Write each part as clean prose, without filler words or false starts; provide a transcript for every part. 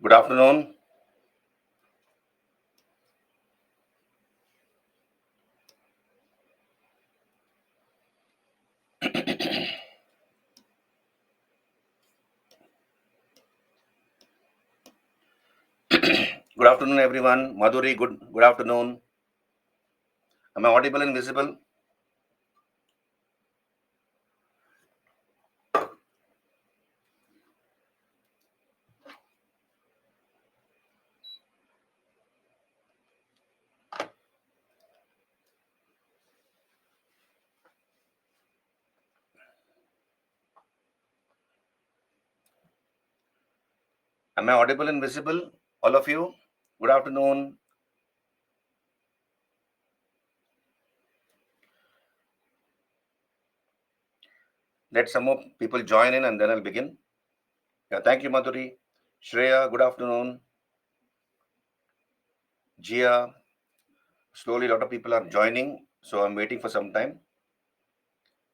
Good afternoon. Good afternoon, everyone. Madhuri, good afternoon. Am I audible and visible? Am I audible and visible? All of you? Good afternoon. Let some more people join in and then I'll begin. Yeah, thank you, Madhuri. Shreya, good afternoon. Jia, slowly a lot of people are joining, so I'm waiting for some time.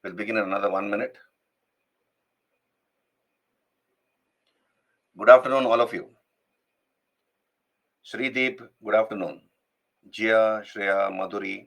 We'll begin in another 1 minute. Good afternoon, all of you. Srideep, good afternoon. Jia, Shreya, Madhuri.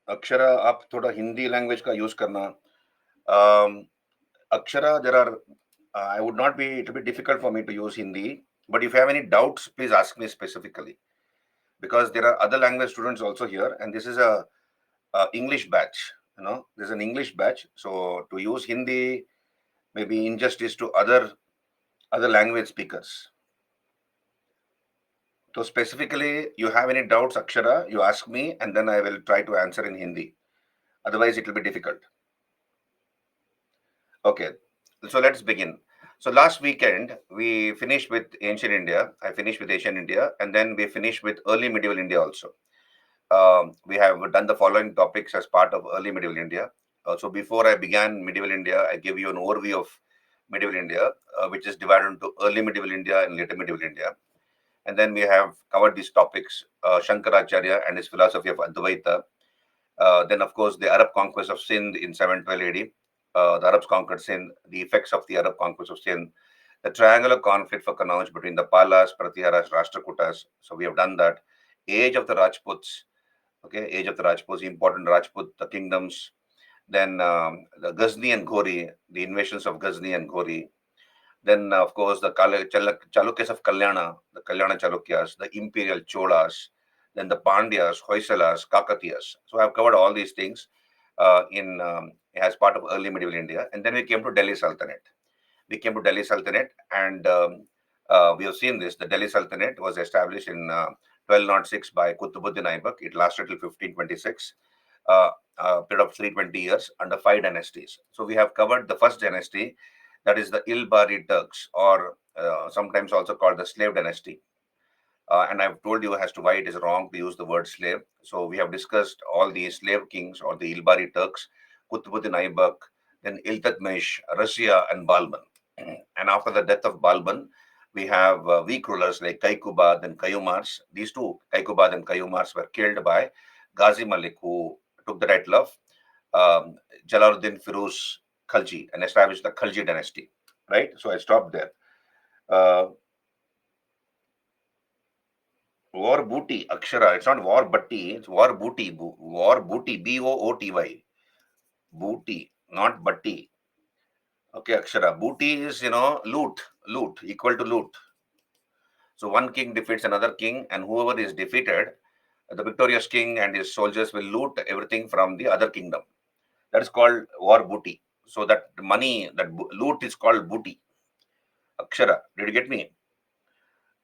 Akshara आप थोड़ा Hindi language का use करना. Akshara, there are, I would not be, it will be difficult for me to use Hindi, but if you have any doubts, please ask me specifically. Because there are other language students also here, and this is a English batch. There's an English batch. So to use Hindi may be injustice to other language speakers. So specifically, you have any doubts, Akshara, you ask me, and then I will try to answer in Hindi. Otherwise, it will be difficult. Okay, so let's begin. So last weekend we finished with ancient India. I finished with ancient India, and then we finished with early medieval India also. We have done the following topics as part of early medieval India. So before I began medieval India, I gave you an overview of medieval India, which is divided into early medieval India and later medieval India. And then we have covered these topics: Shankaracharya and his philosophy of Advaita. Then, of course, the Arab conquest of Sindh in 712 AD. The Arabs conquered Sindh, the effects of the Arab conquest of Sindh, the triangular conflict for Kannauj between the Palas, Pratiharas, Rashtrakutas. So we have done that. Age of the Rajputs, okay, age of the Rajputs, important Rajput the kingdoms. Then the Ghazni and Ghori, the invasions of Ghazni and Ghori. Then, of course, the Chalukyas of Kalyana, the Kalyana Chalukyas, the imperial Cholas, then the Pandyas, Hoysalas, Kakatiyas. So I've covered all these things in as part of early medieval India. And then we came to Delhi Sultanate. We came to Delhi Sultanate, and we have seen this. The Delhi Sultanate was established in 1206 by Qutbuddin Aibak. It lasted till 1526, a period of 320 years under 5 dynasties. So we have covered the first dynasty, that is the Ilbari Turks, or sometimes also called the slave dynasty. And I've told you as to why it is wrong to use the word slave. So we have discussed all the slave kings or the Ilbari Turks, Qutbuddin Aibak, then Iltutmish, Russia, and Balban. And after the death of Balban, we have weak rulers like Kaikubad and Kayumars. These two, Kaikubad and Kayumars, were killed by Ghazi Malik, who took the title of Jalaluddin Firuz Khalji and established the Khalji dynasty. Right? So I stopped there. Uh, War booty, Akshara. It's not war butty, it's war booty. War booty, Booty. Booty, not butty. Okay, Akshara. Booty is, loot, equal to loot. So one king defeats another king, and whoever is defeated, the victorious king and his soldiers will loot everything from the other kingdom. That is called war booty. So that money, that loot is called booty. Akshara. Did you get me?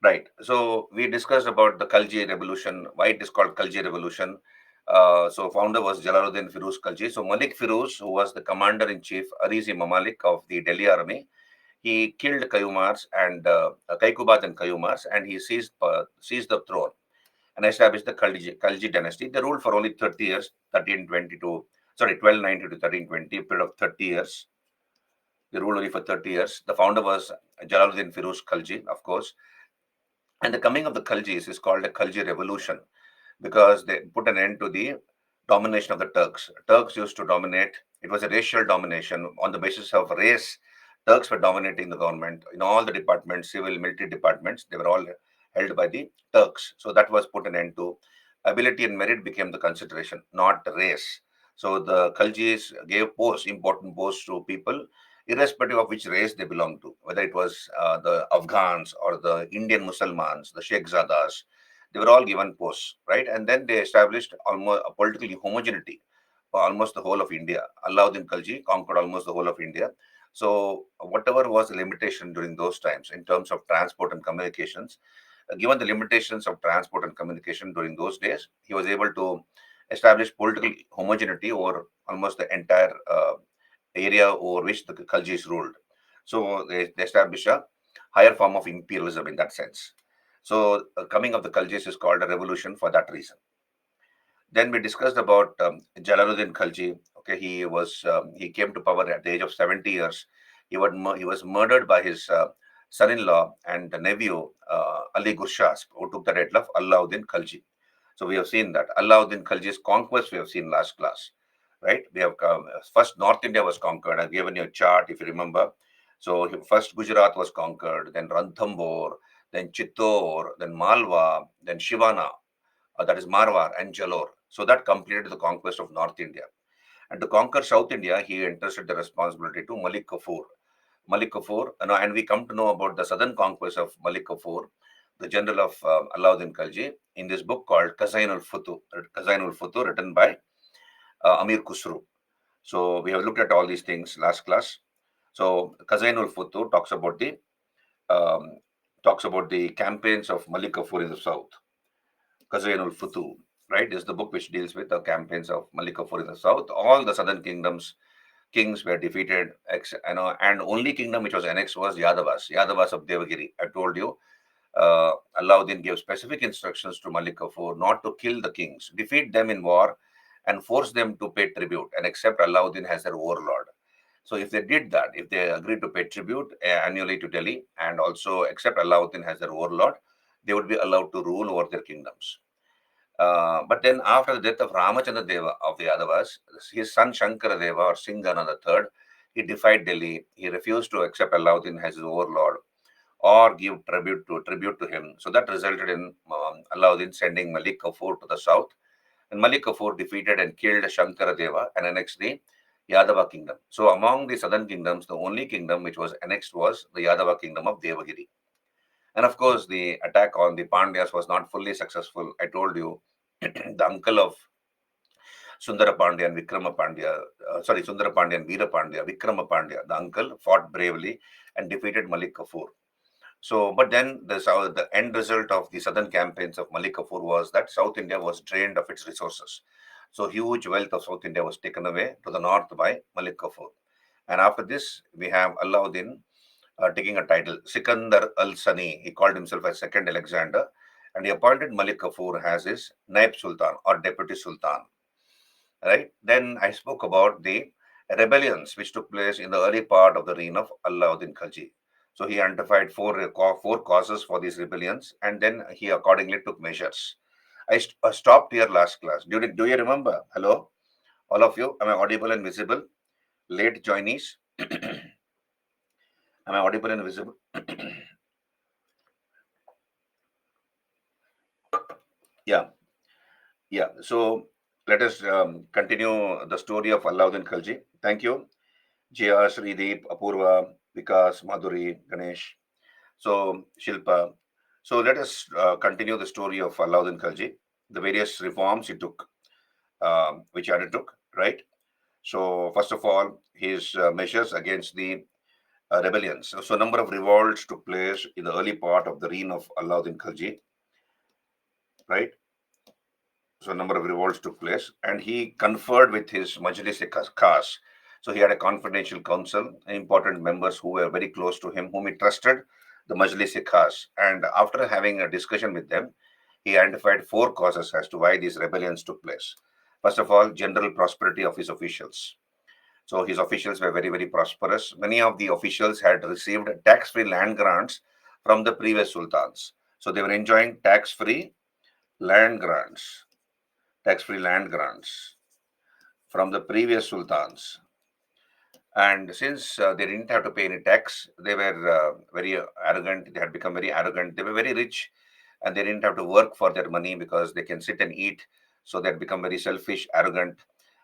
Right. So we discussed about the Khalji revolution, why it is called Khalji revolution. So founder was Jalaluddin Firuz Khalji. So Malik Firuz, who was the commander in chief, Arizi Mamalik of the Delhi army, he killed Kaikubat and Kayumars, and he seized the throne and established the Khalji dynasty. They ruled for only 30 years, 1320 to, sorry, 1290 to 1320, a period of 30 years. They ruled only for 30 years. The founder was Jalaluddin Firuz Khalji, of course. And the coming of the Khaljis is called a Khalji revolution because they put an end to the domination of the Turks. Turks used to dominate. It was a racial domination on the basis of race. Turks were dominating the government in all the departments, civil, military departments. They were all held by the Turks. So that was put an end to. Ability and merit became the consideration, not race. So the Khaljis gave important posts to people, irrespective of which race they belonged to, whether it was the Afghans or the Indian Muslims, the Sheikhzadas. They were all given posts, right? And then they established almost a political homogeneity for almost the whole of India. Alauddin Khalji conquered almost the whole of India. So whatever was the limitation during those times in terms of transport and communications, given the limitations of transport and communication during those days, he was able to establish political homogeneity over almost the entire area over which the Khaljis ruled. So they established a higher form of imperialism in that sense. So coming of the Khaljis is called a revolution for that reason. Then we discussed about Jalaluddin Khalji. Okay, he came to power at the age of 70 years. He was murdered by his son-in-law and nephew Ali Gurshas, who took the title of Alauddin Khalji. So we have seen that Alauddin Khalji's conquest. We have seen last class, right? We have first North India was conquered. I've given you a chart if you remember. So first Gujarat was conquered, then Ranthambore, then Chittor, then Malwa, then Shivana, that is Marwar and Jalore. So that completed the conquest of North India. And to conquer South India, he entrusted the responsibility to Malik Kafur. Malik Kafur, and we come to know about the southern conquest of Malik Kafur, the general of Alauddin Khalji, in this book called Khazain ul Futu, written by Amir Khusru. So we have looked at all these things last class. So Khazain ul Futu um, talks about the campaigns of Malik Kafur in the south. Khazainul Futu, right, is the book which deals with the campaigns of Malik Kafur in the south. All the southern kings were defeated, and only kingdom which was annexed was Yadavas of Devagiri. I told you, Alauddin gave specific instructions to Malik Kafur not to kill the kings, defeat them in war, and force them to pay tribute and accept Alauddin as their warlord. So if they did that, if they agreed to pay tribute annually to Delhi and also accept Alauddin as their warlord, they would be allowed to rule over their kingdoms. But then after the death of Ramachandra Deva of the Yadavas, his son Shankara Deva or Singhana III, he defied Delhi. He refused to accept Alauddin as his overlord or give tribute to him. So that resulted in Alauddin sending Malik Kafur to the south. And Malik Kafur defeated and killed Shankara Deva and annexed the Yadava kingdom. So among the southern kingdoms, the only kingdom which was annexed was the Yadava kingdom of Devagiri. And of course, the attack on the Pandyas was not fully successful. I told you, the uncle of Sundara Pandya and Vikrama Pandya, Sundara Pandya and Veera Pandya, Vikrama Pandya, the uncle fought bravely and defeated Malik Kafur. So, but then the end result of the southern campaigns of Malik Kafur was that South India was drained of its resources. So, huge wealth of South India was taken away to the north by Malik Kafur. And after this, we have Alauddin taking a title, Sikandar al Sani. He called himself as Second Alexander, and he appointed Malik Kafur as his Naib Sultan or Deputy Sultan. Right? Then I spoke about the rebellions which took place in the early part of the reign of Alauddin Khalji. So he identified four causes for these rebellions, and then he accordingly took measures. I stopped here last class. Do you remember? Hello, all of you. Am I audible and visible? Late joinees. Am I audible and visible? Yeah, yeah. So let us continue the story of Alauddin Khalji. Thank you, Jia, Srideep, Apurva, Vikas, Madhuri, Ganesh. So Shilpa. So let us continue the story of Alauddin Khalji, the various reforms he took, which he undertook, right? So first of all, his measures against the rebellions. So a number of revolts took place in the early part of the reign of Alauddin Khalji, right? So a number of revolts took place, and he conferred with his Majlis-e Khas. So he had a confidential council, important members who were very close to him, whom he trusted, the Majlis-e-Khas. And after having a discussion with them, he identified four causes as to why these rebellions took place. First of all, general prosperity of his officials. So his officials were very, very prosperous. Many of the officials had received tax-free land grants from the previous sultans. So they were enjoying land grants, tax-free land grants from the previous sultans. And since they didn't have to pay any tax, they were very arrogant. They had become very arrogant. They were very rich, and they didn't have to work for their money because they can sit and eat. So they had become very selfish, arrogant.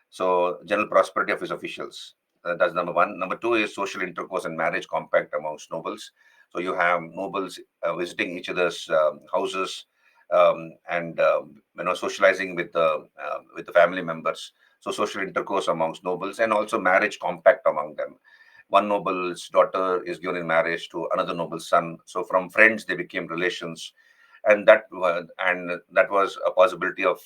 So general prosperity of his officials. That's number one. Number two is social intercourse and marriage compact amongst nobles. So you have nobles visiting each other's houses, and socializing with the family members. So social intercourse amongst nobles, and also marriage compact among them. One noble's daughter is given in marriage to another noble's son. So from friends they became relations, and that was a possibility of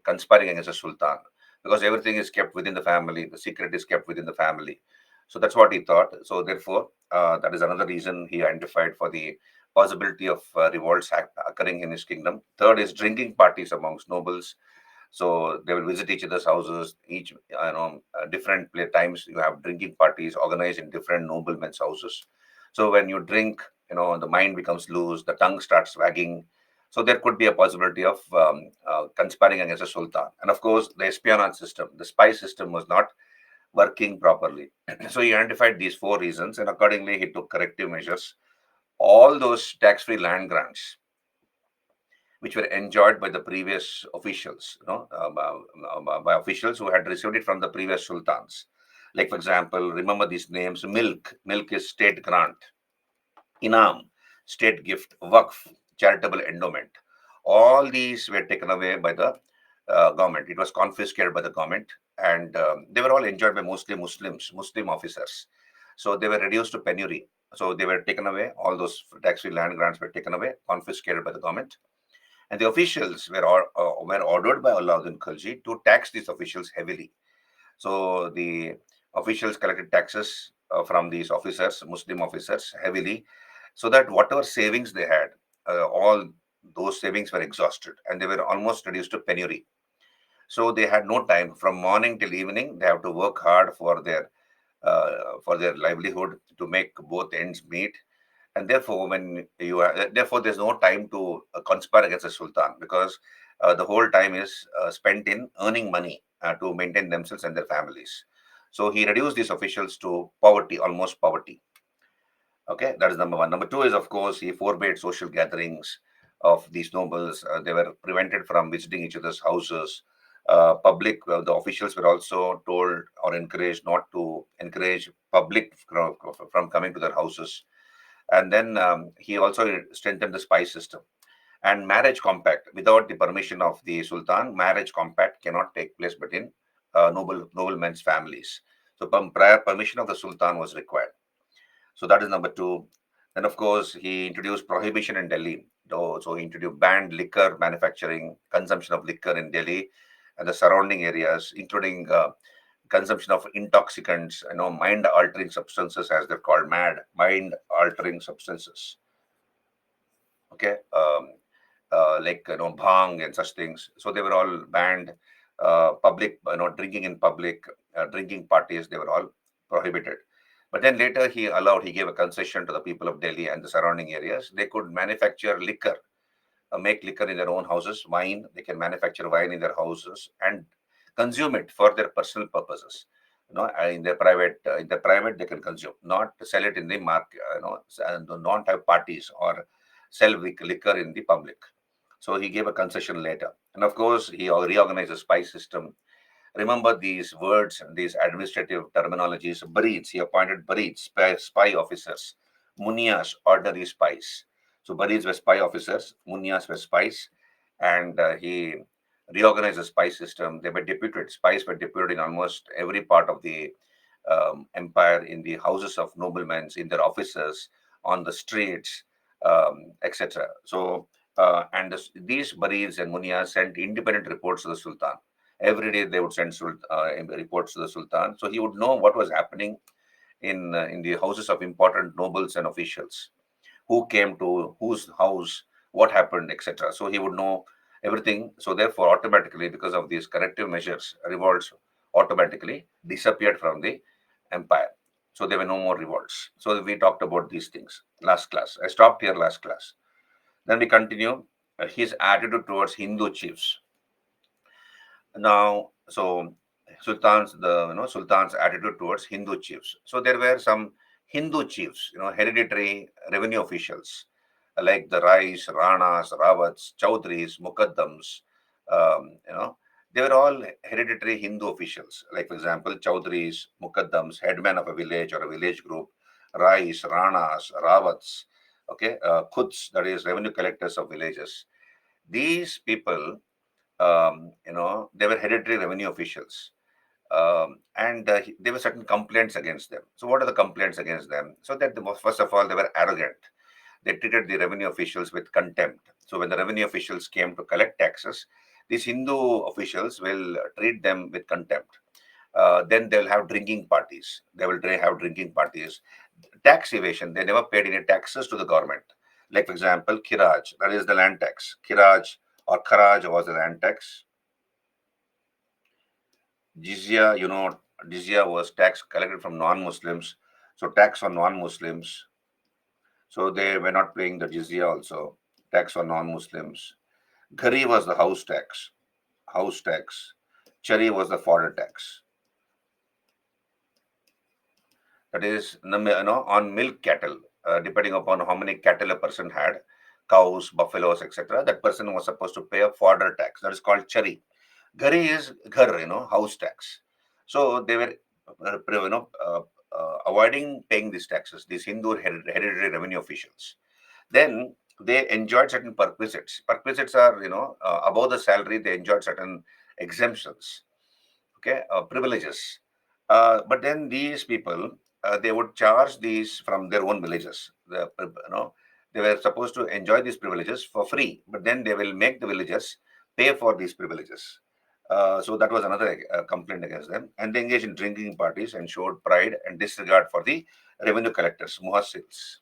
conspiring against a sultan, because everything is kept within the family. The secret is kept within the family. So that's what he thought. So therefore, that is another reason he identified for the possibility of revolts occurring in his kingdom. Third is drinking parties amongst nobles. So they will visit each other's houses. Each, different play times you have drinking parties organized in different noblemen's houses. So when you drink, the mind becomes loose, the tongue starts wagging. So there could be a possibility of conspiring against a sultan. And of course, the espionage system, the spy system was not working properly. So he identified these four reasons, and accordingly he took corrective measures. All those tax-free land grants which were enjoyed by the previous officials, by officials who had received it from the previous sultans. Like, for example, remember these names: milk. Milk is state grant. Inam, state gift. Waqf, charitable endowment. All these were taken away by the government. It was confiscated by the government, and they were all enjoyed by mostly Muslim officers. So they were reduced to penury. So they were taken away. All those tax-free land grants were taken away, confiscated by the government, and the officials were ordered by Alauddin Khilji to tax these officials heavily. So the officials collected taxes from these officers, Muslim officers, heavily, so that whatever savings they had, all those savings were exhausted, and they were almost reduced to penury. So they had no time from morning till evening. They have to work hard for their livelihood to make both ends meet, and therefore therefore there's no time to conspire against the sultan, because the whole time is spent in earning money to maintain themselves and their families. So he reduced these officials to poverty, almost poverty. Okay, that is number one. Number two is, of course, he forbade social gatherings of these nobles. They were prevented from visiting each other's houses. The officials were also told or encouraged not to encourage public from coming to their houses. And then he also strengthened the spy system and marriage compact. Without the permission of the sultan, marriage compact cannot take place between noblemen's families. So prior permission of the sultan was required. So that is number two. Then, of course, he introduced prohibition in Delhi. So he introduced banned liquor manufacturing, consumption of liquor in Delhi and the surrounding areas, including consumption of intoxicants, mind-altering substances, as they're called, mind-altering substances. Okay, like bhang and such things. So they were all banned. Public, drinking in public, drinking parties, they were all prohibited. But then later he gave a concession to the people of Delhi and the surrounding areas. They could manufacture liquor, make liquor in their own houses, wine. They can manufacture wine in their houses and consume it for their personal purposes. In their private they can consume, not sell it in the market. And not have parties or sell liquor in the public. So he gave a concession later, and of course he reorganized the spy system. Remember these words and these administrative terminologies. Breeds, he appointed breeds, spy officers, munias, ordinary spies. So breeds were spy officers, munias were spies, and he reorganized the spy system. They were deputed, spies were deputed in almost every part of the empire, in the houses of noblemen, in their offices, on the streets, etc. So These Baris and Munias sent independent reports to the Sultan. Every day they would send reports to the Sultan, so he would know what was happening in the houses of important nobles and officials, who came to whose house, what happened, etc. So he would know everything. So therefore, automatically, because of these corrective measures, revolts automatically disappeared from the empire. So there were no more revolts. So we talked about these things last class. I stopped here last class. Then we continue his attitude towards Hindu chiefs. Now, so Sultan's attitude towards Hindu chiefs. So there were some Hindu chiefs, hereditary revenue officials like the Rais, Ranas, Rawats, Chaudhries, Mukaddams. You know, they were all hereditary Hindu officials. Like for example, Chaudhries, Mukaddams, headman of a village or a village group, Rais, Ranas, Rawats. Okay, Khuds, that is revenue collectors of villages. These people, they were hereditary revenue officials. And there were certain complaints against them. So, what are the complaints against them? So, that first of all, they were arrogant. They treated the revenue officials with contempt. So, when the revenue officials came to collect taxes, these Hindu officials will treat them with contempt. Then they'll have drinking parties. They will have drinking parties. Tax evasion, they never paid any taxes to the government. Like, for example, Kiraj, that is the land tax. Kiraj or Kharaj was the land tax. Jizya, jizya was tax collected from non-Muslims. So tax on non-Muslims. So they were not paying the jizya also. Tax on non-Muslims. Ghari was the house tax. House tax. Chari was the fodder tax. That is, on milk cattle, depending upon how many cattle a person had, cows, buffaloes, etc. That person was supposed to pay a fodder tax. That is called chari. Ghari is ghar, house tax. So they were, avoiding paying these taxes. These Hindu hereditary revenue officials. Then they enjoyed certain perquisites. Perquisites are, above the salary, they enjoyed certain exemptions, okay, privileges. But then these people, they would charge these from their own villages. They were supposed to enjoy these privileges for free, but then they will make the villagers pay for these privileges. So that was another complaint against them. And they engaged in drinking parties and showed pride and disregard for the revenue collectors, muhassils.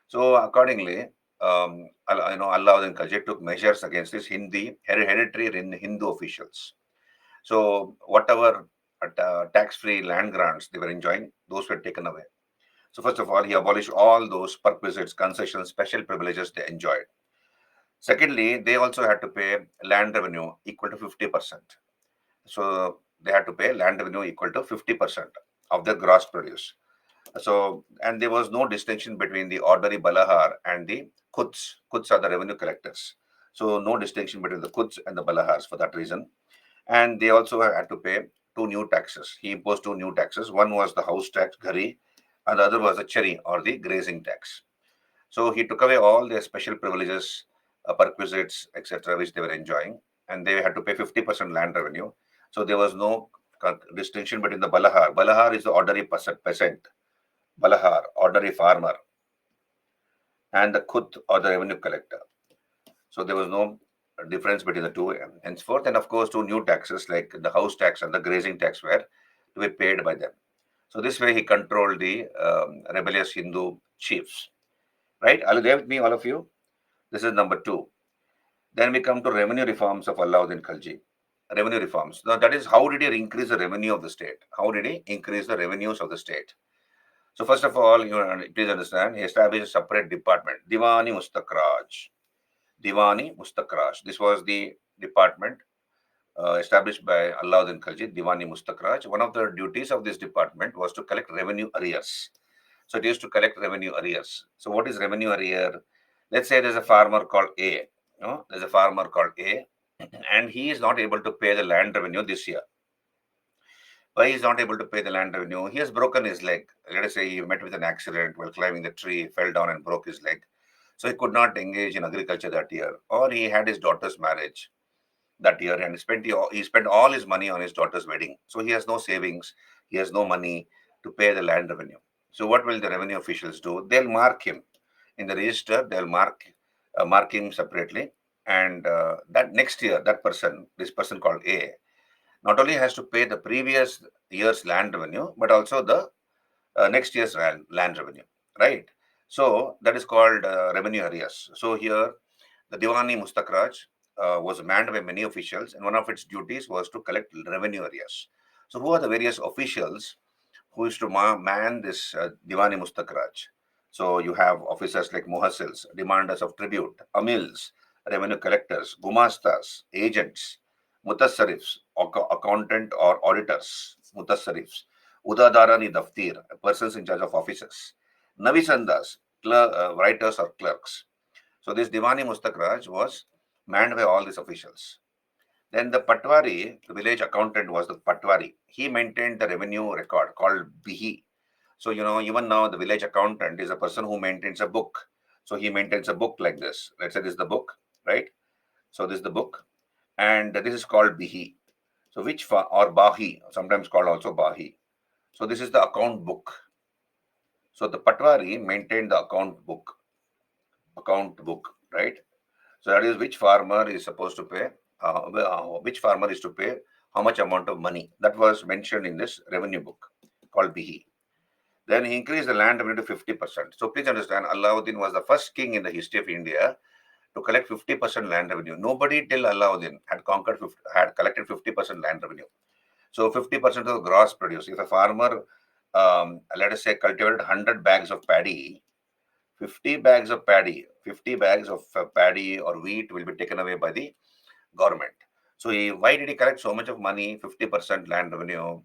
So accordingly, Alauddin Khalji took measures against these hereditary Hindu officials. So whatever tax-free land grants they were enjoying, those were taken away. So first of all, he abolished all those perquisites, concessions, special privileges they enjoyed. Secondly, they also had to pay land revenue equal to 50%. So they had to pay land revenue equal to 50% of their gross produce. So, and there was no distinction between the ordinary Balahar and the Khuds. Khuds are the revenue collectors. So no distinction between the Khuds and the Balahars for that reason. And they also had to pay two new taxes. He imposed two new taxes. One was the house tax, Ghari, and the other was the Chari or the grazing tax. So he took away all their special privileges, perquisites, etc., which they were enjoying, and they had to pay 50% land revenue. So there was no distinction between the Balahar. Balahar is the ordinary peasant, Balahar, ordinary farmer, and the Khut or the revenue collector. So there was no difference between the two and henceforth. And of course, two new taxes like the house tax and the grazing tax were to be paid by them. So this way he controlled the rebellious Hindu chiefs. Right? Are you there with me, all of you? This is number two. Then we come to revenue reforms of Alauddin Khalji. Revenue reforms. Now that is, how did he increase the revenue of the state? How did he increase the revenues of the state? So first of all, please understand, he established a separate department, Diwani Mustakraj. Diwani Mustakraj. This was the department established by Alauddin Khalji, Diwani Mustakraj. One of the duties of this department was to collect revenue arrears. So it used to collect revenue arrears. So what is revenue arrear? Let's say there's a farmer called A. There's a farmer called A, and he is not able to pay the land revenue this year. Why he is not able to pay the land revenue? He has broken his leg. Let us say he met with an accident while climbing the tree, fell down and broke his leg. So he could not engage in agriculture that year. Or he had his daughter's marriage that year and he spent all his money on his daughter's wedding. So he has no savings. He has no money to pay the land revenue. So what will the revenue officials do? They'll mark him in the register. They'll mark marking separately. And that next year, this person called A, not only has to pay the previous year's land revenue, but also the next year's land revenue, right? So that is called revenue arrears. So here, the Diwani Mustakraj was manned by many officials, and one of its duties was to collect revenue arrears. So who are the various officials who is to man this Diwani Mustakraj? So you have officers like muhassils, demanders of tribute, amils, revenue collectors, gumastas, agents, mutassarifs, accountant or auditors, mutassarifs, udadarani daftir, persons in charge of offices, navisandas, writers or clerks. So this Diwani Mustakraj was manned by all these officials. Then the Patwari, the village accountant, was the Patwari. He maintained the revenue record called Bihi. So, even now the village accountant is a person who maintains a book. So he maintains a book like this. Let's say this is the book, right? So this is the book, and this is called Bihi. So or Bahi, sometimes called also Bahi. So this is the account book. So the Patwari maintained the account book, right? So that is which farmer is supposed to pay, which farmer is to pay how much amount of money. That was mentioned in this revenue book called Bihi. Then he increased the land revenue to 50%. So please understand, Alauddin was the first king in the history of India to collect 50% land revenue. Nobody till Alauddin had collected 50% land revenue. So 50% of the gross produce. If a farmer, let us say, cultivated 100 bags of paddy, 50 bags of paddy or wheat will be taken away by the government. So why did he collect so much of money, 50% land revenue?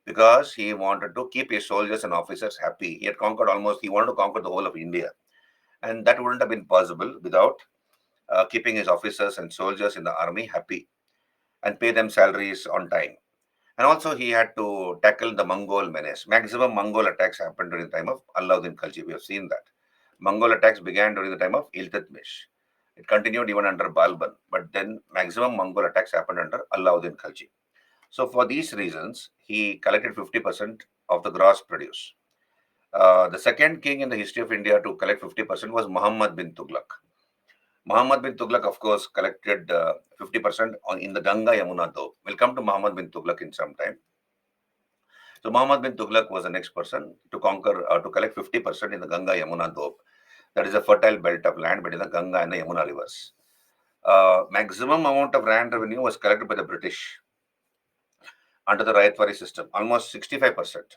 Because he wanted to keep his soldiers and officers happy. He wanted to conquer the whole of India. And that wouldn't have been possible without keeping his officers and soldiers in the army happy and pay them salaries on time. And also he had to tackle the Mongol menace. Maximum Mongol attacks happened during the time of Alauddin Khalji. We have seen that. Mongol attacks began during the time of Iltutmish. It continued even under Balban, but then maximum Mongol attacks happened under Alauddin Khalji. So for these reasons, he collected 50% of the gross produce. The second king in the history of India to collect 50% was Muhammad bin Tughlaq. Muhammad bin Tughlaq, of course, collected 50% in the Ganga Yamuna Doab. We'll come to Muhammad bin Tughlaq in some time. So Muhammad bin Tughlaq was the next person to to collect 50% in the Ganga Yamuna Doab. That is a fertile belt of land between the Ganga and the Yamuna rivers. Maximum amount of land revenue was collected by the British under the Rayatwari system. Almost 65%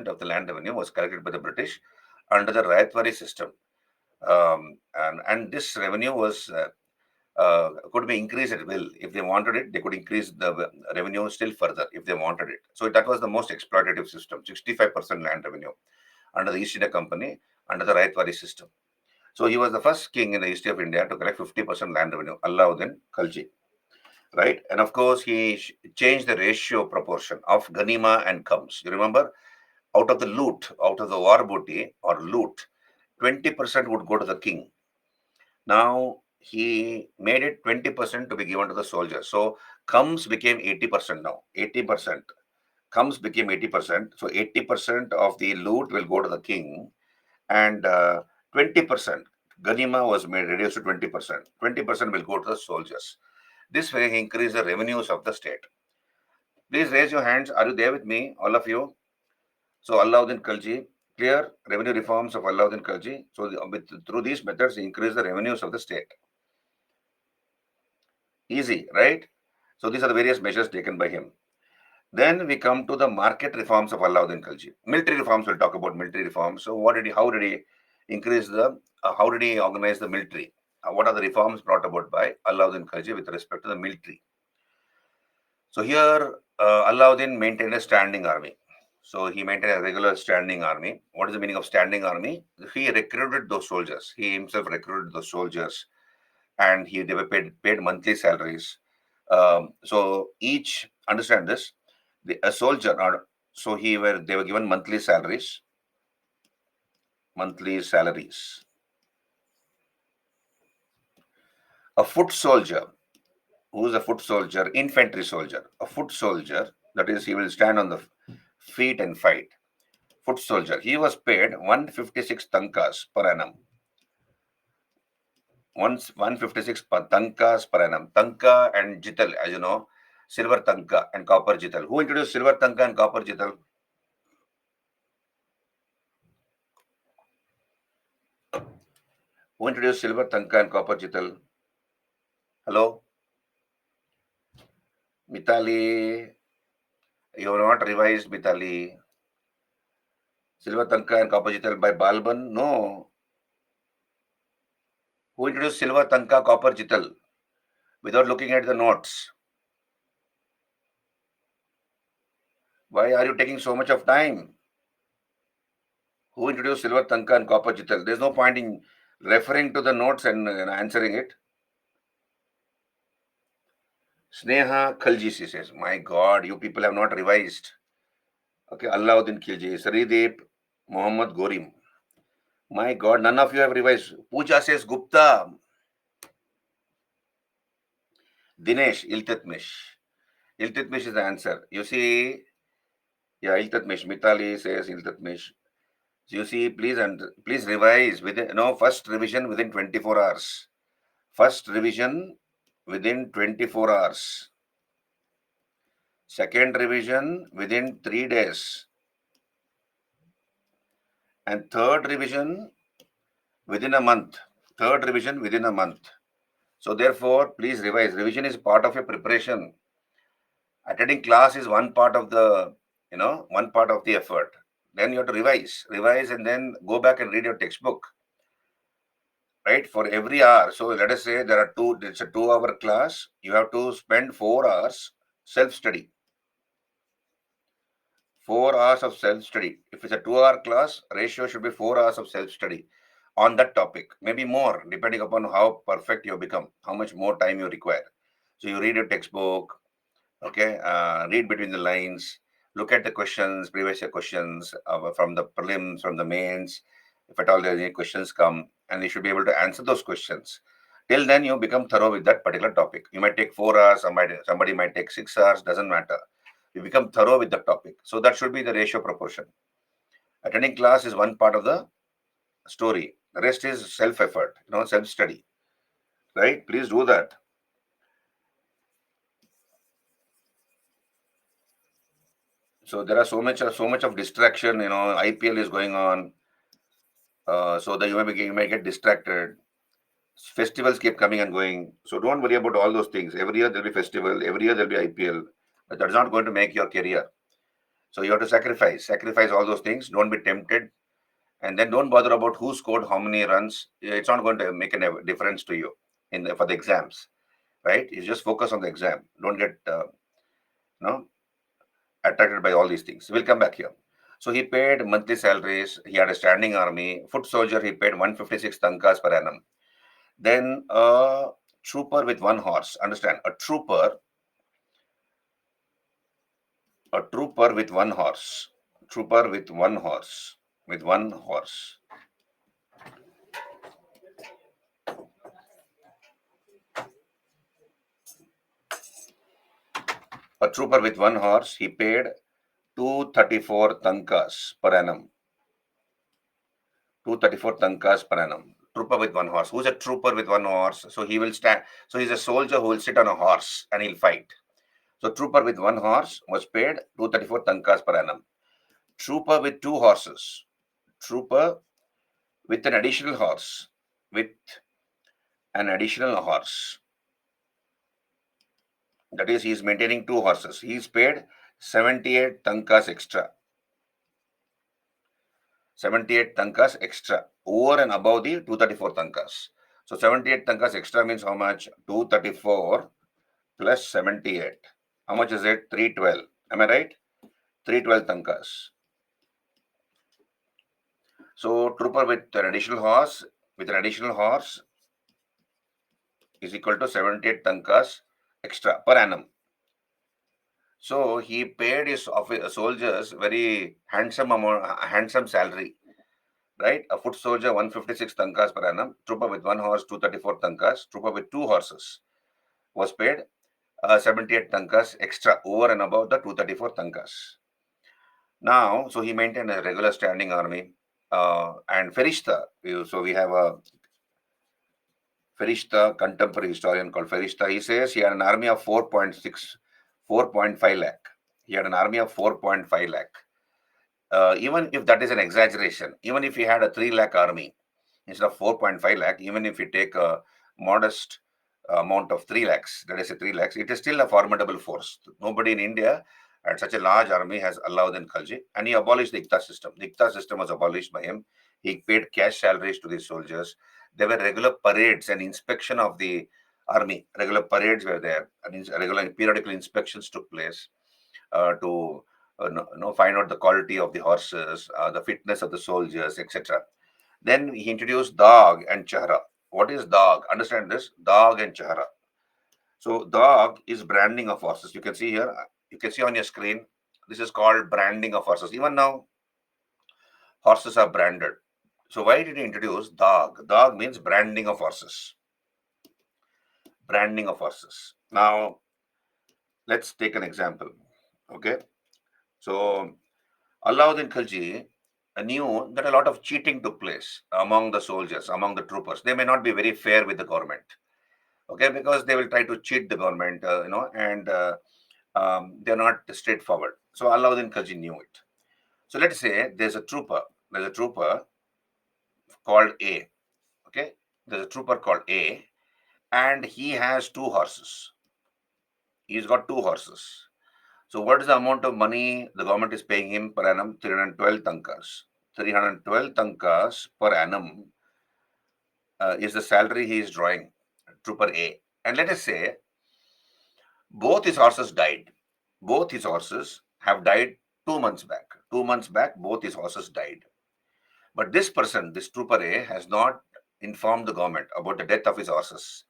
of the land revenue was collected by the British under the Rayatwari system. And this revenue was could be increased at will. If they wanted it, they could increase the revenue still further if they wanted it. So that was the most exploitative system, 65% land revenue under the East India Company under the Rayatwari system. So he was the first king in the history of India to collect 50% land revenue, Alauddin Khalji, right? And of course, he changed the ratio proportion of Ganima and Khams. You remember, out of the war booty or loot, 20% would go to the king. Now he made it 20% to be given to the soldiers. So Khams became 80% now. 80%. Khams became 80%. So 80% of the loot will go to the king, and 20% Ganima was made reduced to 20%. 20% will go to the soldiers. This way, he increased the revenues of the state. Please raise your hands. Are you there with me, all of you? So Alauddin Khalji, clear revenue reforms of Alauddin Khalji. So through these methods, he increased the revenues of the state. Easy, right? So these are the various measures taken by him. Then we come to the market reforms of Alauddin Khalji. Military reforms, we'll talk about military reforms. So how did he increase how did he organize the military? What are the reforms brought about by Alauddin Khalji with respect to the military? So here, Alauddin maintained a standing army. So he maintained a regular standing army. What is the meaning of standing army? He recruited those soldiers. He himself recruited those soldiers, and they were paid monthly salaries. So each, understand this, a soldier, so they were given monthly salaries. Monthly salaries. A foot soldier, who is a foot soldier? Infantry soldier. A foot soldier, that is, he will stand on the feet and fight. Foot soldier. He was paid 156 tankas per annum. 156 tankas per annum. Tanka and jital, as you know, silver tanka and copper jital. Who introduced silver tanka and copper jital? Who introduced silver tanka and copper jital? Hello? Mitali, you have not revised, Mitali. Silver tanka and copper jital by Balban? No. Who introduced silver tanka, copper jital without looking at the notes? Why are you taking so much of time? Who introduced silver tanka and copper jital? There's no point in referring to the notes and answering it. Sneha Khaljisi says, my God, you people have not revised. Okay, Alauddin Khilji, Sarideep, Muhammad Gorim. My God, none of you have revised. Pooja says Gupta. Dinesh, Iltutmish. Iltutmish is the answer. You see, yeah, Iltutmish. Mitali says Iltutmish. So you see, please revise within, first revision within 24 hours. First revision within 24 hours. Second revision within 3 days. And third revision within a month. Third revision within a month. So therefore, please revise. Revision is part of your preparation. Attending class is one part of the, one part of the effort. Then you have to revise and then go back and read your textbook, right? For every hour. So let us say it's a 2-hour class. You have to spend 4 hours self-study. 4 hours of self-study. If it's a 2-hour class, ratio should be 4 hours of self-study on that topic. Maybe more, depending upon how perfect you become, how much more time you require. So you read your textbook, okay, read between the lines, look at the questions, previous year questions from the prelims, from the mains, if at all there any questions come, and you should be able to answer those questions. Till then, you become thorough with that particular topic. You might take 4 hours, somebody might take 6 hours, doesn't matter. You become thorough with the topic. So that should be the ratio proportion. Attending class is one part of the story. The rest is self-effort, self-study, right? Please do that. So there are so much of distraction. IPL is going on, so that you may get distracted. Festivals keep coming and going, so don't worry about all those things. Every year there'll be festival. Every year there'll be IPL. But that's not going to make your career. So you have to sacrifice all those things. Don't be tempted, and then don't bother about who scored how many runs. It's not going to make a difference to you for the exams, right? You just focus on the exam. Don't get attracted by all these things. We'll come back here. So he paid monthly salaries. He had a standing army. Foot soldier, he paid 156 tankas per annum. Then a trooper with one horse. Understand? A trooper with one horse. Trooper with one horse. With one horse. A trooper with one horse, he paid 234 tankas per annum. 234 tankas per annum. Trooper with one horse. Who's a trooper with one horse? So he will stand. So he's a soldier who will sit on a horse and he'll fight. So trooper with one horse was paid 234 tankas per annum. Trooper with two horses. Trooper with an additional horse. With an additional horse. That is, he is maintaining two horses. He is paid 78 tankas extra. 78 tankas extra over and above the 234 tankas. So 78 tankas extra means how much? 234 plus 78. How much is it? 312. Am I right? 312 tankas. So trooper with an additional horse is equal to 78 tankas extra per annum. So he paid his soldiers very handsome salary, right? A foot soldier 156 tankas per annum, trooper with one horse 234 tankas, trooper with two horses was paid 78 tankas extra over and above the 234 tankas. Now, so he maintained a regular standing army and Ferishta. So we have a Ferishta, contemporary historian called Ferishta, he says he had an army of 4.5 lakh. He had an army of 4.5 lakh. Even if that is an exaggeration, even if he had a 3 lakh army instead of 4.5 lakh, even if you take a modest amount of 3 lakhs, that is a 3 lakhs, it is still a formidable force. Nobody in India had such a large army as Alauddin Khalji, and he abolished the Ikta system. The Ikta system was abolished by him. He paid cash salaries to the soldiers. There were regular parades and inspection of the army. Regular parades were there, and regular periodical inspections took place to find out the quality of the horses, the fitness of the soldiers, etc. Then he introduced Dog and Chahra. What is Dog? Understand this: Dog and Chahra. So Dog is branding of horses. You can see here. You can see on your screen. This is called branding of horses. Even now, horses are branded. So why did he introduce Dog? Dog means branding of horses. Branding of horses. Now let's take an example. Okay. So Alauddin Khilji knew that a lot of cheating took place among the soldiers, among the troopers. They may not be very fair with the government, okay, because they will try to cheat the government, and they're not straightforward. So Alauddin Khilji knew it. So let's say there's a trooper called A, okay, there's a trooper called A, and he has two horses. He's got two horses. So what is the amount of money the government is paying him per annum? 312 tankas. 312 tankas per annum is the salary he is drawing, Trooper A. And let us say both his horses died. Both his horses have died 2 months back. 2 months back, both his horses died. But this person, this Trooper A, has not informed the government about the death of his horses.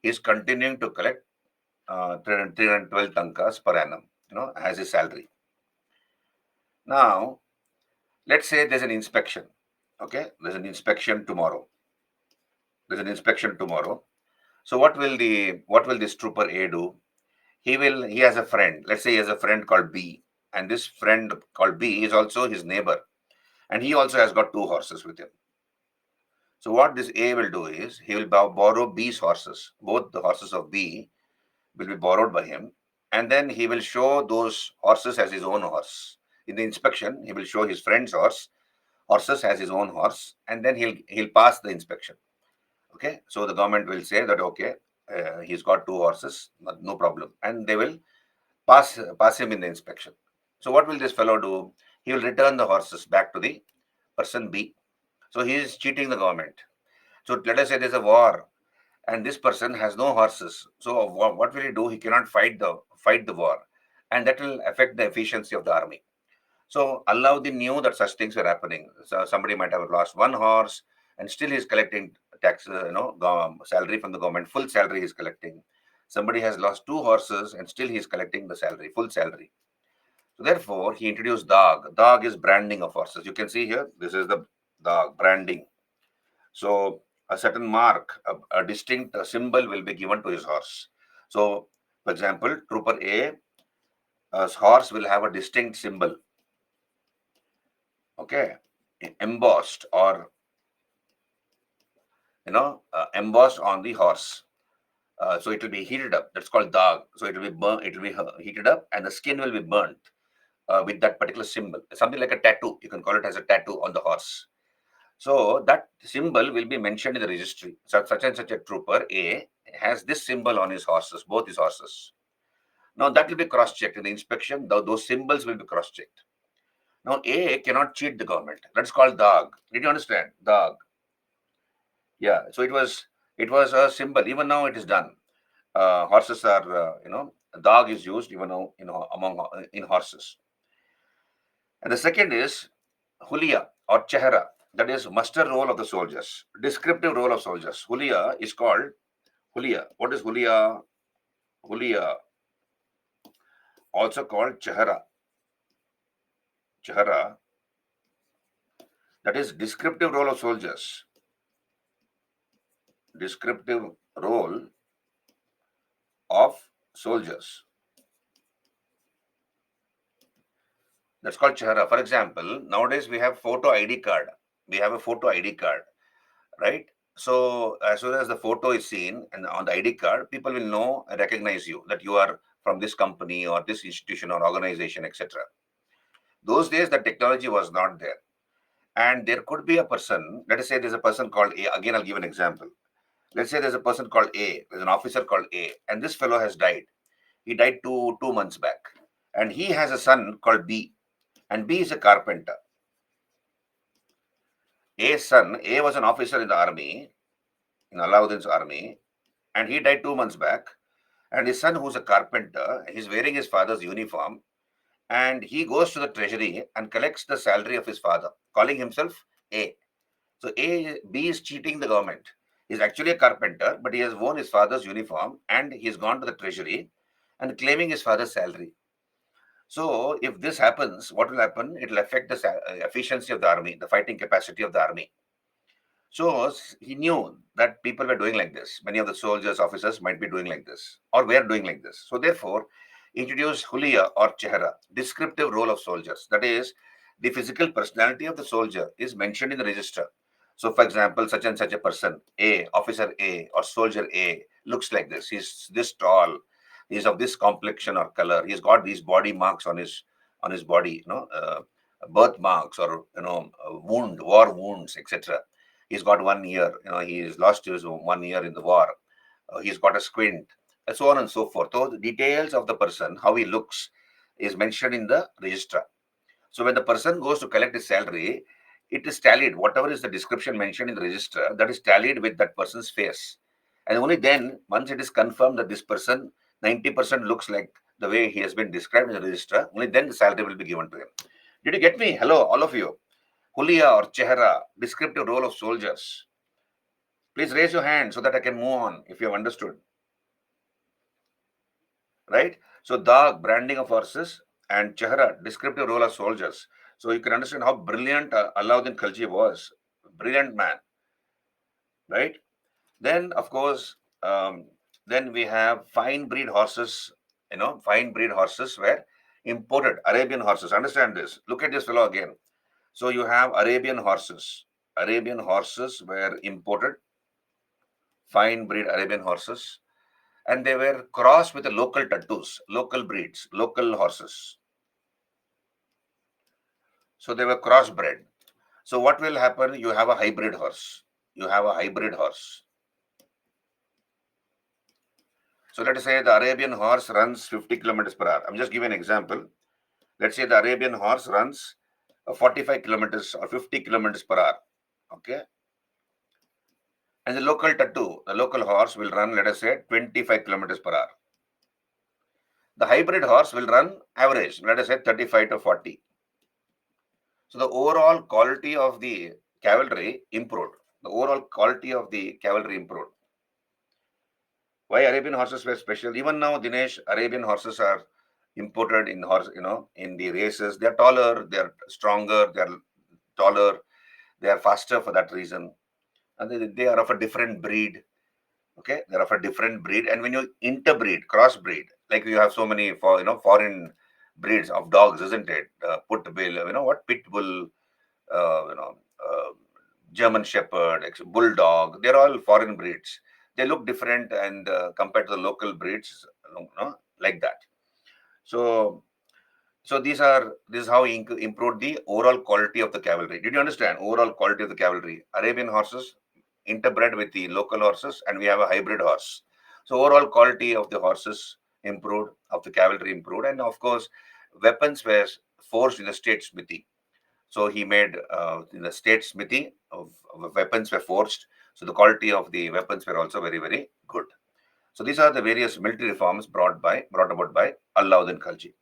He is continuing to collect 312 tankas per annum, as his salary. Now, let's say there's an inspection. Okay, there's an inspection tomorrow. There's an inspection tomorrow. So what will this Trooper A do? He has a friend. Let's say he has a friend called B, and this friend called B is also his neighbor, and he also has got two horses with him. So what this A will do is he will borrow B's horses. Both the horses of B will be borrowed by him, and then he will show those horses as his own horse. In the inspection, he will show his friend's horses as his own horse, and then he'll pass the inspection. Okay, so the government will say that okay, he's got two horses, no problem, and they will pass him in the inspection. So what will this fellow do? He will return the horses back to the person B. So he is cheating the government. So let us say there's a war, and this person has no horses. So what will he do? He cannot fight the war, and that will affect the efficiency of the army. So Alauddin knew that such things were happening. So somebody might have lost one horse, and still he's collecting tax, salary from the government. Full salary he's collecting. Somebody has lost two horses, and still he's collecting the salary, full salary. So therefore, he introduced Dog. Dog is branding of horses. You can see here. This is the Dog branding. So a certain mark, a distinct symbol will be given to his horse. So, for example, Trooper A's horse will have a distinct symbol. Okay, embossed or embossed on the horse. So it will be heated up. That's called Dog. So it will be burnt. It will be heated up, and the skin will be burnt with that particular symbol. Something like a tattoo. You can call it as a tattoo on the horse. So that symbol will be mentioned in the registry. So such and such a trooper A has this symbol on his horses, both his horses. Now that will be cross-checked in the inspection. Those symbols will be cross-checked. Now A cannot cheat the government. That's called Dog. Did you understand? Dog. Yeah. So it was a symbol. Even now it is done. Horses are Dog is used even now among in horses. And the second is Hulia or Chehra. That is muster role of the soldiers, descriptive role of soldiers. Hulia is called Hulia. What is Hulia? Hulia, also called Chehra. Chehra, that is descriptive role of soldiers. Descriptive role of soldiers. That's called Chehra. For example, nowadays we have photo ID card. We have a photo ID card, right? So as soon as the photo is seen and on the ID card, people will know and recognize you that you are from this company or this institution or organization, etc. Those days, the technology was not there. And there could be a person, let us say there's a person called A. Again, I'll give an example. Let's say there's a person called A, there's an officer called A, and this fellow has died. He died 2 months back. And he has a son called B, and B is a carpenter. A's son, A was an officer in the army, in Alauddin's army, and he died 2 months back. And his son, who's a carpenter, he's wearing his father's uniform, and he goes to the treasury and collects the salary of his father, calling himself A. So B is cheating the government. He's actually a carpenter, but he has worn his father's uniform and he's gone to the treasury and claiming his father's salary. So if this happens, what will happen? It will affect the efficiency of the army, the fighting capacity of the army. So he knew that people were doing like this. Many of the soldiers, officers might be doing like this or were doing like this. So therefore, introduce Huliya or Chehra, descriptive role of soldiers. That is, the physical personality of the soldier is mentioned in the register. So, for example, such and such a person, A, officer A or soldier A, looks like this. He's this tall. He's of this complexion or color. He's got these body marks on his body, birth marks or war wounds, etc. He's got 1 year. He's lost his 1 year in the war. He's got a squint, and so on and so forth. So the details of the person, how he looks, is mentioned in the register. So when the person goes to collect his salary, it is tallied. Whatever is the description mentioned in the register, that is tallied with that person's face. And only then, once it is confirmed that this person 90% looks like the way he has been described in the register, only then the salary will be given to him. Did you get me? Hello, all of you. Huliya or Chehra, descriptive role of soldiers. Please raise your hand so that I can move on if you have understood. Right? So, Dag, branding of horses, and Chehra, descriptive role of soldiers. So, you can understand how brilliant Alauddin Khalji was. Brilliant man. Right? Then, of course, then we have fine breed horses. Fine breed horses were imported. Arabian horses. Understand this. Look at this fellow again. So, you have Arabian horses. Arabian horses were imported. Fine breed Arabian horses, and they were crossed with the local tattoos, local breeds, local horses. So they were crossbred. So what will happen? You have a hybrid horse. You have a hybrid horse. So let us say the Arabian horse runs 50 kilometers per hour. I'm just giving an example. Let's say the Arabian horse runs 45 kilometers or 50 kilometers per hour. Okay. And the local tattoo, the local horse will run, let us say, 25 kilometers per hour. The hybrid horse will run average, let us say 35 to 40. So the overall quality of the cavalry improved. The overall quality of the cavalry improved. Why Arabian horses were special? Even now, Dinesh, Arabian horses are imported in the races. They are taller, they are stronger, they are taller, they are faster for that reason. And they are of a different breed. Okay, they're of a different breed. And when you interbreed, crossbreed, like you have so many foreign breeds of dogs, isn't it? Pit bull, pit bull, uh, you know, uh, German Shepherd, Bulldog. They're all foreign breeds. They look different and compared to the local breeds, like that. So, this is how he improved the overall quality of the cavalry. Did you understand? Overall quality of the cavalry. Arabian horses interbred with the local horses, and we have a hybrid horse. So overall quality of the horses improved, of the cavalry improved, and of course, weapons were forged in the state smithy. So he made in the state smithy of weapons were forged. So the quality of the weapons were also very, very good. So these are the various military reforms brought about by Alauddin Khalji.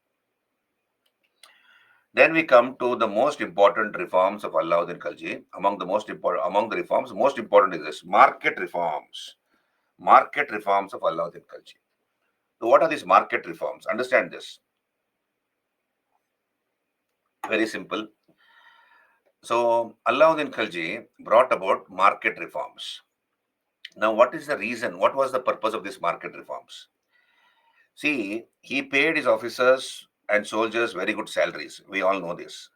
Then we come to the most important reforms of Alauddin Khalji. Among the reforms, most important is this: market reforms. Market reforms of Alauddin Khalji. So what are these market reforms? Understand this. Very simple. So Alauddin Khalji brought about market reforms. Now, what is the reason? What was the purpose of these market reforms? See, he paid his officers and soldiers very good salaries. We all know this.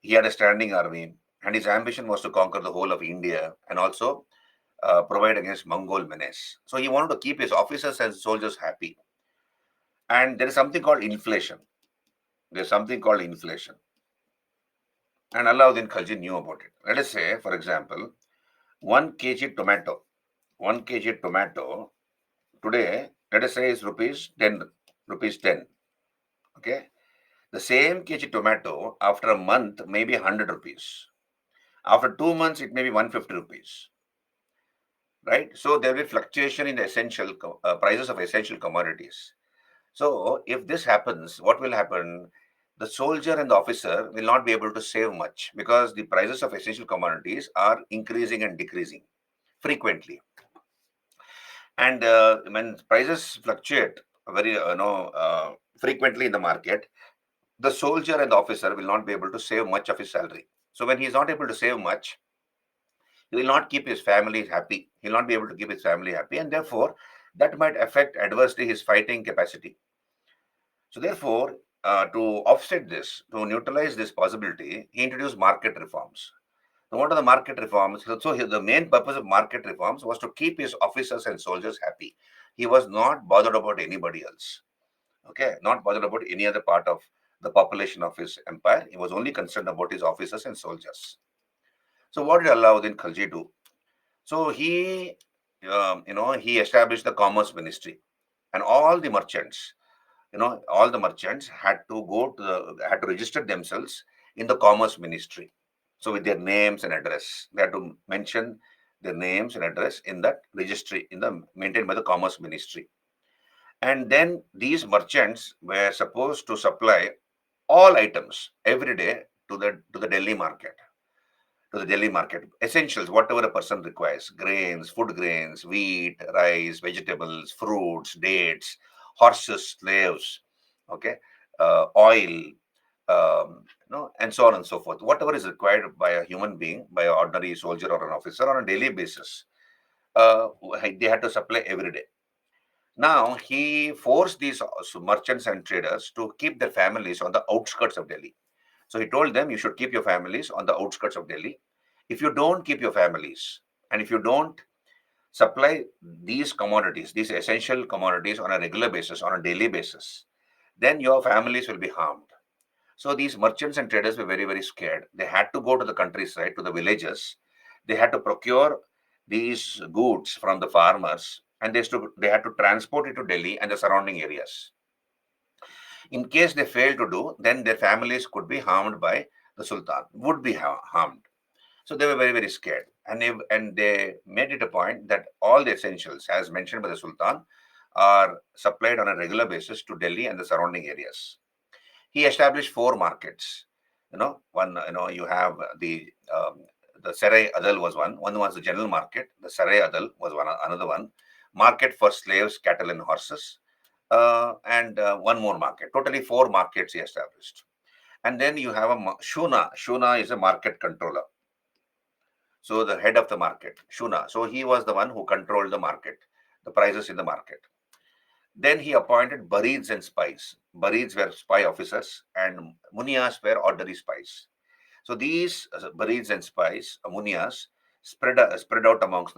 He had a standing army, and his ambition was to conquer the whole of India and also provide against Mongol menace. So he wanted to keep his officers and soldiers happy. And there is something called inflation. There's something called inflation. And Alauddin Khalji knew about it. Let us say, for example, 1 kg tomato. 1 kg tomato today, let us say, is rupees 10. Rupees 10. Okay. The same kg tomato after a month may be 100 rupees. After 2 months, it may be 150 rupees. Right? So there will be fluctuation in the essential prices of essential commodities. So if this happens, what will happen? The soldier and the officer will not be able to save much because the prices of essential commodities are increasing and decreasing frequently. And when prices fluctuate very frequently in the market, the soldier and the officer will not be able to save much of his salary. So when he is not able to save much, he will not keep his family happy. He will not be able to keep his family happy, and therefore that might affect adversely his fighting capacity. So therefore, to offset this, to neutralize this possibility, he introduced market reforms. So what are the market reforms? So the main purpose of market reforms was to keep his officers and soldiers happy. He was not bothered about anybody else. Okay, not bothered about any other part of the population of his empire. He was only concerned about his officers and soldiers. So what did Alauddin Khalji do? So he established the commerce ministry, and all the merchants had to had to register themselves in the commerce ministry. So with their names and address, they had to mention their names and address in that registry in the maintained by the commerce ministry. And then these merchants were supposed to supply all items every day to the Delhi market. To the Delhi market, essentials, whatever a person requires: grains, food grains, wheat, rice, vegetables, fruits, dates, horses, slaves, okay, oil, and so on and so forth. Whatever is required by a human being, by an ordinary soldier or an officer on a daily basis, uh, they had to supply every day. Now, he forced these merchants and traders to keep their families on the outskirts of Delhi. So he told them, you should keep your families on the outskirts of Delhi. If you don't keep your families, and if you don't supply these commodities, these essential commodities on a regular basis, on a daily basis, then your families will be harmed. So these merchants and traders were very, very scared. They had to go to the countryside, to the villages. They had to procure these goods from the farmers, and they had to transport it to Delhi and the surrounding areas. In case they fail to do, then their families could be harmed by the Sultan, would be harmed. So they were very, very scared. And they made it a point that all the essentials, as mentioned by the Sultan, are supplied on a regular basis to Delhi and the surrounding areas. He established 4 markets. You have the Sarai Adal was one. One was the general market. The Sarai Adal was another one. Market for slaves, cattle, and horses, and one more market. Totally 4 markets he established. And then you have a Shuna. Shuna is a market controller. So the head of the market, Shuna. So he was the one who controlled the market, the prices in the market. Then he appointed Barids and spies. Barids were spy officers, and Munias were ordinary spies. So these Barids and spies, Munias, spread out among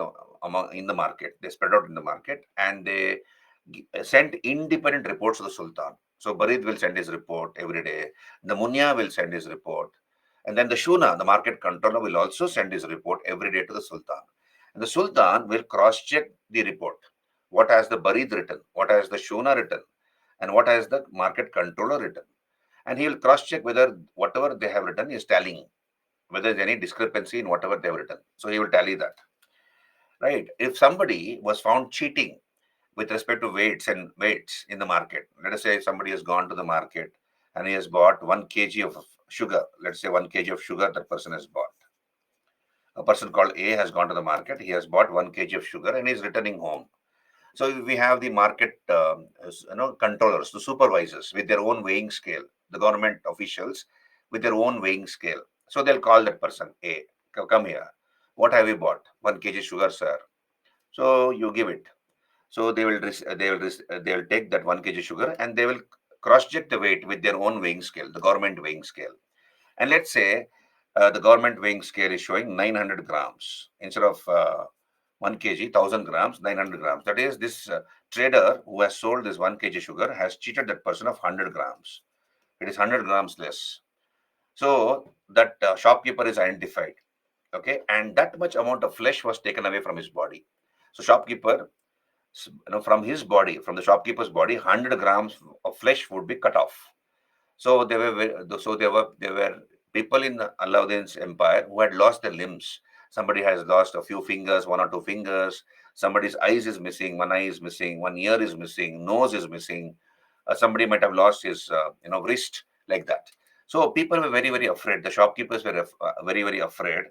in the market. They spread out in the market, and they sent independent reports to the Sultan. So Barid will send his report every day. The Munya will send his report. And then the Shuna, the market controller, will also send his report every day to the Sultan. And the Sultan will cross check the report. What has the Barid written? What has the Shuna written? And what has the market controller written? And he will cross check whether whatever they have written is tallying, whether there's any discrepancy in whatever they have written. So he will tally that. Right? If somebody was found cheating with respect to weights in the market. Let us say somebody has gone to the market and he has bought 1 kg of sugar. Let's say 1 kg of sugar that person has bought. A person called A has gone to the market. He has bought 1 kg of sugar and is returning home. So we have the market, controllers, the supervisors with their own weighing scale, the government officials with their own weighing scale. So they'll call that person A. Come here. What have you bought? 1 kg sugar, sir. So you give it. So they will take that 1 kg sugar and they will cross check the weight with their own weighing scale, the government weighing scale. And let's say the government weighing scale is showing 900 grams instead of 1 kg, 1,000 grams, 900 grams. That is, this trader who has sold this 1 kg sugar has cheated that person of 100 grams. It is 100 grams less. So that shopkeeper is identified. Okay, and that much amount of flesh was taken away from his body. So shopkeeper, from his body, from the shopkeeper's body, 100 grams of flesh would be cut off. So there were people in Alauddin's empire who had lost their limbs. Somebody has lost a few fingers, one or two fingers. Somebody's eyes is missing, one eye is missing, one ear is missing, nose is missing. Somebody might have lost his wrist, like that. So people were very, very afraid. The shopkeepers were very, very afraid.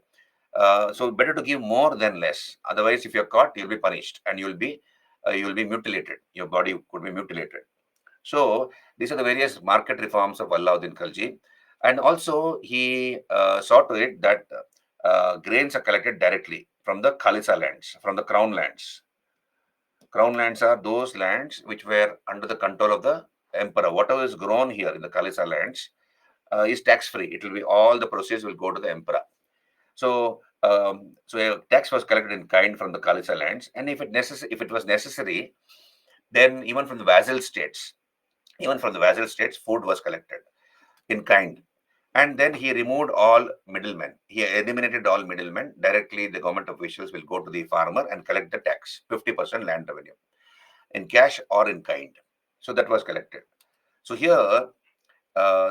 So better to give more than less. Otherwise, if you're caught, you'll be punished and you'll be mutilated. Your body could be mutilated. So these are the various market reforms of Alauddin Khalji. And also he saw to it that grains are collected directly from the Khalisa lands, from the crown lands. Crown lands are those lands which were under the control of the emperor. Whatever is grown here in the Khalisa lands is tax free. It will be, all the proceeds will go to the emperor. So a tax was collected in kind from the Khalisa lands, and if it was necessary, then even from the vassal states, food was collected in kind. And then he removed all middlemen. He eliminated all middlemen. Directly, the government officials will go to the farmer and collect the tax, 50% land revenue, in cash or in kind. So that was collected. So here,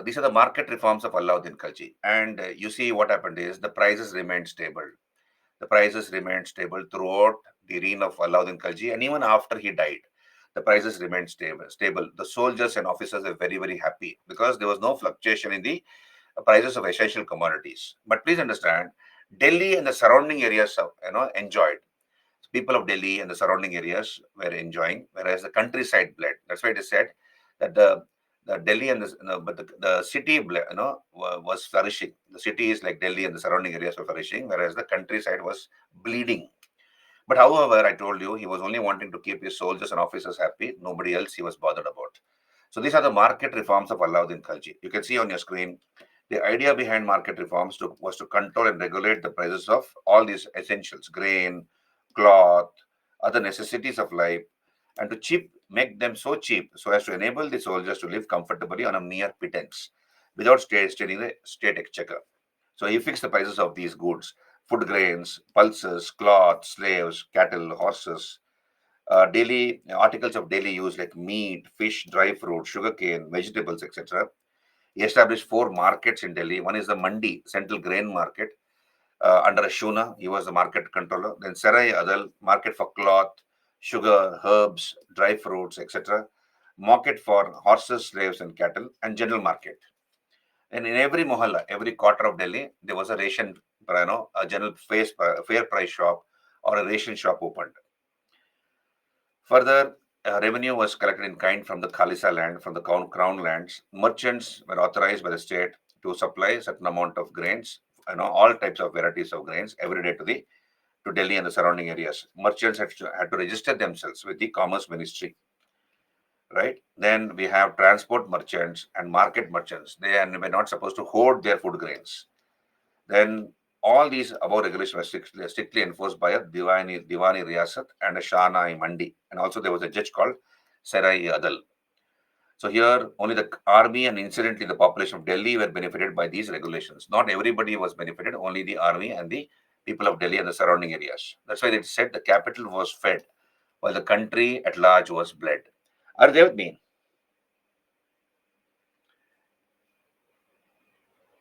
these are the market reforms of Alauddin Khalji. And you see what happened is the prices remained stable. The prices remained stable throughout the reign of Alauddin Khalji, and even after he died, the prices remained stable. The soldiers and officers were very, very happy because there was no fluctuation in the prices of essential commodities. But please understand, Delhi and the surrounding areas enjoyed. People of Delhi and the surrounding areas were enjoying, whereas the countryside bled. That's why it is said that the Delhi and the city was flourishing. The cities like Delhi and the surrounding areas were flourishing, whereas the countryside was bleeding. But however, I told you, he was only wanting to keep his soldiers and officers happy. Nobody else he was bothered about. So these are the market reforms of Alauddin Khalji. You can see on your screen, the idea behind market reforms was to control and regulate the prices of all these essentials, grain, cloth, other necessities of life, and to make them so cheap so as to enable the soldiers to live comfortably on a mere pittance without staining the state exchequer. So he fixed the prices of these goods: food grains, pulses, cloth, slaves, cattle, horses, daily articles of daily use like meat, fish, dry fruit, sugarcane, vegetables, etc. He established 4 markets in Delhi. One is the Mandi, Central Grain Market, under a Shuna. He was the market controller. Then Sarai Adal, market for cloth, sugar, herbs, dry fruits, etc. Market for horses, slaves, and cattle, and general market. And in every mohalla, every quarter of Delhi, there was a ration, a general fair price shop or a ration shop opened. Further, revenue was collected in kind from the Khalisa land, from the crown lands. Merchants were authorized by the state to supply a certain amount of grains, all types of varieties of grains every day to Delhi and the surrounding areas. Merchants had to register themselves with the Commerce Ministry, right? Then we have transport merchants and market merchants. Were not supposed to hoard their food grains. Then all these above regulations were strictly enforced by a Diwani Riyasat and a Shana Mandi. And also there was a judge called Sarai Adal. So here only the army and incidentally the population of Delhi were benefited by these regulations. Not everybody was benefited, only the army and the people of Delhi and the surrounding areas. That's why it said the capital was fed while the country at large was bled. Are they with me?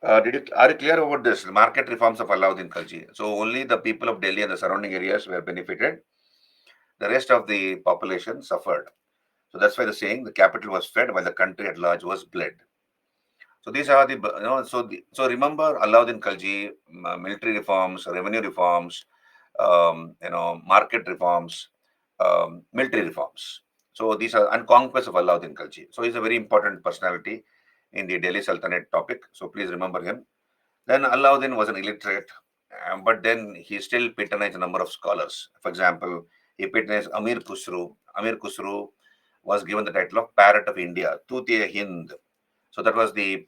Are you clear about this? Market reforms of Alauddin Khalji. So only the people of Delhi and the surrounding areas were benefited. The rest of the population suffered. So that's why the saying the capital was fed while the country at large was bled. So these are so remember Alauddin Khalji, military reforms, revenue reforms, market reforms, military reforms. So these are and conquest of Alauddin Khalji. So he's a very important personality in the Delhi Sultanate topic. So please remember him. Then Alauddin was an illiterate, but then he still patronized a number of scholars. For example, he patronized Amir Khusru. Amir Khusru was given the title of Parrot of India, Tut-e-Hind. So that was the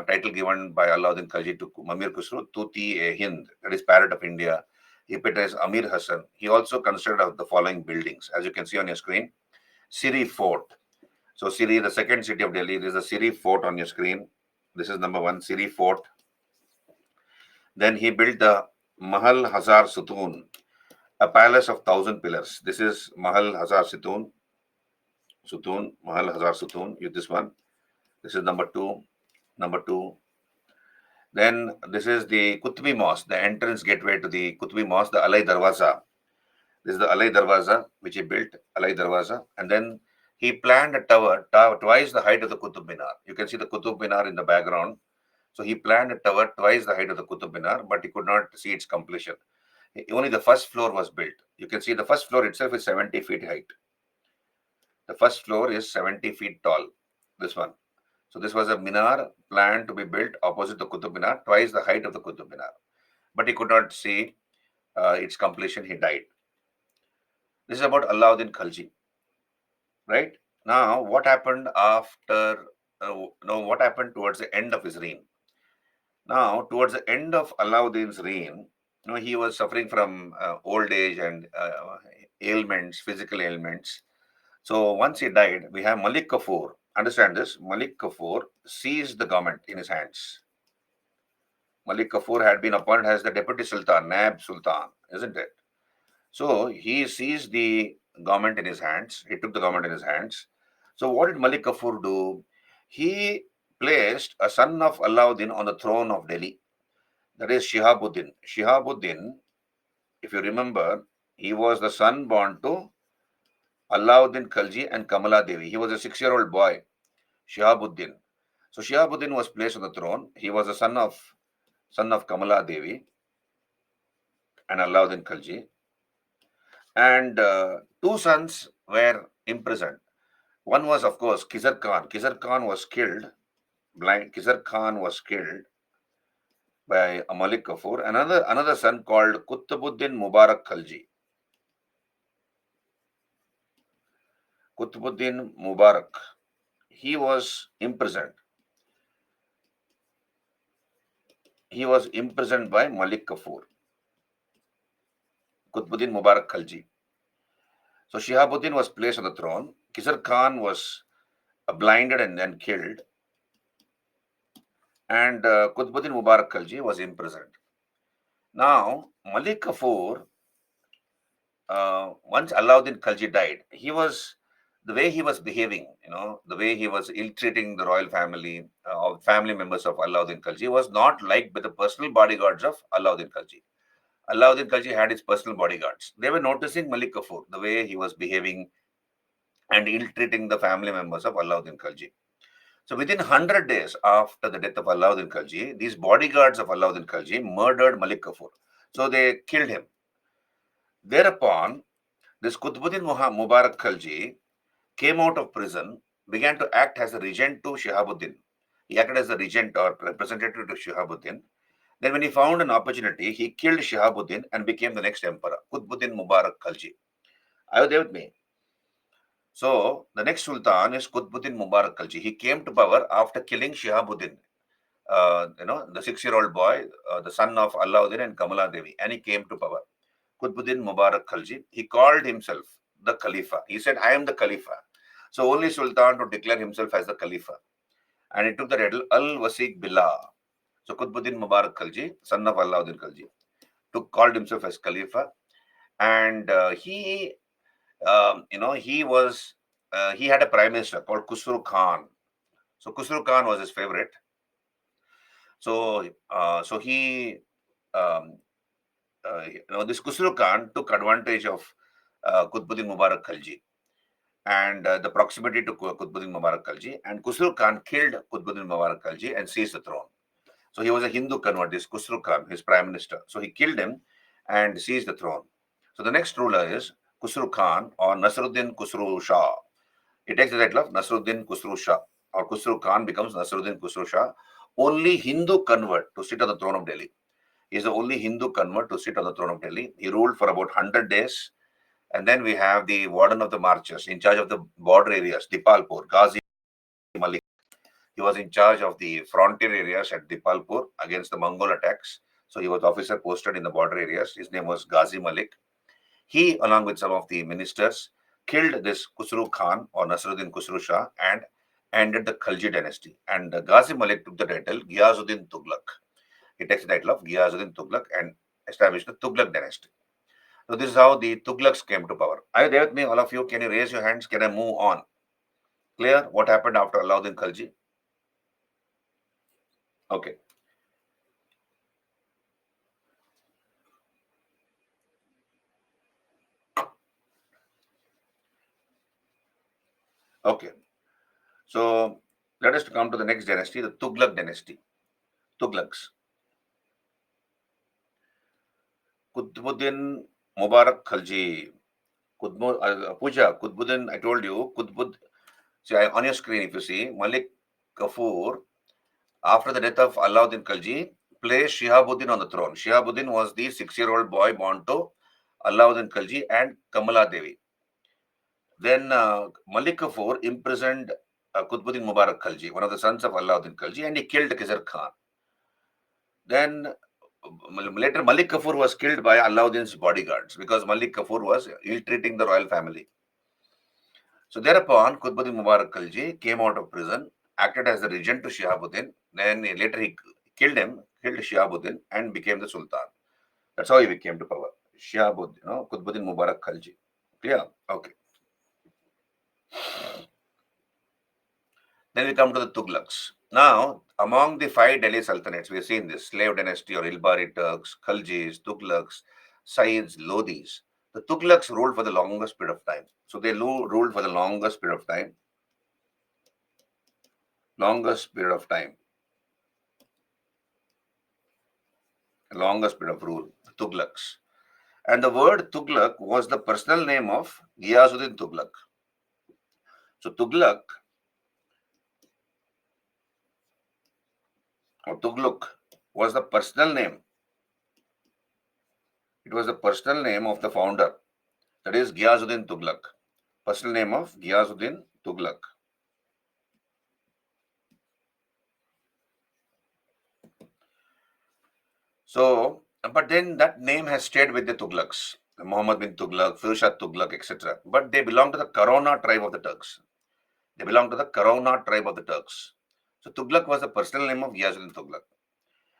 title given by Alauddin Khalji to Amir Khusru, Tuti-e-Hind, that is Parrot of India. If it is Amir Hassan, he also constructed of the following buildings, as you can see on your screen. Siri Fort. So Siri, the second city of Delhi, there is a Siri Fort on your screen. This is number one, Siri Fort. Then he built the Mahal Hazar Sutun, a palace of 1,000 pillars. This is Mahal Hazar Sutun, Mahal Hazar Sutun. This one. This is number two. Number two. Then this is the Qutbi Mosque, the entrance gateway to the Qutbi Mosque, the Alai Darwaza. This is the Alai Darwaza, which he built, Alai Darwaza. And then he planned a tower twice the height of the Qutub Minar. You can see the Qutub Minar in the background. So he planned a tower twice the height of the Qutub Minar, but he could not see its completion. Only the first floor was built. You can see the first floor itself is 70 feet height. The first floor is 70 feet tall, this one. So this was a minar planned to be built opposite the Qutub Minar, twice the height of the Qutub Minar. But he could not see its completion. He died. This is about Alauddin Khalji, right? Now, what happened after? What happened towards the end of his reign? Now, towards the end of Alauddin's reign, he was suffering from old age and ailments, physical ailments. So once he died, we have Malik Kafur. Understand this? Malik Kafur seized the government in his hands. Malik Kafur had been appointed as the deputy sultan, Naib Sultan, isn't it? So he seized the government in his hands. He took the government in his hands. So what did Malik Kafur do? He placed a son of Alauddin on the throne of Delhi. That is Shihabuddin. Shihabuddin, if you remember, he was the son born to Alauddin Khalji and Kamala Devi. He was a 6-year-old boy, Shihabuddin. So Shihabuddin was placed on the throne. He was the son of Kamala Devi and Alauddin Khalji. And two sons were imprisoned. One was, of course, Khizar Khan. Khizar Khan was killed. Khizar Khan was killed by Malik Kafur. Another son called Qutbuddin Mubarak Khalji. Qutbuddin Mubarak. He was imprisoned. He was imprisoned by Malik Kafur. Qutbuddin Mubarak Khalji. So Shihabuddin was placed on the throne. Khizar Khan was blinded and then killed. And Qutbuddin Mubarak Khalji was imprisoned. Now, Malik Kafur, once Alauddin Khalji died, the way he was behaving, the way he was ill-treating the royal family, or family members of Alauddin Khalji was not liked by the personal bodyguards of Alauddin Khalji. Alauddin Khalji had his personal bodyguards. They were noticing Malik Kafur, the way he was behaving and ill-treating the family members of Alauddin Khalji. So within 100 days after the death of Alauddin Khalji, these bodyguards of Alauddin Khalji murdered Malik Kafur. So they killed him. Thereupon, this Qutbuddin Mubarak Khalji came out of prison, began to act as a regent to Shihabuddin. He acted as a regent or representative to Shihabuddin. Then when he found an opportunity, he killed Shihabuddin and became the next emperor, Qutbuddin Mubarak Khalji. Are you there with me? So the next sultan is Qutbuddin Mubarak Khalji. He came to power after killing Shihabuddin, the 6-year-old boy, the son of Alauddin and Kamala Devi, and he came to power. Qutbuddin Mubarak Khalji. He called himself the Khalifa. He said, I am the Khalifa. So only sultan to declare himself as the Khalifa. And he took the title Al-Wasiq Billah. So Qutbuddin Mubarak Khalji, son of Alauddin Khalji, called himself as Khalifa. And he had a prime minister called Khusru Khan. So Khusru Khan was his favorite. So this Khusru Khan took advantage of Qutbuddin Mubarak Khalji and the proximity to Qutbuddin Mubarak Khalji, and Khusru Khan killed Qutbuddin Mubarak Khalji and seized the throne. So he was a Hindu convert, this Khusru Khan, his prime minister. So he killed him and seized the throne. So the next ruler is Khusru Khan or Nasruddin Khusru Shah. He takes the title of Nasruddin Khusru Shah, or Khusru Khan becomes Nasruddin Khusru Shah, only Hindu convert to sit on the throne of Delhi. He is the only Hindu convert to sit on the throne of Delhi. He ruled for about 100 days. And then we have the warden of the marches in charge of the border areas, Dipalpur, Ghazi Malik. He was in charge of the frontier areas at Dipalpur against the Mongol attacks. So he was officer posted in the border areas. His name was Ghazi Malik. He, along with some of the ministers, killed this Khusru Khan or Nasruddin Khusru Shah and ended the Khalji dynasty. And Ghazi Malik took the title Ghiyazuddin Tughlaq. He takes the title of Ghiyazuddin Tughlaq and established the Tughlaq dynasty. So this is how the Tughlaqs came to power. Are you there with me, all of you? Can you raise your hands? Can I move on? Clear? What happened after Alauddin Khalji? Okay. Okay. So let us come to the next dynasty, the Tughlaq dynasty. Tughlaqs. Qutbuddin Mubarak Khalji. Pooja, Qutbuddin, I told you, see, on your screen, if you see, Malik Kafur, after the death of Alauddin Khalji, placed Shihabuddin on the throne. Shihabuddin was the 6-year-old boy born to Alauddin Khalji and Kamala Devi. Then Malik Kafur imprisoned Qutbuddin Mubarak Khalji, one of the sons of Alauddin Khalji, and he killed Khizr Khan. Then later Malik Kafur was killed by Alauddin's bodyguards because Malik Kafur was ill-treating the royal family. So thereupon, Qutbuddin Mubarak Khalji came out of prison, acted as the regent to Shihabuddin. Then later he killed Shihabuddin, and became the Sultan. That's how he became to power. Shihabuddin, Qutbuddin Mubarak Khalji. Clear? Okay. Then we come to the Tughlaqs. Now, among the 5 Delhi Sultanates, we have seen this slave dynasty or Ilbari Turks, Khaljis, Tughlaqs, Saids, Lodhis. The Tughlaqs ruled for the longest period of time. So they ruled for the longest period of time. Longest period of time. Longest period of rule, the Tughlaqs. And the word Tughlaq was the personal name of Ghiyazuddin Tughlaq. So Tughlaq or Tughlaq was the personal name. It was the personal name of the founder. That is Ghiyazuddin Tughlaq. Personal name of Ghiyazuddin Tughlaq. So, but then that name has stayed with the Tughlaqs. Muhammad bin Tughlaq, Firshad Tughlaq, etc. But they belong to the Karona tribe of the Turks. They belong to the Karona tribe of the Turks. So Tughlaq was the personal name of Ghiyazuddin Tughlaq.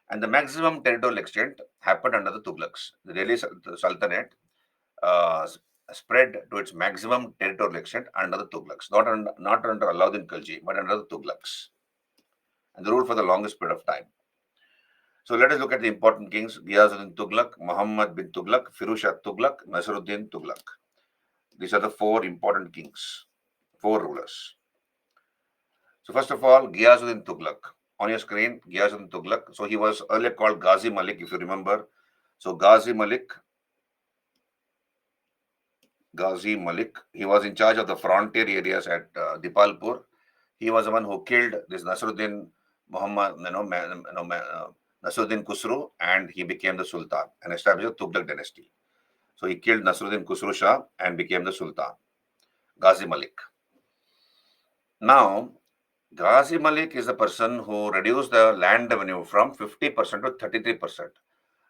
And the maximum territorial extent happened under the Tughlaqs. The Delhi Sultanate spread to its maximum territorial extent under the Tughlaqs, not under Alauddin Khalji, but under the Tughlaqs. And they ruled for the longest period of time. So let us look at the important kings: Ghiyazuddin Tughlaq, Muhammad bin Tughlaq, Firuzshah Tughlaq, Nasruddin Tughlaq. These are the 4 important kings, 4 rulers. So first of all, Ghiyazuddin Tughlaq. On your screen, Ghiyazuddin Tughlaq. So he was earlier called Ghazi Malik, if you remember. So Ghazi Malik, he was in charge of the frontier areas at Dipalpur. He was the one who killed this Nasruddin Nasruddin Khusru, and he became the Sultan and established the Tughlaq dynasty. So he killed Nasruddin Khusru Shah and became the Sultan, Ghazi Malik. Now, Ghazi Malik is the person who reduced the land revenue from 50% to 33%.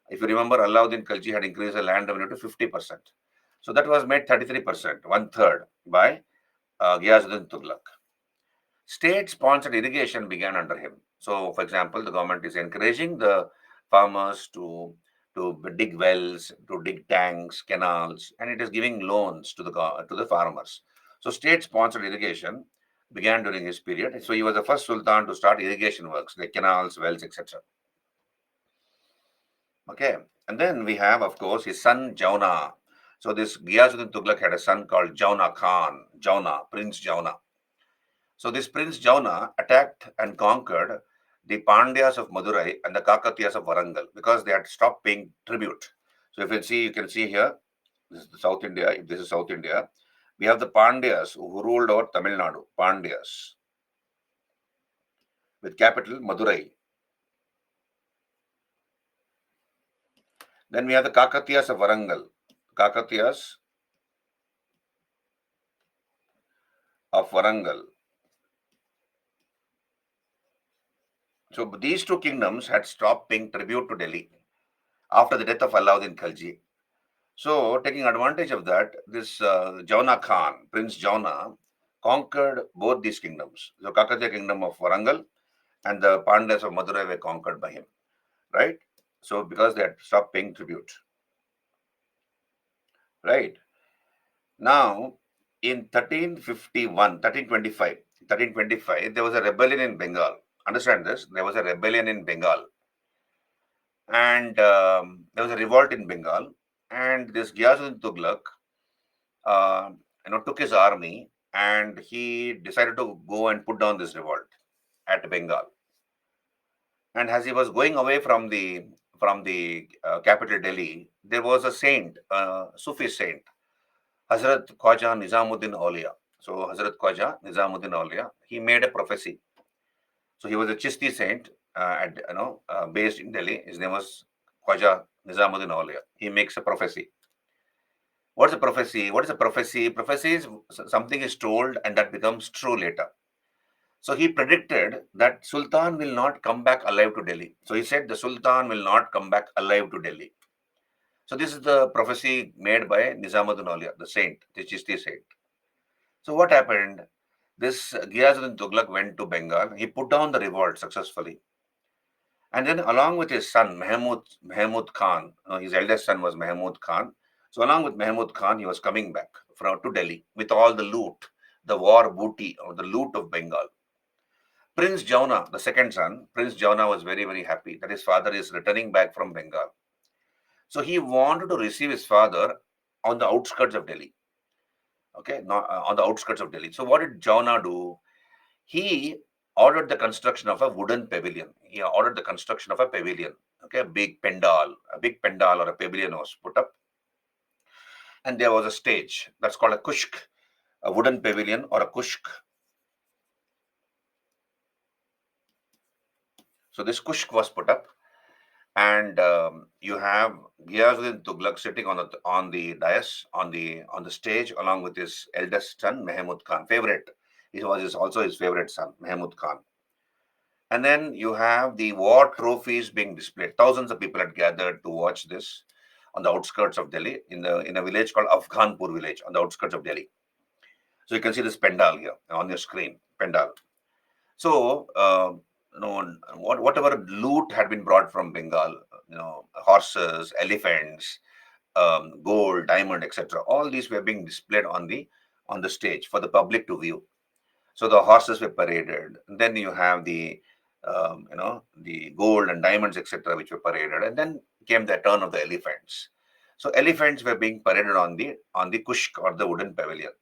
If you remember, Alauddin Khalji had increased the land revenue to 50%. So that was made 33%, 1/3, by Ghiyazuddin Tughlaq. State-sponsored irrigation began under him. So, for example, the government is encouraging the farmers to dig wells, to dig tanks, canals, and it is giving loans to the farmers. So, state-sponsored irrigation began during his period. So, he was the first sultan to start irrigation works, like canals, wells, etc. Okay, and then we have, of course, his son Jauna. So, this Ghiyazuddin Tughlaq had a son called Jauna Khan, Prince Jauna. So this Prince Jauna attacked and conquered the Pandyas of Madurai and the Kakatiyas of Warangal because they had stopped paying tribute. So if you can see here, this is South India. If this is South India, we have the Pandyas who ruled over Tamil Nadu, Pandyas, with capital Madurai. Then we have the Kakatiyas of Warangal, Kakatiyas of Warangal. So these 2 kingdoms had stopped paying tribute to Delhi. after the death of Alauddin Khalji. So, taking advantage of that, this Jauna Khan, Prince Jauna, conquered both these kingdoms. The Kakatiya kingdom of Warangal and the Pandyas of Madurai were conquered by him, right? So, because they had stopped paying tribute, right? Now, in 1325, there was a rebellion in Bengal. Understand this? There was a rebellion in Bengal, and there was a revolt in Bengal, and this Ghiyazuddin Tughlaq, uh, took his army and he decided to go and put down this revolt at Bengal. And as he was going away from the capital Delhi, there was a saint, Sufi saint, Hazrat Khwaja Nizamuddin Aulia. So Hazrat Khwaja Nizamuddin Aulia, he made a prophecy. So he was a Chishti saint, based in Delhi. His name was Khwaja Nizamuddin Aulia. He makes a prophecy. What's a prophecy? What is a prophecy? Prophecy is something is told and that becomes true later. So he predicted that Sultan will not come back alive to Delhi. So he said the Sultan will not come back alive to Delhi. So this is the prophecy made by Nizamuddin Aulia, the saint, the Chishti saint. So what happened? This Ghiyazuddin Tughlaq went to Bengal. He put down the revolt successfully. And then along with his son, Mahmud Khan, his eldest son was Mahmud Khan. So along with Mahmud Khan, he was coming back to Delhi with all the loot, the war booty or the loot of Bengal. Prince Jauna, the second son, Prince Jauna was very, very happy that his father is returning back from Bengal. So he wanted to receive his father on the outskirts of Delhi. Okay, not on the outskirts of Delhi. So what did Jauna do? He ordered the construction of a wooden pavilion. He ordered the construction of a pavilion. Okay, a big pendal or a pavilion was put up, and there was a stage that's called a kushk, a wooden pavilion or a kushk. So this kushk was put up, and you have Ghiyazuddin Tughlaq sitting on the dais on the stage along with his eldest son Mahmud Khan, favorite. He was also his favorite son Mahmud Khan. And then you have the war trophies being displayed. Thousands of people had gathered to watch this on the outskirts of Delhi in a village called Afghanpur village on the outskirts of Delhi. So you can see this pendal here on your screen, pendal. So, whatever loot had been brought from Bengal, horses, elephants, gold, diamond, etc. All these were being displayed on the stage for the public to view. So the horses were paraded. Then you have the gold and diamonds, etc., which were paraded. And then came the turn of the elephants. So elephants were being paraded on the kushk or the wooden pavilion.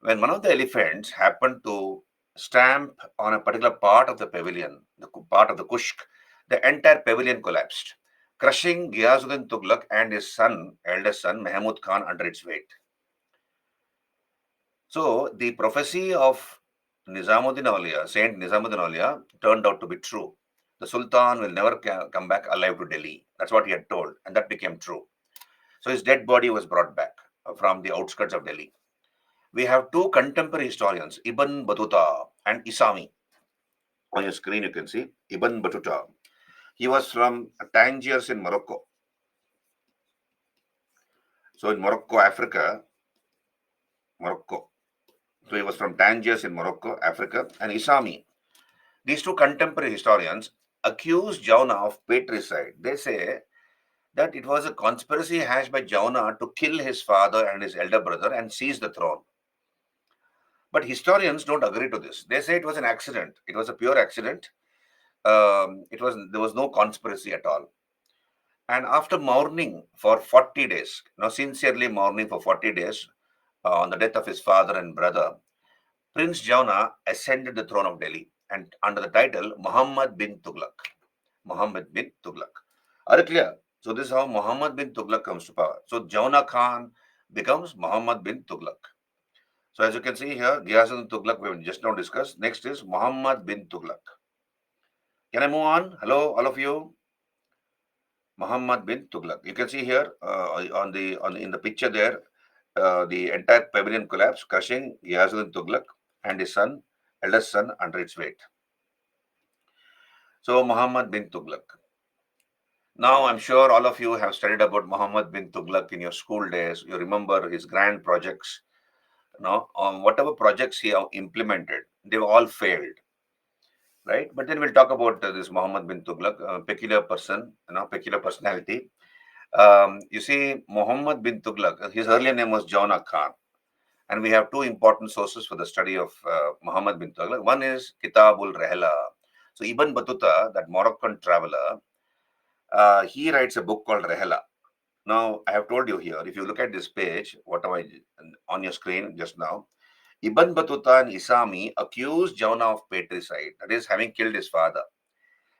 When one of the elephants happened to stamp on a particular part of the pavilion, the part of the kushk, the entire pavilion collapsed, crushing Ghiyazuddin Tughlaq and his eldest son, Mahmud Khan, under its weight. So the prophecy of Nizamuddin Aulia, Saint Nizamuddin Aulia, turned out to be true. The Sultan will never come back alive to Delhi. That's what he had told, and that became true. So his dead body was brought back from the outskirts of Delhi. We have two contemporary historians, Ibn Battuta and Isami. On your screen, you can see Ibn Battuta. He was from Tangiers in Morocco. So in Morocco, Africa, Morocco. So he was from Tangiers in Morocco, Africa, and Isami. These two contemporary historians accuse Jauna of patricide. They say that it was a conspiracy hatched by Jauna to kill his father and his elder brother and seize the throne. But historians don't agree to this. They say it was an accident. It was a pure accident. There was no conspiracy at all. And after mourning for 40 days, sincerely mourning for 40 days on the death of his father and brother, Prince Jauna ascended the throne of Delhi and under the title Muhammad bin Tughlaq. Muhammad bin Tughlaq. Are you clear? So this is how Muhammad bin Tughlaq comes to power. So Jauna Khan becomes Muhammad bin Tughlaq. So as you can see here, Ghiyazuddin Tughlaq we have just now discussed. Next is Muhammad bin Tughlaq. Can I move on? Hello, all of you. Muhammad bin Tughlaq. You can see here in the picture there, the entire pavilion collapsed, crushing Ghiyazuddin Tughlaq and his eldest son, under its weight. So Muhammad bin Tughlaq. Now, I'm sure all of you have studied about Muhammad bin Tughlaq in your school days. You remember his grand projects. On whatever projects he have implemented, they've all failed, right? But then we'll talk about this Muhammad bin Tughlaq, a peculiar person, peculiar personality. You see, Muhammad bin Tughlaq, his earlier name was Jawna Khan. And we have two important sources for the study of Muhammad bin Tughlaq. One is Kitabul Rehla. So Ibn Battuta, that Moroccan traveler, he writes a book called Rehla. Now, I have told you here, if you look at this page, whatever on your screen just now, Ibn Battuta and Isami accused Jawna of patricide, that is, having killed his father.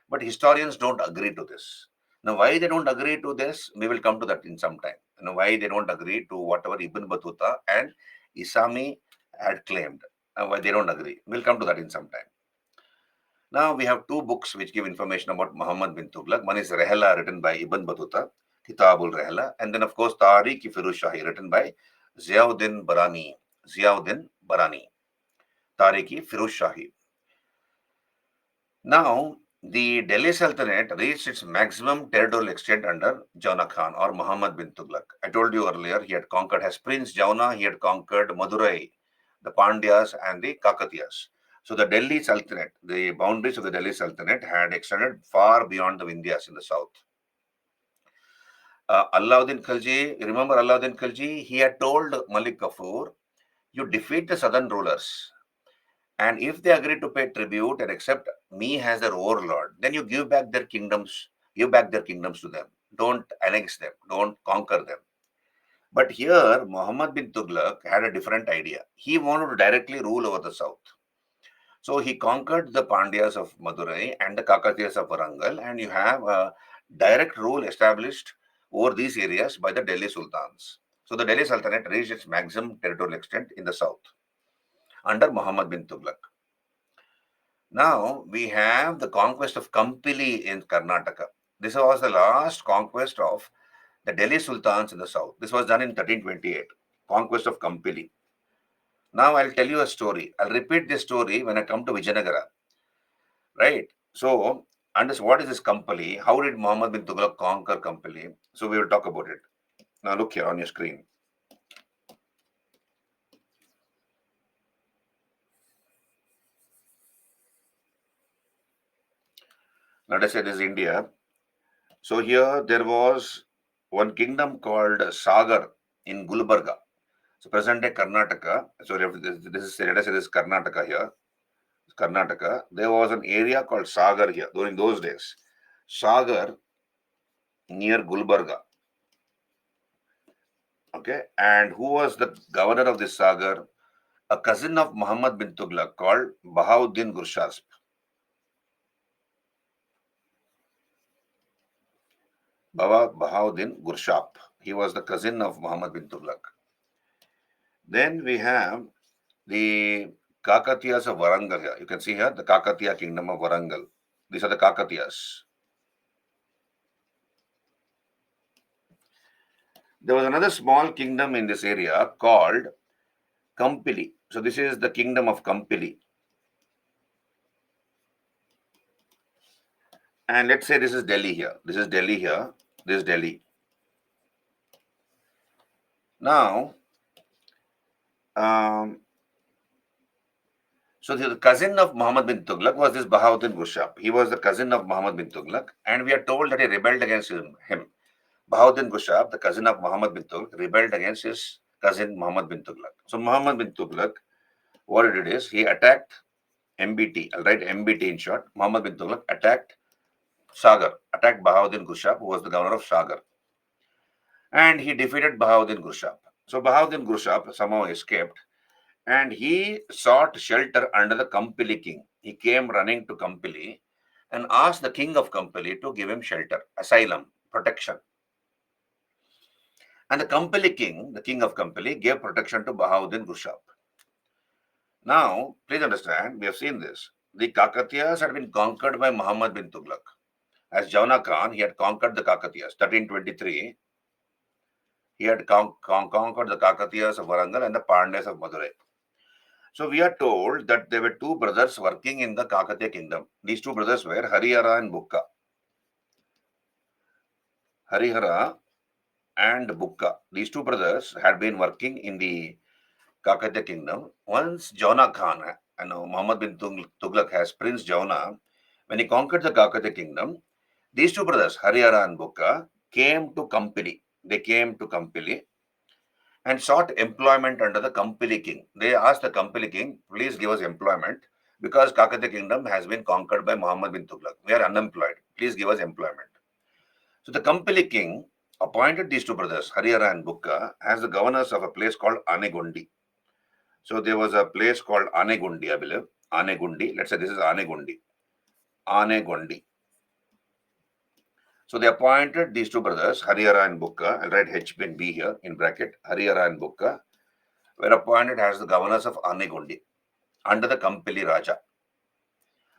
But historians don't agree to this. Now, why they don't agree to this, we will come to that in some time. Why they don't agree to whatever Ibn Battuta and Isami had claimed. Why they don't agree. We'll come to that in some time. Now, we have two books which give information about Muhammad bin Tughlaq. One is Rehla, written by Ibn Battuta, Kitabul Rehla, and then, of course, Tariq-i-Firuz Shahi, written by Ziauddin Barani. Ziauddin Barani. Tariq-i-Firuz Shahi. Now, the Delhi Sultanate reached its maximum territorial extent under Jawna Khan or Muhammad bin Tughlaq. I told you earlier, he had conquered, as Prince Jawna, he had conquered Madurai, the Pandyas, and the Kakatiyas. So the Delhi Sultanate, the boundaries of the Delhi Sultanate had extended far beyond the Vindhyas in the south. Alauddin Khilji, remember Alauddin Khilji? He had told Malik Kafur, you defeat the southern rulers, and if they agree to pay tribute and accept me as their overlord, then you give back their kingdoms, to them. Don't annex them, don't conquer them. But here, Muhammad bin Tughlaq had a different idea. He wanted to directly rule over the south. So he conquered the Pandyas of Madurai and the Kakatiyas of Varangal, and you have a direct rule established over these areas by the Delhi Sultans. So the Delhi Sultanate reached its maximum territorial extent in the south under Muhammad bin Tughlaq. Now we have the conquest of Kampili in Karnataka. This was the last conquest of the Delhi Sultans in the south. This was done in 1328, conquest of Kampili. Now I'll tell you a story. I'll repeat this story when I come to Vijayanagara. Right? So, what is this Kampili? How did Muhammad bin Tughlaq conquer Kampili? So we will talk about it. Now look here on your screen. Let us say this is India. So here there was one kingdom called Sagar in Gulbarga. So present day Karnataka. So this is, let us say this is Karnataka here. Karnataka. There was an area called Sagar here during those days. Sagar near Gulbarga. Okay. And who was the governor of this Sagar? A cousin of Muhammad bin Tughlaq called Bahauddin Gurshasp. Bahauddin Gurshap. He was the cousin of Muhammad bin Tughlaq. Then we have the Kakatiyas of Varangal here. You can see here the Kakatiya kingdom of Varangal. These are the Kakatiyas. There was another small kingdom in this area called Kampili. So this is the kingdom of Kampili. And let's say this is Delhi here. This is Delhi here. This is Delhi. Now, so the cousin of Muhammad bin Tughlaq was this Bahauddin Gurshap. He was the cousin of Muhammad bin Tughlaq, and we are told that he rebelled against him. Bahauddin Gurshap, the cousin of Muhammad bin Tughlaq, rebelled against his cousin Muhammad bin Tughlaq. So Muhammad bin Tughlaq, what he did is he attacked MBT. I'll write MBT in short. Muhammad bin Tughlaq attacked Bahauddin Gurshap, who was the governor of Sagar. And he defeated Bahauddin Gurshap. So Bahauddin Gurshap somehow escaped, and he sought shelter under the Kampili king. He came running to Kampili and asked the king of Kampili to give him shelter, asylum, protection. And the Kampili king, the king of Kampili, gave protection to Bahauddin Gurshap. Now, please understand, we have seen this. The Kakatiyas had been conquered by Muhammad bin Tughlaq. As Jawna Khan, he had conquered the Kakatiyas. 1323, he had conquered the Kakatiyas of Varangal and the Pandyas of Madurai. So we are told that there were two brothers working in the Kakatiya kingdom. These two brothers were Harihara and Bukka. Harihara and Bukka. These two brothers had been working in the Kakatiya kingdom. Once Jauna Khan, Muhammad bin Tughlaq has Prince Jauna, when he conquered the Kakatiya kingdom, these two brothers, Harihara and Bukka, came to Kampili. They came to Kampili and sought employment under the Kampili king. They asked the Kampili king, please give us employment because Kakatiya kingdom has been conquered by Muhammad bin Tughlaq. We are unemployed. Please give us employment. So the Kampili king appointed these two brothers, Harihara and Bukka, as the governors of a place called Anegundi. So there was a place called Anegundi, I believe. Anegundi. Let's say this is Anegundi. Anegundi. So they appointed these two brothers, Harihara and Bukka. I'll write H and B here in bracket. Harihara and Bukka were appointed as the governors of Anegundi under the Kampili Raja.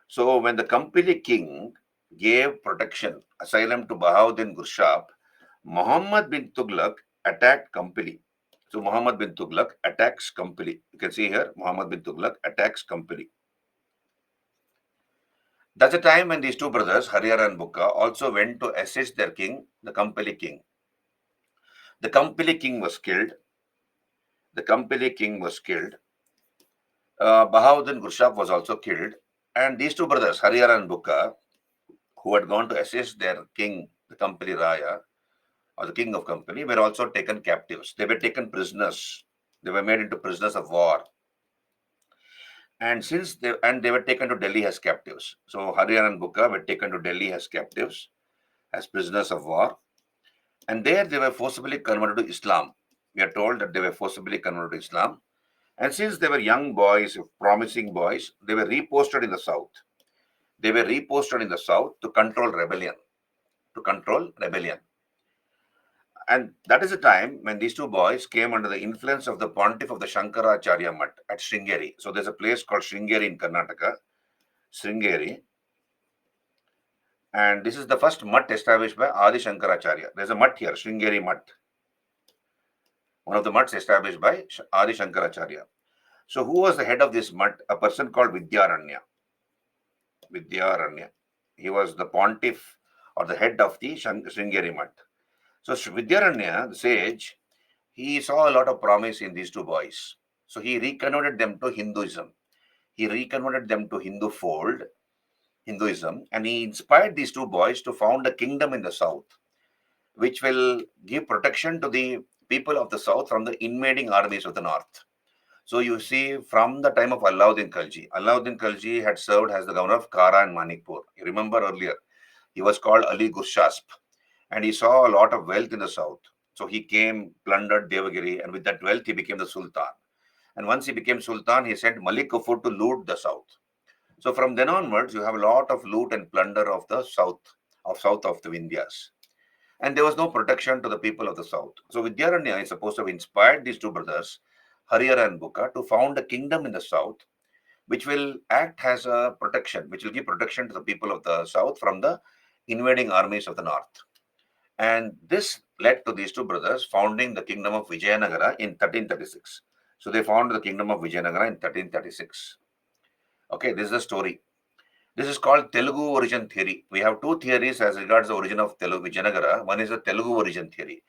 So when the Kampili king gave protection, asylum to Bahauddin Gurshap, Muhammad bin Tughlaq attacked Kampili. So Muhammad bin Tughlaq attacks Kampili. You can see here, Muhammad bin Tughlaq attacks Kampili. That's the time when these two brothers, Harihara and Bukka, also went to assist their king, the Kampili king. The Kampili king was killed. The Kampili king was killed. Bahauddin Gurshap was also killed. And these two brothers, Harihara and Bukka, who had gone to assist their king, the Kampili Raya, or the king of Kampili, were also taken captives. They were taken prisoners. They were made into prisoners of war. And they were taken to Delhi as captives. So Harihara and Bukka were taken to Delhi as captives, as prisoners of war. And there they were forcibly converted to Islam. We are told that they were forcibly converted to Islam. And since they were young boys, promising boys, they were reposted in the south. They were reposted in the south to control rebellion. To control rebellion. And that is the time when these two boys came under the influence of the pontiff of the Shankaracharya Mutt at Sringeri. So there's a place called Sringeri in Karnataka. Sringeri. And this is the first mutt established by Adi Shankaracharya. There's a mutt here, Sringeri Mutt. One of the mutts established by Adi Shankaracharya. So who was the head of this mutt? A person called Vidyaranya. Vidyaranya. He was the pontiff or the head of the Sringeri Mutt. So Vidyaranya, the sage, he saw a lot of promise in these two boys. So he reconverted them to Hinduism. He reconverted them to Hinduism, and he inspired these two boys to found a kingdom in the south, which will give protection to the people of the south from the invading armies of the north. So you see, from the time of Alauddin Khalji had served as the governor of Kara and Manikpur. You remember earlier, he was called Ali Gurshasp, and he saw a lot of wealth in the south. So he came, plundered Devagiri, and with that wealth, he became the Sultan. And once he became Sultan, he sent Malik Kafur to loot the south. So from then onwards, you have a lot of loot and plunder of the south of the Vindhyas. And there was no protection to the people of the south. So Vidyaranya is supposed to have inspired these two brothers, Harihara and Bukka, to found a kingdom in the south, which will act as a protection, which will give protection to the people of the south from the invading armies of the north. And this led to these two brothers founding the kingdom of Vijayanagara in 1336. So they founded the kingdom of Vijayanagara in 1336. Okay, this is the story. This is called Telugu origin theory. We have two theories as regards the origin of Telugu Vijayanagara. One is the Telugu origin theory.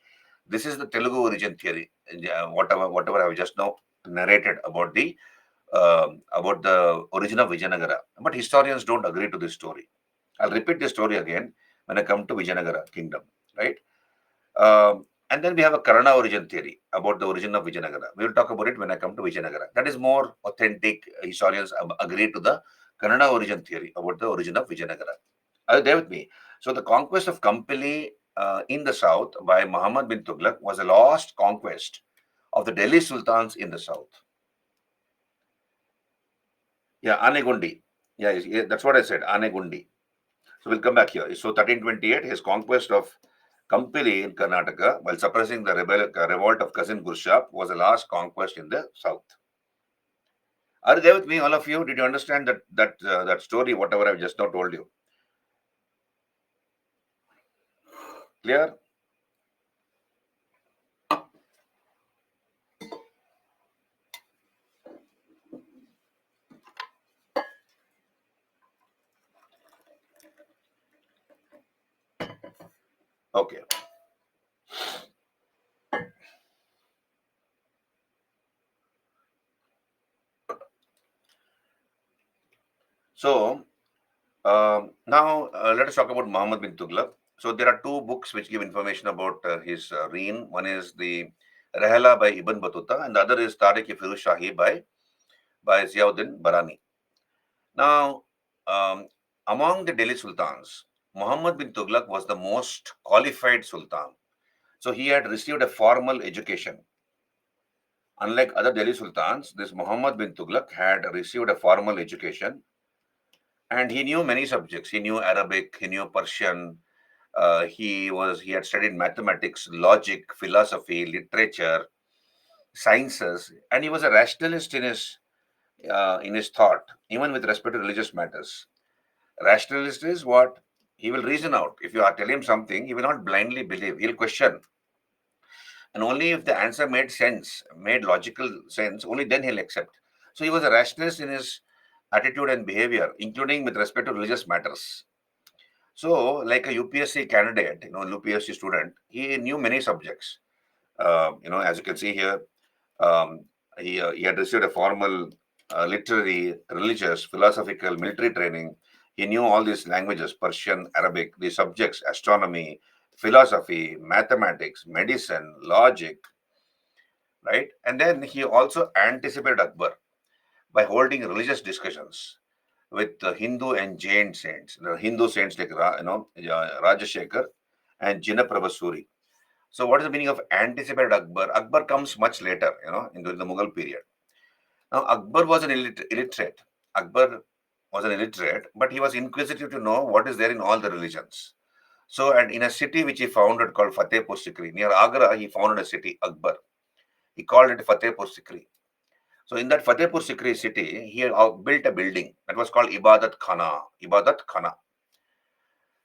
This is the Telugu origin theory. Whatever I have just now narrated about the origin of Vijayanagara. But historians don't agree to this story. I'll repeat this story again when I come to Vijayanagara kingdom, right? And then we have a Karana origin theory about the origin of Vijayanagara. We will talk about it when I come to Vijayanagara. That is more authentic. Historians agree to the Kannada origin theory about the origin of Vijayanagara. Are you there with me? So the conquest of Kampili in the south by Muhammad bin Tughlaq was a lost conquest of the Delhi sultans in the south. Yeah, Anegundi. Yeah, that's what I said, Anegundi. So we'll come back here. So 1328, his conquest of Kampili in Karnataka, while suppressing the revolt of cousin Gurshap, was the last conquest in the south. Are you there with me, all of you? Did you understand that story, whatever I've just now told you? Clear? Okay. So now let us talk about Muhammad bin Tughlaq. So there are two books which give information about his reign. One is the Rehla by Ibn Battuta, and the other is Tariq-e-Firuz Shahi by Ziauddin Barani. Now, among the Delhi sultans, Muhammad bin Tughlaq was the most qualified sultan. So he had received a formal education. Unlike other Delhi sultans, this Muhammad bin Tughlaq had received a formal education, and he knew many subjects. He knew Arabic, he knew Persian. He had studied mathematics, logic, philosophy, literature, sciences, and he was a rationalist in his thought, even with respect to religious matters. Rationalist is what? He will reason out. If you are telling him something, he will not blindly believe. He'll question. And only if the answer made sense, made logical sense, only then he'll accept. So he was a rationalist in his attitude and behavior, including with respect to religious matters. So, like a UPSC candidate, UPSC student, he knew many subjects. As you can see here, um, he had received a formal literary, religious, philosophical, military training. He knew all these languages, Persian, Arabic, these subjects, astronomy, philosophy, mathematics, medicine, logic, right? And then he also anticipated Akbar by holding religious discussions with the Hindu and Jain saints, the Hindu saints like Rajashekhar and Jinaprabha. So, what is the meaning of anticipated Akbar? Akbar comes much later, in during the Mughal period. Now, Akbar was an illiterate. Akbar was an illiterate, but he was inquisitive to know what is there in all the religions. So, and in a city which he founded called Fatehpur Sikri, near Agra, he founded a city, Akbar. He called it Fatehpur Sikri. So, in that Fatehpur Sikri city, he built a building that was called Ibadat Khana. Ibadat Khana.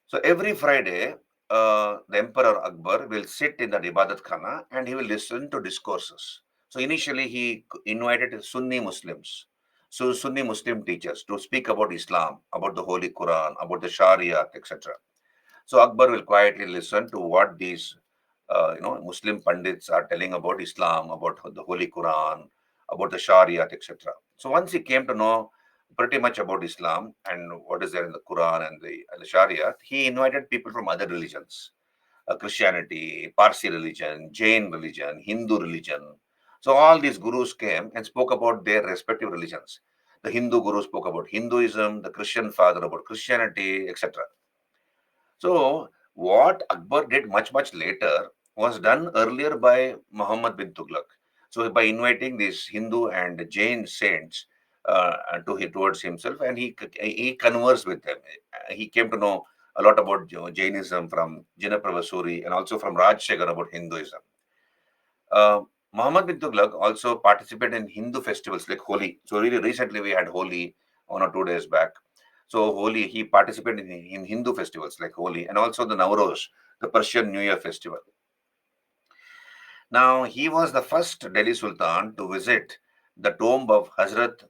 So every Friday, the Emperor Akbar will sit in the Ibadat Khana and he will listen to discourses. So initially, he invited Sunni Muslims, so Sunni Muslim teachers to speak about Islam, about the Holy Quran, about the Sharia, etc. So Akbar will quietly listen to what these, Muslim pundits are telling about Islam, about the Holy Quran, about the Sharia, etc. So once he came to know pretty much about Islam and what is there in the Quran and the Sharia, he invited people from other religions, Christianity, Parsi religion, Jain religion, Hindu religion. So all these gurus came and spoke about their respective religions. The Hindu guru spoke about Hinduism, the Christian father about Christianity, etc. So, what Akbar did much later was done earlier by Muhammad bin Tughlaq. So, by inviting these Hindu and Jain saints towards himself, and he conversed with them. He came to know a lot about Jainism from Jinaprabha and also from Rajshekhar about Hinduism. Uh, Muhammad bin Tughlaq also participated in Hindu festivals like Holi. So really recently we had Holi 1 or 2 days back. So Holi, he participated in Hindu festivals like Holi and also the Nowruz, the Persian New Year festival. Now he was the first Delhi Sultan to visit the tomb of Hazrat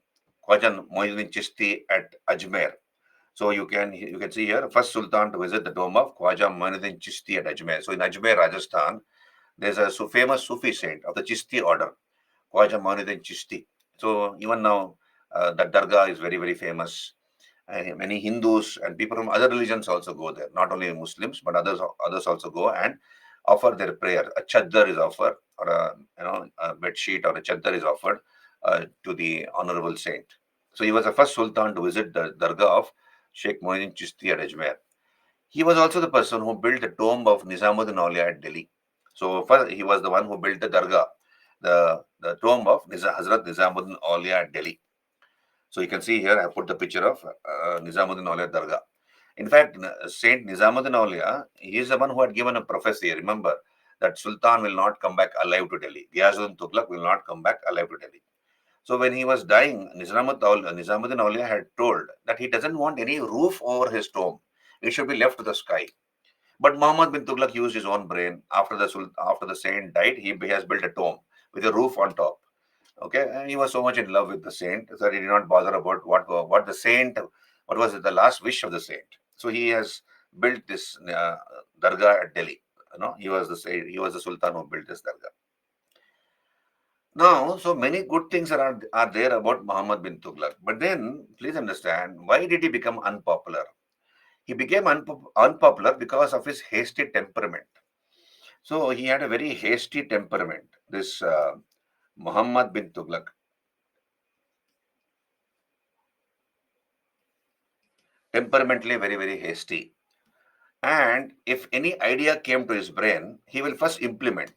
Khwaja Moinuddin Chishti at Ajmer. So you can see here first Sultan to visit the tomb of Khwaja Moinuddin Chishti at Ajmer. So in Ajmer, Rajasthan, there's a famous Sufi saint of the Chishti order, Khwaja Moinuddin Chishti. So even now, that dargah is very famous. And many Hindus and people from other religions also go there. Not only Muslims, but others also go and offer their prayer. A chaddar is offered, or a bed sheet or a chaddar is offered to the honorable saint. So he was the first sultan to visit the dargah of Sheikh Moinuddin Chishti at Ajmer. He was also the person who built the tomb of Nizamuddin Aulia at Delhi. So first, he was the one who built the dargah, the tomb of Hazrat Nizamuddin Aulia at Delhi. So you can see here, I put the picture of Nizamuddin Aulia Dargah. In fact, Saint Nizamuddin Aulia, he is the one who had given a prophecy. Remember that Sultan will not come back alive to Delhi. Ghiyazuddin Tughlaq will not come back alive to Delhi. So when he was dying, Nizamuddin Aulia had told that he doesn't want any roof over his tomb. It should be left to the sky. But Muhammad bin Tughlaq used his own brain. After the saint died, he has built a tomb with a roof on top. Okay, and he was so much in love with the saint that he did not bother about what the saint, what was the last wish of the saint. So he has built this dargah at Delhi. He was the Sultan who built this dargah. Now, so many good things are there about Muhammad bin Tughlaq. But then, please understand, why did he become unpopular? He became unpopular because of his hasty temperament. So he had a very hasty temperament. This Muhammad bin Tughlaq, temperamentally very, very hasty. And if any idea came to his brain, he will first implement.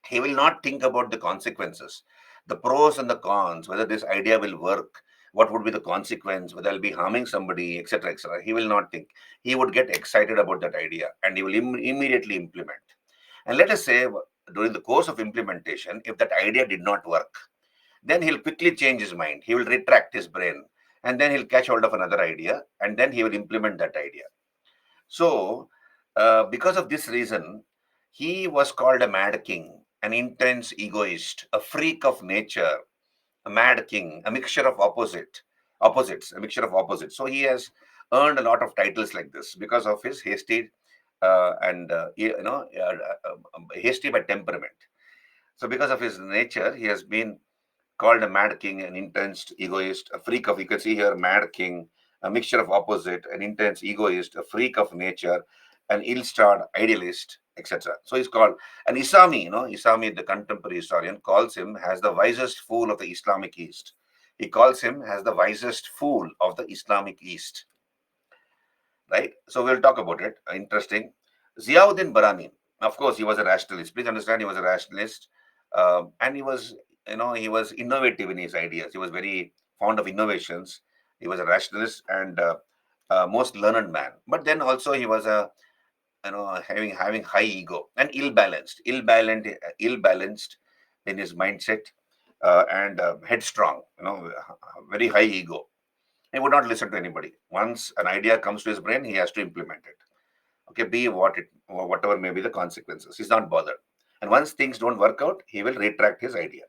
He will not think about the consequences, the pros and the cons, whether this idea will work, what would be the consequence, whether I'll be harming somebody, etc., etc. He will not think. He would get excited about that idea and he will immediately implement. And let us say, during the course of implementation, if that idea did not work, then he'll quickly change his mind. He will retract his brain and then he'll catch hold of another idea and then he will implement that idea. So, because of this reason, he was called a mad king, an intense egoist, a freak of nature, a mad king, a mixture of opposites, a mixture of opposites. So he has earned a lot of titles like this because of his hasty and hasty by temperament. So because of his nature, he has been called a mad king, an intense egoist, a freak of, you can see here, mad king, a mixture of opposite, an intense egoist, a freak of nature, an ill-starred idealist, etc. So he's called, and Isami, Isami, the contemporary historian, calls him as the wisest fool of the Islamic East. He calls him as the wisest fool of the Islamic East, right? So we'll talk about it. Interesting. Ziauddin Barani, of course, he was a rationalist. Please understand, he was a rationalist, and he was innovative in his ideas. He was very fond of innovations. He was a rationalist and most learned man. But then also he was a having high ego and ill balanced in his mindset and headstrong. Very high ego. He would not listen to anybody. Once an idea comes to his brain, he has to implement it. Okay, be whatever may be the consequences. He's not bothered. And once things don't work out, he will retract his idea.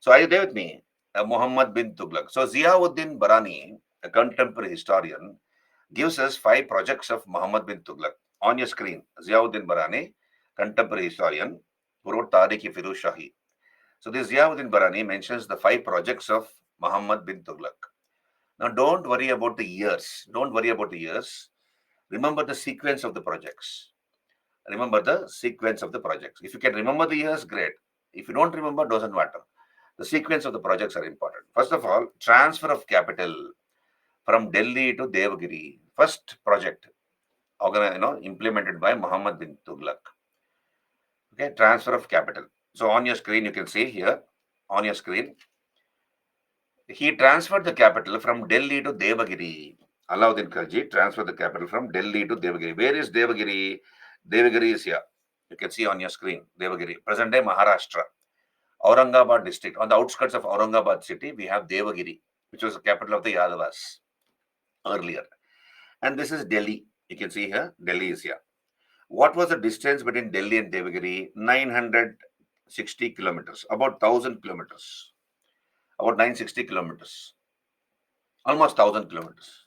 So are you there with me? Muhammad bin Tughlaq. So Ziauddin Barani, a contemporary historian, gives us 5 projects of Muhammad bin Tughlaq. On your screen, Ziauddin Barani, contemporary historian, who wrote Tariq-i-Firuz Shahi. So this Ziauddin Barani mentions the 5 projects of Muhammad bin Tughlaq. Now, don't worry about the years. Don't worry about the years. Remember the sequence of the projects. Remember the sequence of the projects. If you can remember the years, great. If you don't remember, doesn't matter. The sequence of the projects are important. First of all, transfer of capital from Delhi to Devagiri. First project, implemented by Muhammad bin Tughlaq. Okay, transfer of capital. So on your screen, you can see here, on your screen, he transferred the capital from Delhi to Devagiri. Alauddin Khalji transferred the capital from Delhi to Devagiri. Where is Devagiri? Devagiri is here. You can see on your screen, Devagiri, present day Maharashtra, Aurangabad district. On the outskirts of Aurangabad city, we have Devagiri, which was the capital of the Yadavas earlier. And this is Delhi. You can see here, Delhi is here. What was the distance between Delhi and Devagiri? 960 kilometers, about 1000 kilometers, about 960 kilometers, almost 1000 kilometers.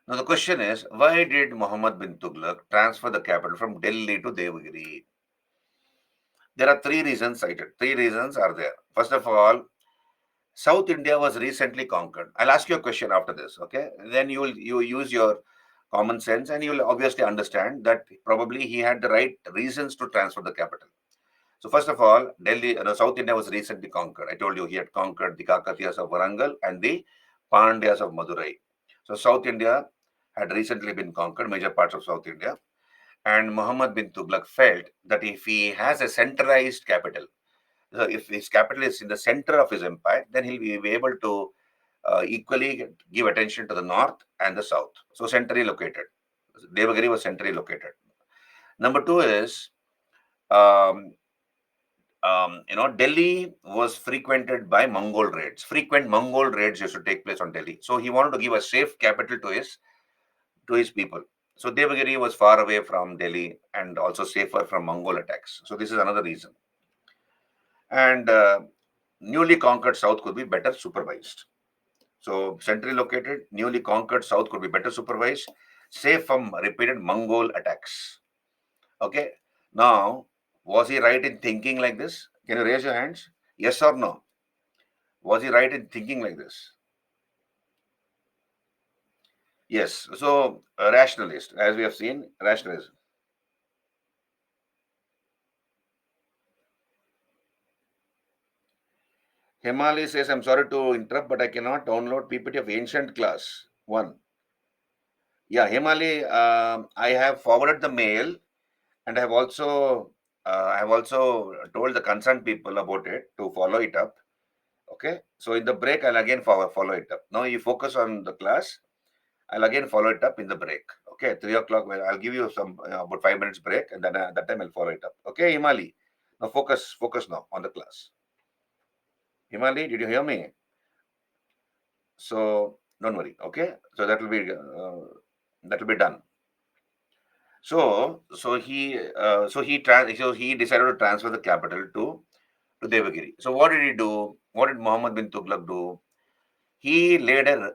Now the question is, why did Muhammad bin Tughlaq transfer the capital from Delhi to Devagiri? There are 3 reasons cited. 3 reasons are there. First of all, South India was recently conquered. I'll ask you a question after this, okay? Then you use your common sense and you will obviously understand that probably he had the right reasons to transfer the capital. So first of all, Delhi, South India was recently conquered. I told you he had conquered the Kakatiyas of Warangal and the Pandyas of Madurai. So South India had recently been conquered, major parts of South India. And Muhammad bin Tughlaq felt that if he has a centralized capital, so if his capital is in the center of his empire, then he'll be able to equally give attention to the north and the south. So centrally located. Devagiri was centrally located. Number two is, um, Delhi was frequented by Mongol raids. Frequent Mongol raids used to take place on Delhi. So he wanted to give a safe capital to his people. So Devagiri was far away from Delhi and also safer from Mongol attacks. So this is another reason. And newly conquered south could be better supervised. So centrally located, newly conquered south could be better supervised, safe from repeated Mongol attacks. Okay. Now, was he right in thinking like this? Can you raise your hands? Yes or no? Was he right in thinking like this? Yes. So, a rationalist, as we have seen, rationalist. Himali says, I'm sorry to interrupt, but I cannot download PPT of ancient class. One. Yeah, Himali, I have forwarded the mail and I have also told the concerned people about it to follow it up. Okay. So in the break, I'll again follow it up. Now you focus on the class. I'll again follow it up in the break. Okay, 3 o'clock. Well, I'll give you some about 5 minutes break, and then that time I'll follow it up. Okay, Himali. Now focus now on the class. Himali, did you hear me? So don't worry. Okay, so that will be done. So he decided to transfer the capital to Devagiri. So what did he do? What did Muhammad bin Tughlaq do? He ordered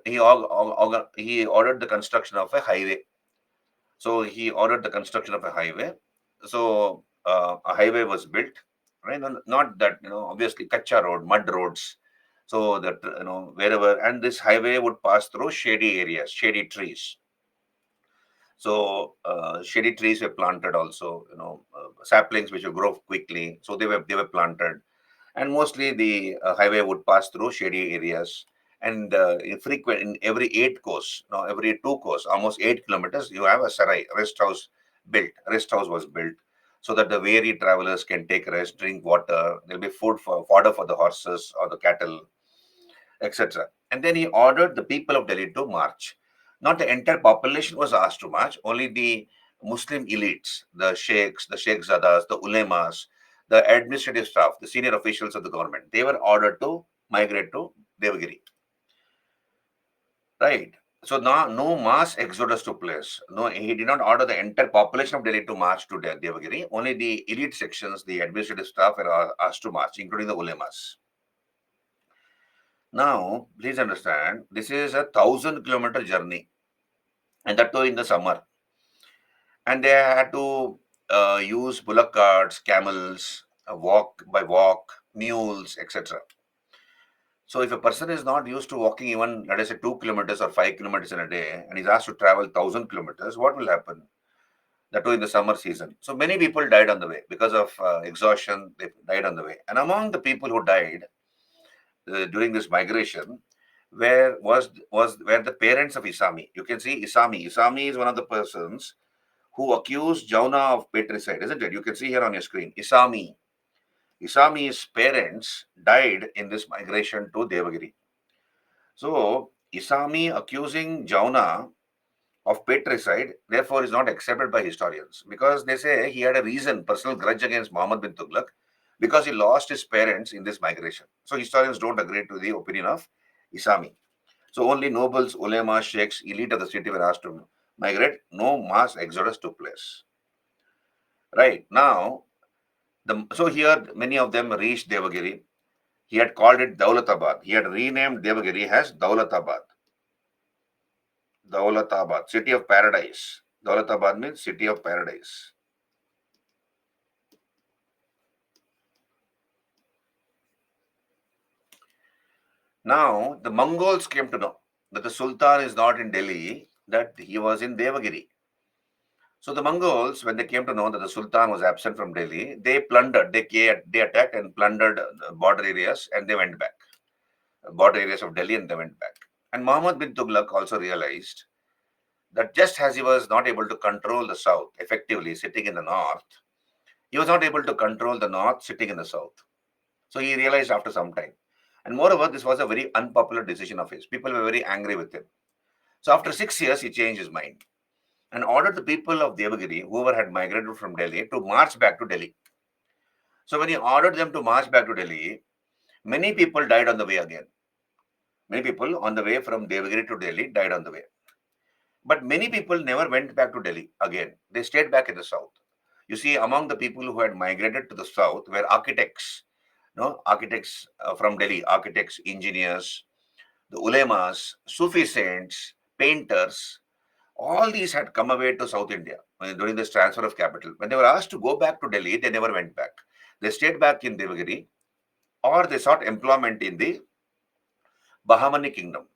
the construction of a highway. So he ordered the construction of a highway. So a highway was built, right? Not that, obviously Kacha road, mud roads. So that, wherever, and this highway would pass through shady areas, shady trees. So shady trees were planted also, saplings which would grow quickly. So they were planted, and mostly the highway would pass through shady areas. And in every 8 course, no, every 2 course, almost 8 kilometers, you have a sarai rest house built. Rest house was built so that the weary travelers can take rest, drink water. There'll be fodder for the horses or the cattle, etc. And then he ordered the people of Delhi to march. Not the entire population was asked to march, only the Muslim elites, the sheikhs, the sheikhzadas, the ulemas, the administrative staff, the senior officials of the government. They were ordered to migrate to Devagiri. Right. So now no mass exodus took place. No, he did not order the entire population of Delhi to march to Devagiri. Only the elite sections, the administrative staff were asked to march, including the ulemas. Now, please understand, this is a 1,000-kilometer journey, and that too in the summer. And they had to use bullock carts, camels, walk, mules, etc. So, if a person is not used to walking even, let us say, 2 kilometers or 5 kilometers in a day, and is asked to travel 1,000 kilometers, what will happen? That too in the summer season. So, many people died on the way because of exhaustion. They died on the way, and among the people who died during this migration where where the parents of Isami. You can see Isami. Isami is one of the persons who accused Jauna of patricide, isn't it? You can see here on your screen. Isami. Isami's parents died in this migration to Devagiri. So Isami accusing Jauna of patricide, therefore, is not accepted by historians because they say he had a reason, personal grudge against Muhammad bin Tughlaq because he lost his parents in this migration. So historians don't agree to the opinion of Isami. So only nobles, ulema, sheikhs, elite of the city were asked to migrate. No mass exodus took place. Right now, so here many of them reached Devagiri. He had called it Daulatabad. He had renamed Devagiri as Daulatabad. Daulatabad, city of paradise. Daulatabad means city of paradise. Now, the Mongols came to know that the Sultan is not in Delhi, that he was in Devagiri. So the Mongols, when they came to know that the Sultan was absent from Delhi, they plundered, they attacked and plundered the border areas and they went back. Border areas of Delhi and they went back. And Muhammad bin Tughlaq also realized that just as he was not able to control the south effectively sitting in the north, he was not able to control the north sitting in the south. So he realized after some time. And moreover, this was a very unpopular decision of his. People were very angry with him. So after 6 years, he changed his mind and ordered the people of Devagiri, whoever had migrated from Delhi, to march back to Delhi. So when he ordered them to march back to Delhi, many people died on the way again. Many people on the way from Devagiri to Delhi died on the way. But many people never went back to Delhi again. They stayed back in the south. You see, among the people who had migrated to the south were architects, no, architects from Delhi, architects, engineers, the ulemas, Sufi saints, painters. All these had come away to South India during this transfer of capital. When they were asked to go back to Delhi, they never went back. They stayed back in Devagiri. or they sought employment in the Bahmani kingdom.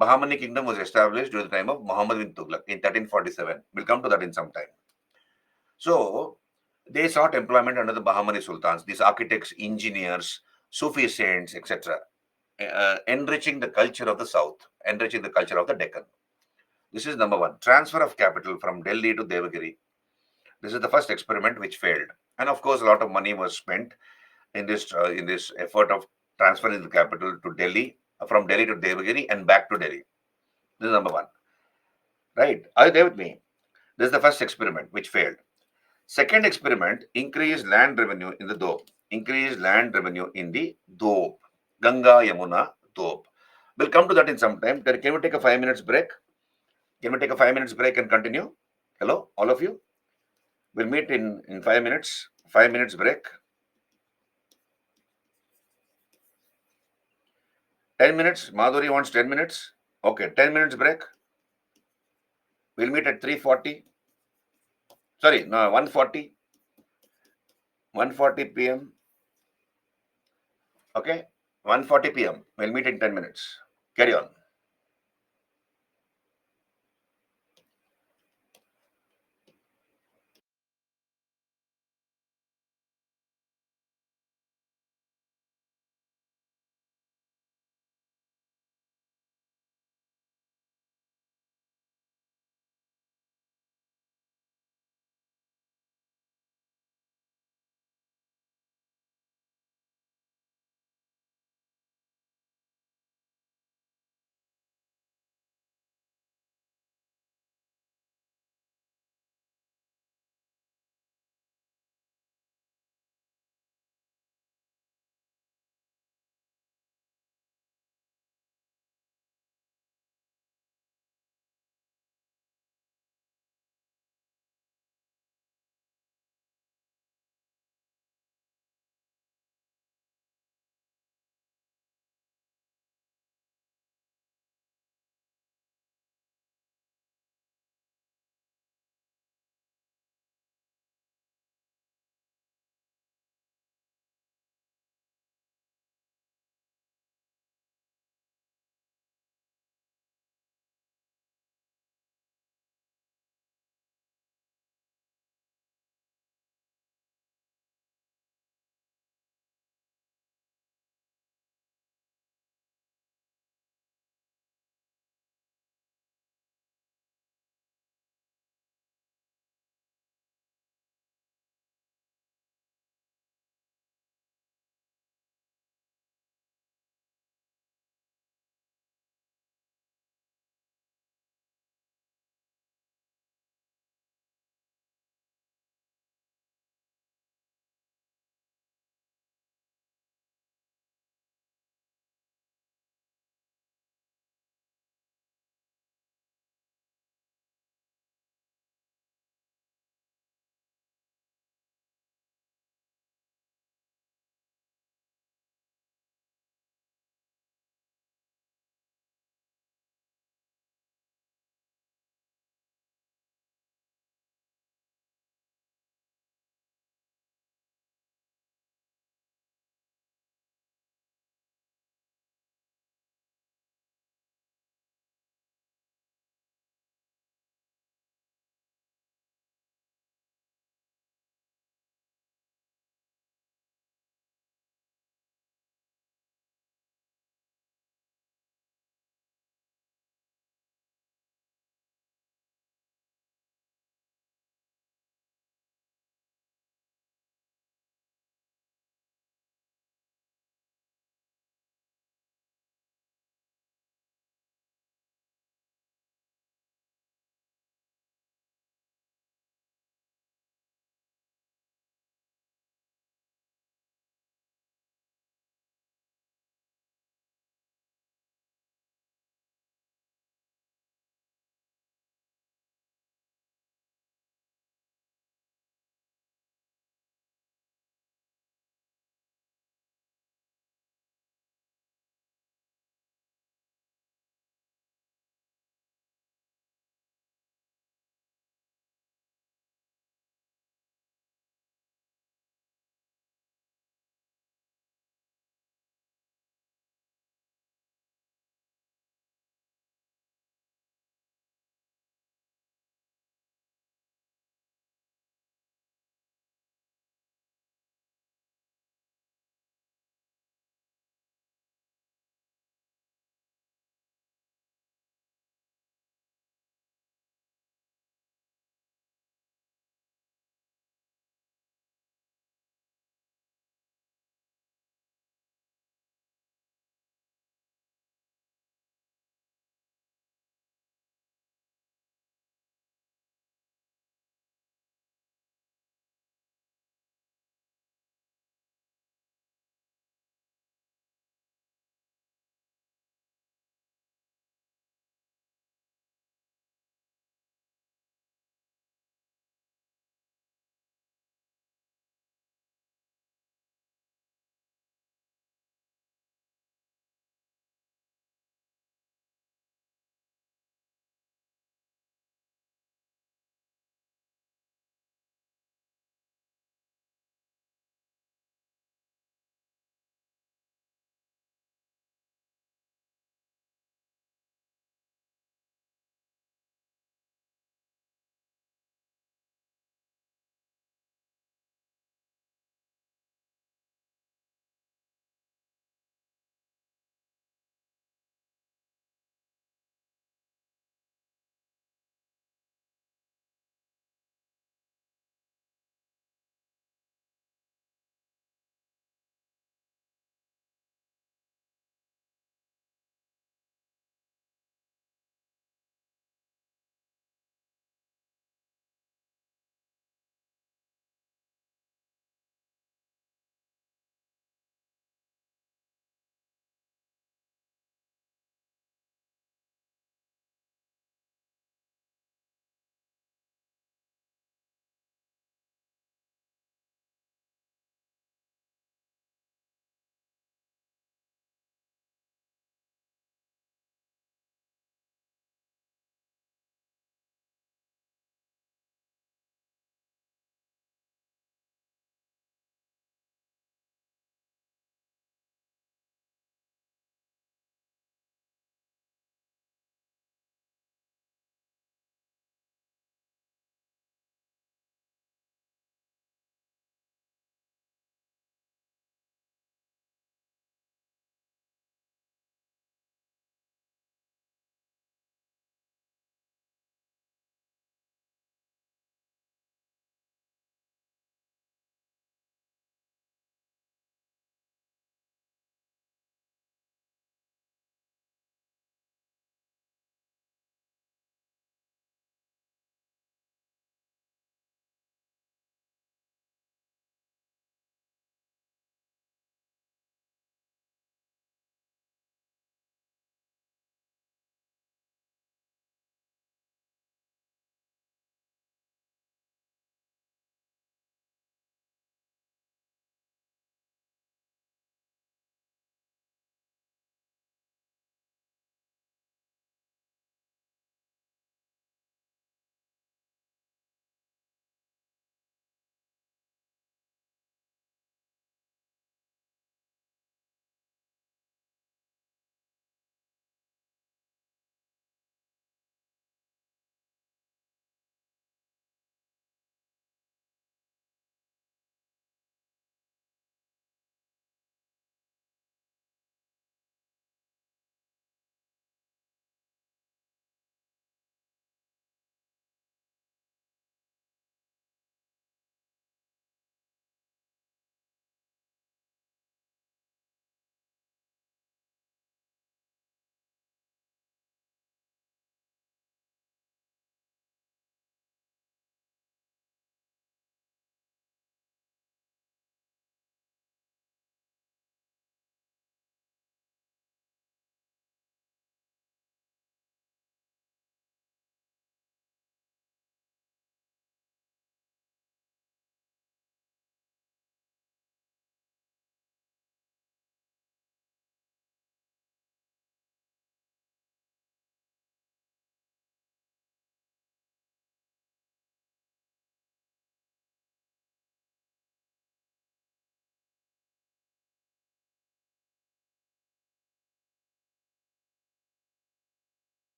Bahmani kingdom was established during the time of Muhammad bin Tughlaq in 1347. We'll come to that in some time. So they sought employment under the Bahmani sultans, these architects, engineers, Sufi saints, etc., enriching the culture of the south, enriching the culture of the Deccan. This is number one. Transfer of capital from Delhi to Devagiri. This is the first experiment which failed, and of course, a lot of money was spent in this effort of transferring the capital to Delhi, from Delhi to Devagiri and back to Delhi. This is number one. Right? Are you there with me? This is the first experiment which failed. Second experiment, increase land revenue in the Doab. Increase land revenue in the Doab. Ganga, Yamuna, Doab. We'll come to that in some time. Can we take a 5 minutes break? Can we take a 5 minutes break and continue? Hello, all of you? We'll meet in 5 minutes. 5 minutes break. 10 minutes. Madhuri wants 10 minutes. Okay, 10 minutes break. We'll meet at 3:40. Sorry, no, 1:40. 1:40 p.m. Okay, 1:40 p.m. We'll meet in 10 minutes. Carry on.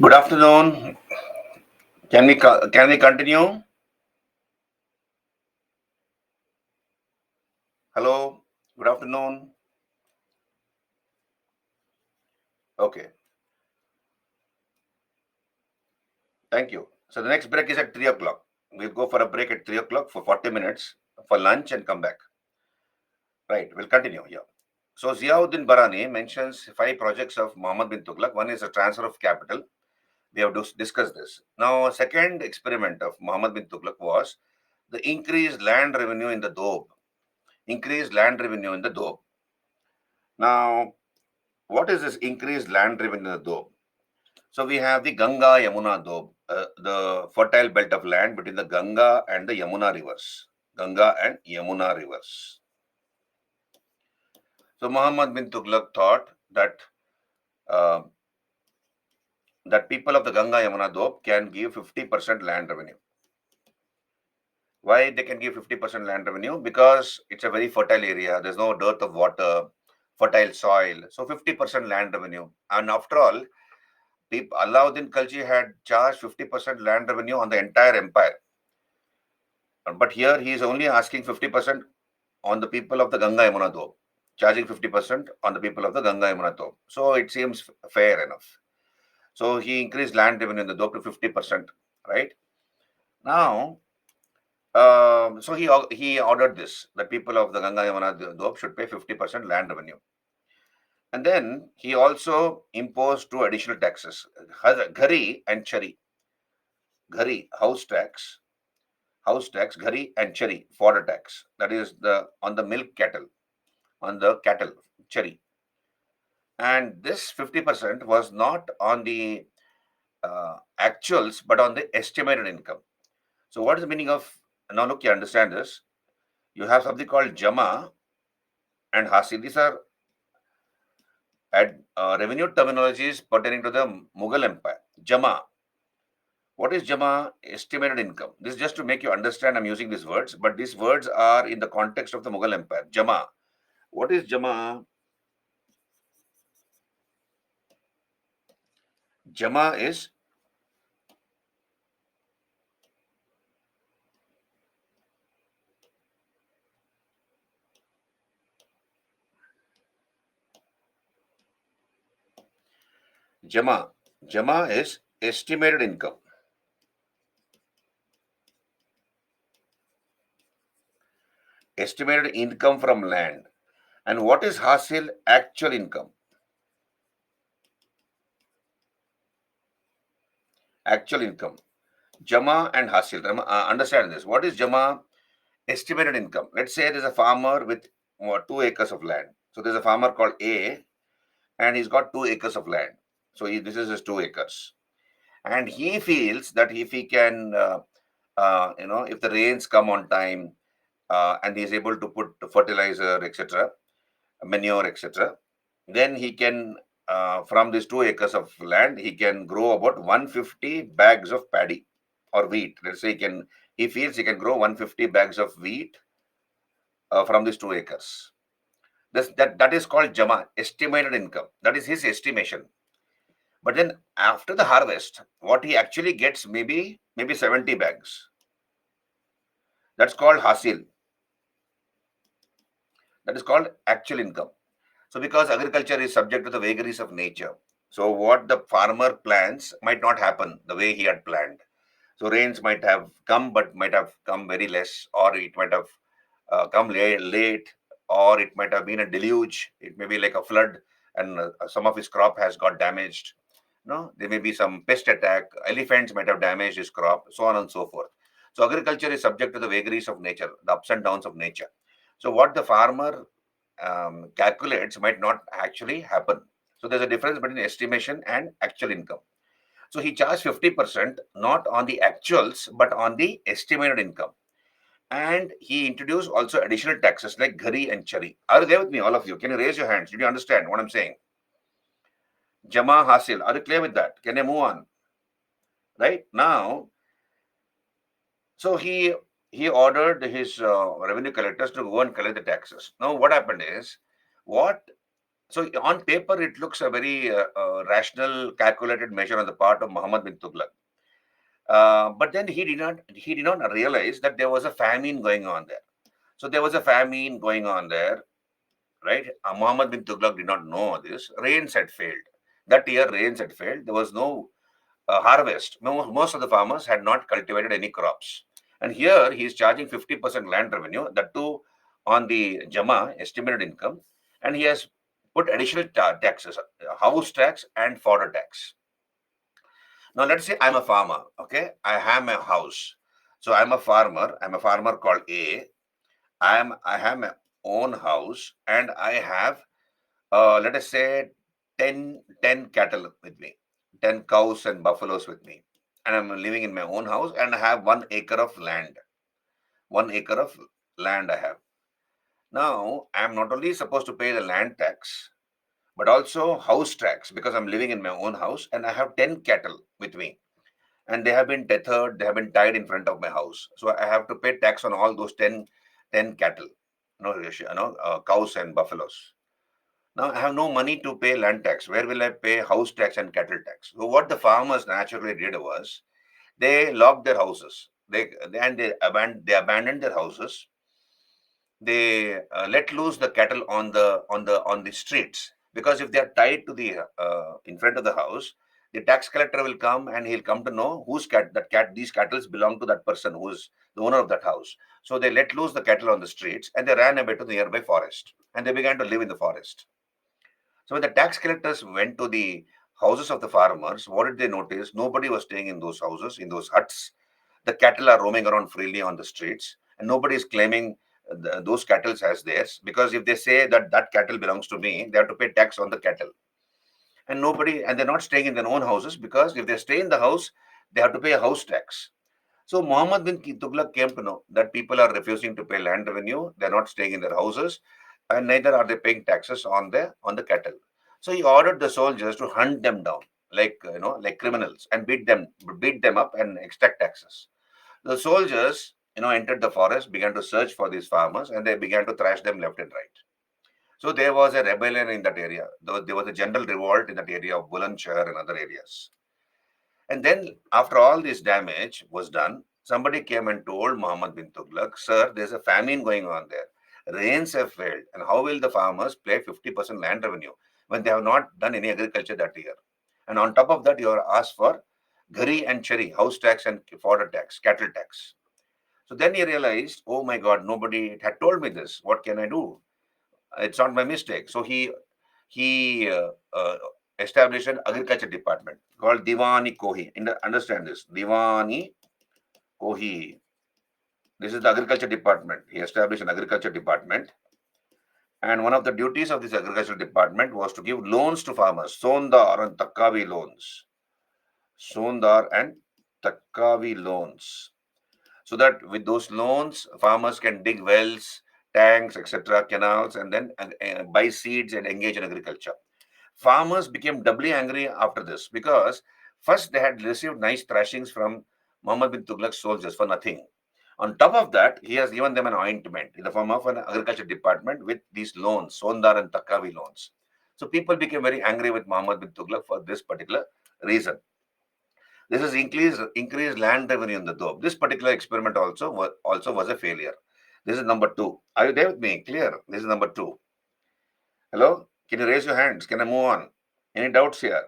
Good afternoon. Can we continue? Hello. Good afternoon. Okay. Thank you. So the next break is at 3 o'clock. We'll go for a break at 3 o'clock for 40 minutes for lunch and come back. Right. We'll continue here. So Ziauddin Barani mentions 5 projects of Muhammad bin Tughlaq. One is a transfer of capital. We have discussed this. Now, second experiment of Muhammad bin Tughlaq was the increased land revenue in the Doab. Increased land revenue in the Doab. Now, what is this increased land revenue in the Doab? So we have the Ganga Yamuna Doab, the fertile belt of land between the Ganga and the Yamuna rivers. Ganga and Yamuna rivers. So Muhammad bin Tughlaq thought uh, that people of the Ganga Yamuna Doab can give 50% land revenue. Why they can give 50% land revenue? Because it's a very fertile area. There's no dearth of water, fertile soil. So 50% land revenue. And after all, Alauddin Khalji had charged 50% land revenue on the entire empire. But here he is only asking 50% on the people of the Ganga Yamuna Doab, charging 50% on the people of the Ganga Yamuna Doab. So it seems fair enough. So he increased land revenue in the Doab to 50%, right? Now, so he ordered this, that people of the Ganga Yamuna Doab should pay 50% land revenue. And then he also imposed 2 additional taxes, Ghari and Chari. Ghari, house tax, ghari and chari, fodder tax. That is on the milk cattle, on the cattle, chari. And this 50% was not on the actuals, but on the estimated income. So what is the meaning of, now look, you understand this. You have something called Jama and Hasil. These are revenue terminologies pertaining to the Mughal Empire. Jama. What is Jama? Estimated income. This is just to make you understand I'm using these words, but these words are in the context of the Mughal Empire. Jama. What is Jama? Jama is Jama. Jama is estimated income. Estimated income from land. And what is Hasil? Actual income. Actual income. Jama and Hasil. Understand this. What is Jama? Estimated income. Let's say there's a farmer with 2 acres of land. So there's a farmer called A, and he's got 2 acres of land. So this is his 2 acres. And he feels that if he can, if the rains come on time, and he's able to put fertilizer, etc., manure, etc., then he can, from these 2 acres of land, he can grow about 150 bags of paddy or wheat. Let's say he feels he can grow 150 bags of wheat from these 2 acres. That is called Jama, estimated income. That is his estimation. But then after the harvest, what he actually gets maybe 70 bags. That's called Hasil. That is called actual income. So because agriculture is subject to the vagaries of nature, so what the farmer plans might not happen the way he had planned. So rains might have come, but might have come very less, or it might have come late, or it might have been a deluge. It may be like a flood, and some of his crop has got damaged. No, there may be some pest attack. Elephants might have damaged his crop, so on and so forth. So agriculture is subject to the vagaries of nature, the ups and downs of nature. So what the farmer calculates might not actually happen. So there's a difference between estimation and actual income. So he charged 50% not on the actuals, but on the estimated income. And he introduced also additional taxes like Ghari and Chari. Are you there with me, all of you? Can you raise your hands? Did you understand what I'm saying? Jama Hasil. Are you clear with that? Can I move on? Right now, so he ordered his revenue collectors to go and collect the taxes. Now, what happened is, what So on paper, it looks a very rational, calculated measure on the part of Muhammad bin Tughlaq. But then he did not realize that there was a famine going on there. So there was a famine going on there, right? Muhammad bin Tughlaq did not know this. Rains had failed. That year, rains had failed. There was no harvest. Most of the farmers had not cultivated any crops. And here he is charging 50% land revenue, that too on the Jama, estimated income. And he has put additional taxes, house tax and fodder tax. Now, let's say I'm a farmer, okay? I have a house. So I'm a farmer. I'm a farmer called A. I have my own house and I have let us say 10 cattle with me, 10 cows and buffaloes with me. And I'm living in my own house and I have 1 acre of land. 1 acre of land I have. Now, I'm not only supposed to pay the land tax, but also house tax because I'm living in my own house and I have 10 cattle with me. And they have been tethered, they have been tied in front of my house. So I have to pay tax on all those 10 cattle, cows and buffaloes. Now I have no money to pay land tax. Where will I pay house tax and cattle tax? So what the farmers naturally did was they locked their houses. They abandoned their houses. They let loose the cattle on the streets, because if they are tied to the in front of the house, the tax collector will come and he'll come to know whose cat these cattle belong to that person who is the owner of that house. So they let loose the cattle on the streets and they ran away to the nearby forest and they began to live in the forest. So when the tax collectors went to the houses of the farmers, what did they notice? Nobody was staying in those houses, in those huts. The cattle are roaming around freely on the streets, and nobody is claiming those cattle as theirs, because if they say that that cattle belongs to me, they have to pay tax on the cattle. And they're not staying in their own houses, because if they stay in the house, they have to pay a house tax. So Muhammad bin Tughlaq came to know that people are refusing to pay land revenue. They're not staying in their houses, and neither are they paying taxes on the cattle. So he ordered the soldiers to hunt them down, like criminals, and beat them up, and extract taxes. The soldiers, entered the forest, began to search for these farmers, and they began to thrash them left and right. So there was a rebellion in that area. There was a general revolt in that area of Bulandshahr and other areas. And then, after all this damage was done, somebody came and told Muhammad bin Tughlaq, "Sir, there's a famine going on there. Rains have failed, and how will the farmers pay 50% land revenue when they have not done any agriculture that year? And on top of that, you are asked for ghari and cherry, house tax and fodder tax, cattle tax." So then he realized, oh my God, nobody had told me this. What can I do? It's not my mistake. So he established an agriculture department called Diwani Kohi. Understand this, Diwani Kohi. This is the agriculture department. He established an agriculture department, and one of the duties of this agriculture department was to give loans to farmers, Sondar and Takkavi loans, Sondar and Takkavi loans, so that with those loans, farmers can dig wells, tanks, etc., canals, and then buy seeds and engage in agriculture. Farmers became doubly angry after this, because first they had received nice thrashings from Muhammad bin Tughlaq's soldiers for nothing. On top of that, he has given them an ointment in the form of an agriculture department with these loans, Sondar and Takavi loans. So people became very angry with Muhammad bin Tughlaq for this particular reason. This has increased land revenue in the Doab. This particular experiment also was a failure. This is number two. Are you there with me? Clear? This is number two. Hello? Can you raise your hands? Can I move on? Any doubts here?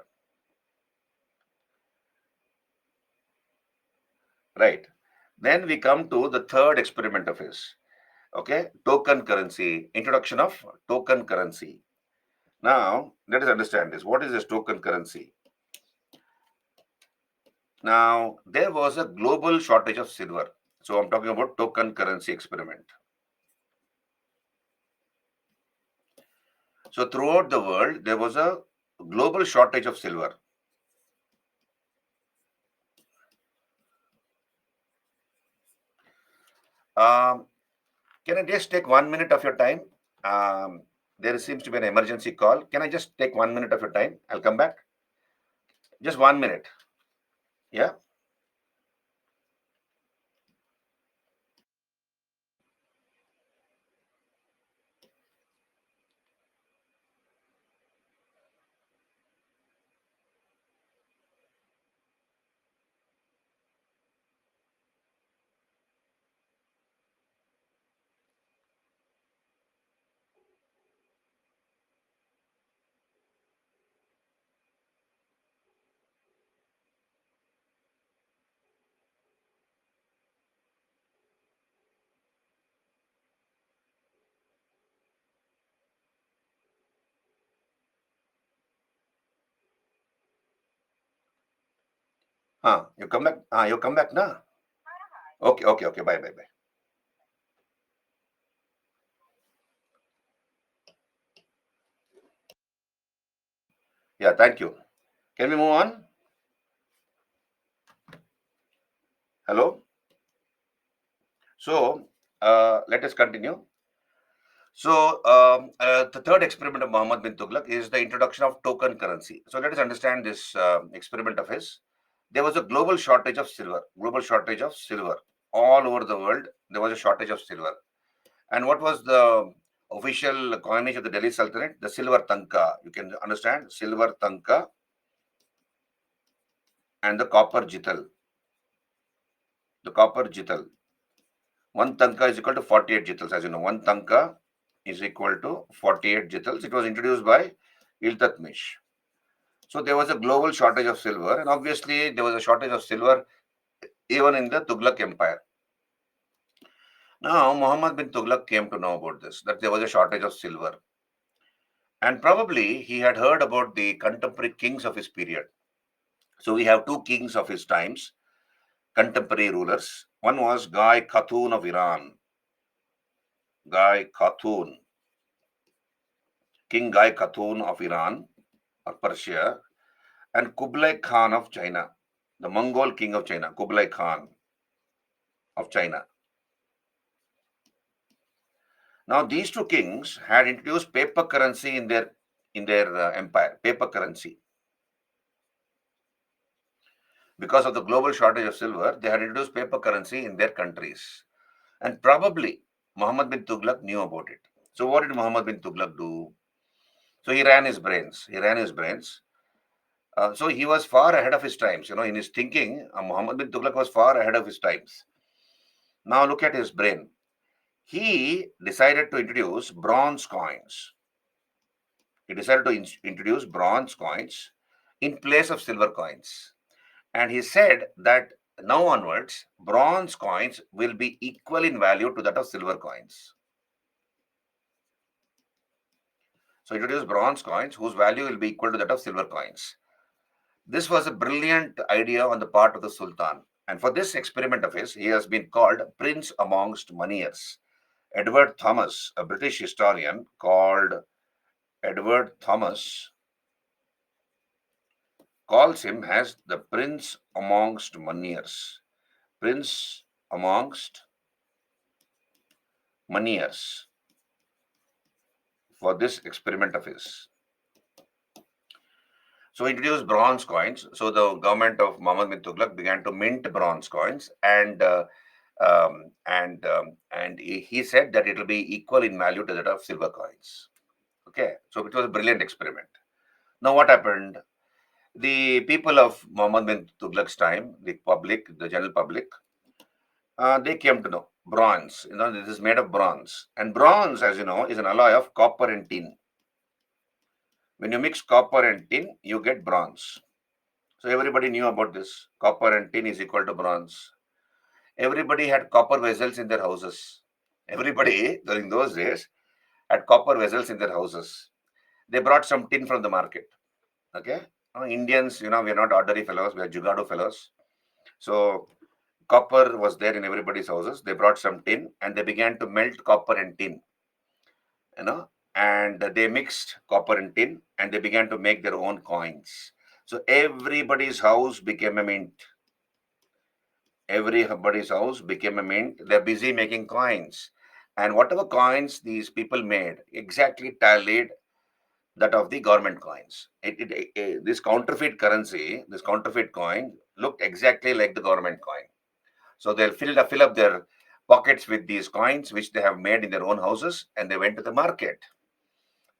Right. Then we come to the third experiment of his. Okay, token currency, introduction of token currency. Now, let us understand this. What is this token currency? Now, there was a global shortage of silver. So, I'm talking about token currency experiment. So, throughout the world, there was a global shortage of silver. Um, can I just take 1 minute of your time? Um, there seems to be an emergency call. Can I just take 1 minute of your time? I'll come back. Just 1 minute. Yeah. You come back. You come back now. Okay, okay, okay. Bye, bye, bye. Yeah, thank you. Can we move on? Hello. So let us continue. So the third experiment of Muhammad bin Tughlaq is the introduction of token currency. So let us understand this experiment of his. There was a global shortage of silver. Global shortage of silver all over the world. There was a shortage of silver. And what was the official coinage of the Delhi Sultanate? The silver tanka. You can understand silver tanka and the copper jital. The copper jital. One tanka is equal to 48 jitals, as you know. One tanka is equal to 48 jitals. It was introduced by Iltutmish. So there was a global shortage of silver, and obviously there was a shortage of silver even in the Tughlaq Empire. Now Muhammad bin Tughlaq came to know about this, that there was a shortage of silver. And probably he had heard about the contemporary kings of his period. So we have two kings of his times, contemporary rulers. One was Gai Khatun of Iran. Gai Khatun. King Gai Khatun of Iran or Persia, and Kublai Khan of China, the Mongol king of China, Kublai Khan of China. Now, these two kings had introduced paper currency in their empire, paper currency. Because of the global shortage of silver, they had introduced paper currency in their countries. And probably Muhammad bin Tughlaq knew about it. So, what did Muhammad bin Tughlaq do? So, he ran his brains. He ran his brains. So, he was far ahead of his times. In his thinking, Muhammad bin Tughlaq was far ahead of his times. Now, look at his brain. He decided to introduce bronze coins. He decided to introduce bronze coins in place of silver coins. And he said that now onwards, bronze coins will be equal in value to that of silver coins. So he introduced bronze coins whose value will be equal to that of silver coins. This was a brilliant idea on the part of the Sultan. And for this experiment of his, he has been called Prince amongst Moneyers. Edward Thomas, a British historian called Edward Thomas, calls him as the prince amongst moneyers. Prince amongst moneyers for this experiment of his. So he introduced bronze coins. So the government of Muhammad bin Tughlaq began to mint bronze coins, and he said that it will be equal in value to that of silver coins. Okay, so it was a brilliant experiment. Now what happened? The people of Muhammad bin Tughlaq's time, the public, the general public, they came to know bronze. This is made of bronze, and bronze, as you know, is an alloy of copper and tin. When you mix copper and tin, you get bronze. So everybody knew about this. Copper and tin is equal to bronze. Everybody had copper vessels in their houses. Everybody during those days had copper vessels in their houses. They brought some tin from the market. Okay, Indians, we are not ordinary fellows. We are jugado fellows. So copper was there in everybody's houses. They brought some tin and they began to melt copper and tin, and they mixed copper and tin and they began to make their own coins. So everybody's house became a mint. Everybody's house became a mint. They're busy making coins. And whatever coins these people made exactly tallied that of the government coins. This counterfeit currency, this counterfeit coin looked exactly like the government coin. So they'll fill up their pockets with these coins, which they have made in their own houses, and they went to the market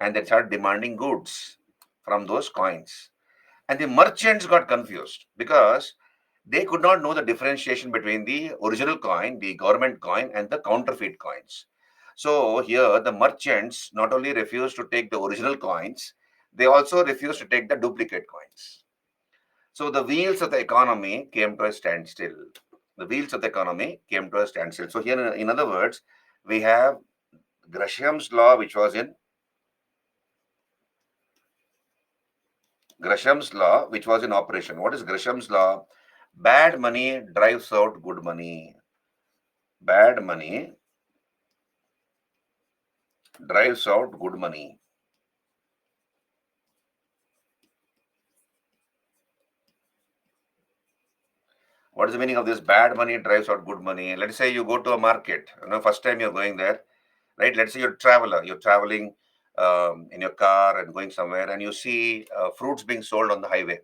and they started demanding goods from those coins. And the merchants got confused because they could not know the differentiation between the original coin, the government coin, and the counterfeit coins. So here the merchants not only refused to take the original coins, they also refused to take the duplicate coins. So the wheels of the economy came to a standstill. The wheels of the economy came to a standstill. So here, in other words, we have Gresham's law, which was in Gresham's law, which was in operation. What is Gresham's law? Bad money drives out good money. Bad money drives out good money. What is the meaning of this? Bad money drives out good money. Let's say you go to a market. First time you're going there, right? Let's say you're a traveler. You're traveling in your car and going somewhere, and you see fruits being sold on the highway.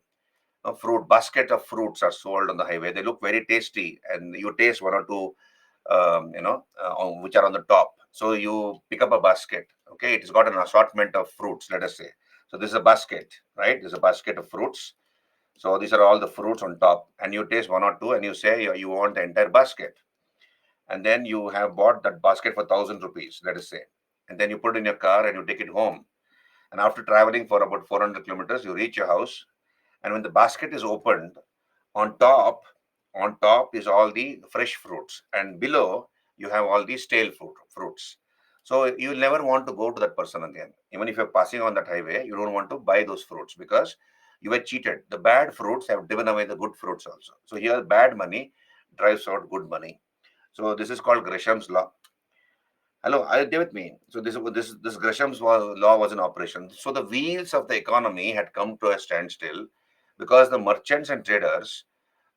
A fruit basket of fruits are sold on the highway. They look very tasty, and you taste one or two, which are on the top. So you pick up a basket. Okay, it's got an assortment of fruits. Let us say. So this is a basket, right? This is a basket of fruits. So these are all the fruits on top, and you taste one or two, and you say you want the entire basket, and then you have bought that basket for 1,000 rupees. Let us say, and then you put it in your car and you take it home. And after traveling for about 400 kilometers, you reach your house, and when the basket is opened, on top on top is all the fresh fruits, and below you have all the stale fruits. So you'll never want to go to that person again. Even if you're passing on that highway, you don't want to buy those fruits because you were cheated. The bad fruits have driven away the good fruits also. So here bad money drives out good money. So this is called Gresham's law. Hello, are you with me? So this Gresham's law was in operation. So the wheels of the economy had come to a standstill because the merchants and traders,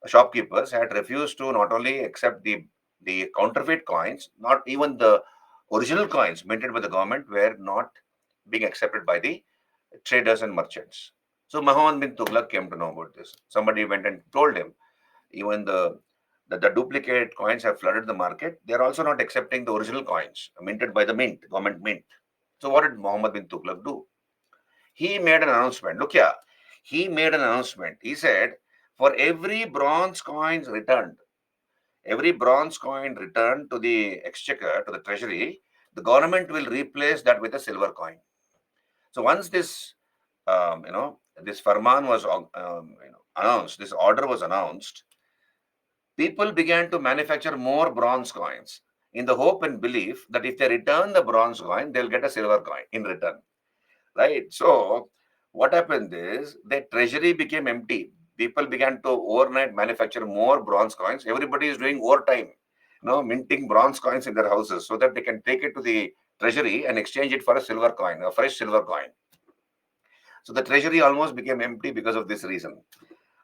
shopkeepers, had refused to not only accept the counterfeit coins, not even the original coins minted by the government were not being accepted by the traders and merchants. So Muhammad bin Tughlaq came to know about this. Somebody went and told him, even the duplicate coins have flooded the market. They are also not accepting the original coins minted by the mint, government mint. So what did Muhammad bin Tughlaq do? He made an announcement. Look here, he made an announcement. He said, for every bronze coin returned to the exchequer, to the treasury, the government will replace that with a silver coin. So once this farman was announced, this order was announced, people began to manufacture more bronze coins in the hope and belief that if they return the bronze coin, they'll get a silver coin in return. Right? So what happened is the treasury became empty. People began to overnight manufacture more bronze coins. Everybody is doing overtime, minting bronze coins in their houses so that they can take it to the treasury and exchange it for a silver coin, a fresh silver coin. So the treasury almost became empty because of this reason.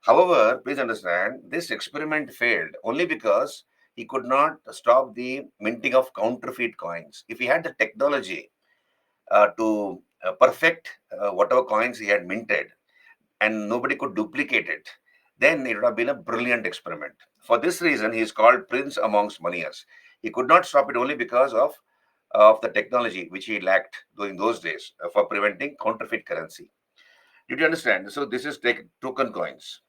However, please understand, this experiment failed only because he could not stop the minting of counterfeit coins. If he had the technology to perfect whatever coins he had minted and nobody could duplicate it, then it would have been a brilliant experiment. For this reason, he is called Prince amongst moneyers. He could not stop it only because of the technology which he lacked during those days for preventing counterfeit currency. Did you understand? So this is token coins.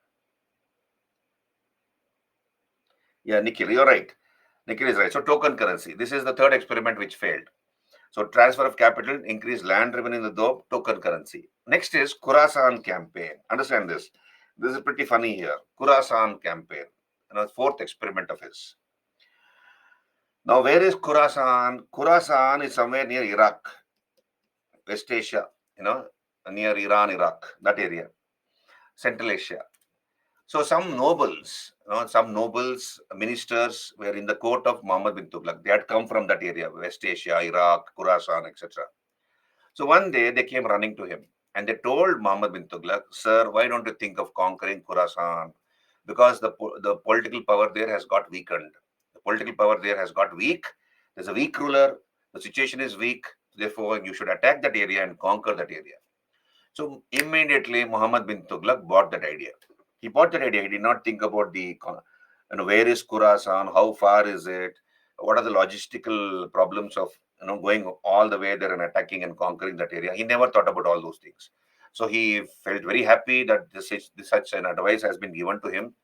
Yeah, Nikhil, you're right. Nikhil is right. So token currency. This is the third experiment which failed. So transfer of capital, increase land revenue in the dope, token currency. Next is Khorasan campaign. Understand this. This is pretty funny here. Khorasan campaign. Fourth experiment of his. Now, where is Khorasan? Khorasan is somewhere near Iraq, West Asia, near Iran, Iraq, that area, Central Asia. So some nobles, ministers were in the court of Muhammad bin Tughlaq. They had come from that area, West Asia, Iraq, Khorasan, etc. So one day they came running to him and they told Muhammad bin Tughlaq, sir, why don't you think of conquering Khorasan? Because the political power there has got weakened. The political power there has got weak. There's a weak ruler. The situation is weak. Therefore, you should attack that area and conquer that area. So immediately Muhammad bin Tughlaq bought that idea. He bought that idea. He did not think about where is Khorasan, how far is it, what are the logistical problems of going all the way there and attacking and conquering that area. He never thought about all those things. So he felt very happy that such an advice has been given to him,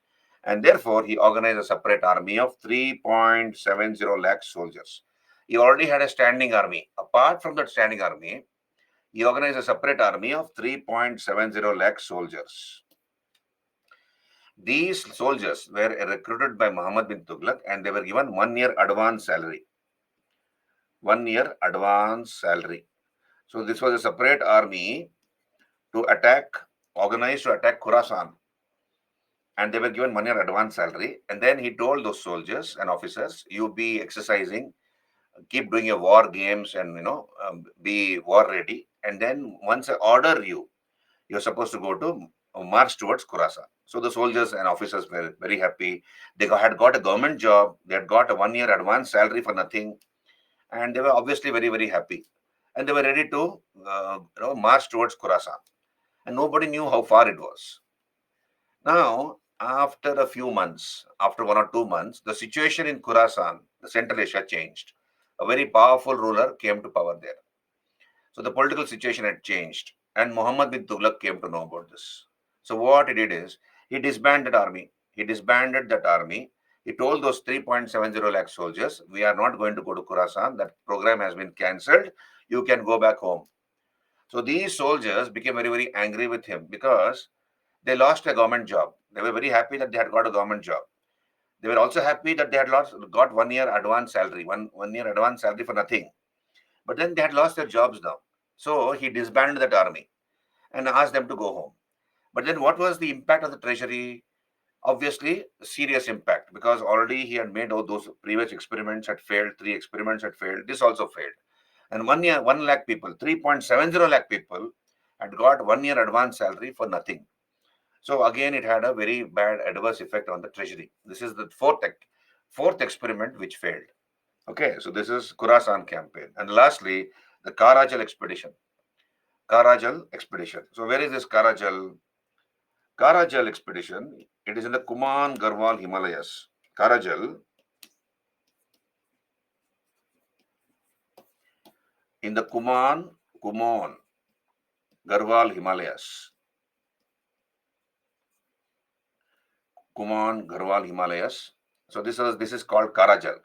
and therefore he organized a separate army of 3.70 lakh soldiers. He already had a standing army. Apart from that standing army, he organized a separate army of 3.70 lakh soldiers. These soldiers were recruited by Muhammad bin Tughlaq and they were given 1 year advance salary. 1 year advance salary. So this was a separate army organized to attack Khorasan. and they were given 1 year advance salary. And then he told those soldiers and officers, "You be exercising, keep doing your war games, and be war ready. And then once I order you, you're supposed to go to march towards Khorasan." So the soldiers and officers were very happy. They had got a government job. They had got a 1 year advance salary for nothing, and they were obviously very very happy. And they were ready to march towards Khorasan. And nobody knew how far it was. Now, after a few months, after 1 or 2 months, the situation in Khorasan, the Central Asia, changed. A very powerful ruler came to power there. So the political situation had changed, and Muhammad bin Tughlaq came to know about this. So what he did is he disbanded army. He disbanded that army. He told those 3.70 lakh soldiers, "We are not going to go to Khorasan. That program has been cancelled. You can go back home." So these soldiers became very, very angry with him because they lost a government job. They were very happy that they had got a government job. They were also happy that they had got 1 year advance salary, one year advance salary for nothing. But then they had lost their jobs now. So he disbanded that army and asked them to go home. But then what was the impact on the treasury? Obviously, serious impact, because already he had made all those previous experiments had failed, 3 experiments had failed, this also failed. And 1 year, 1 lakh people, 3.70 lakh people had got 1 year advance salary for nothing. So again, it had a very bad adverse effect on the treasury. This is the fourth experiment which failed. Okay, so this is Khorasan campaign. And lastly, the Karajal expedition. Karajal expedition. So where is this Karajal? Karajal expedition, it is in the Kuman Garhwal Himalayas. Karajal in the Kuman Garhwal Himalayas. Kuman Garhwal Himalayas. So this is called Karajal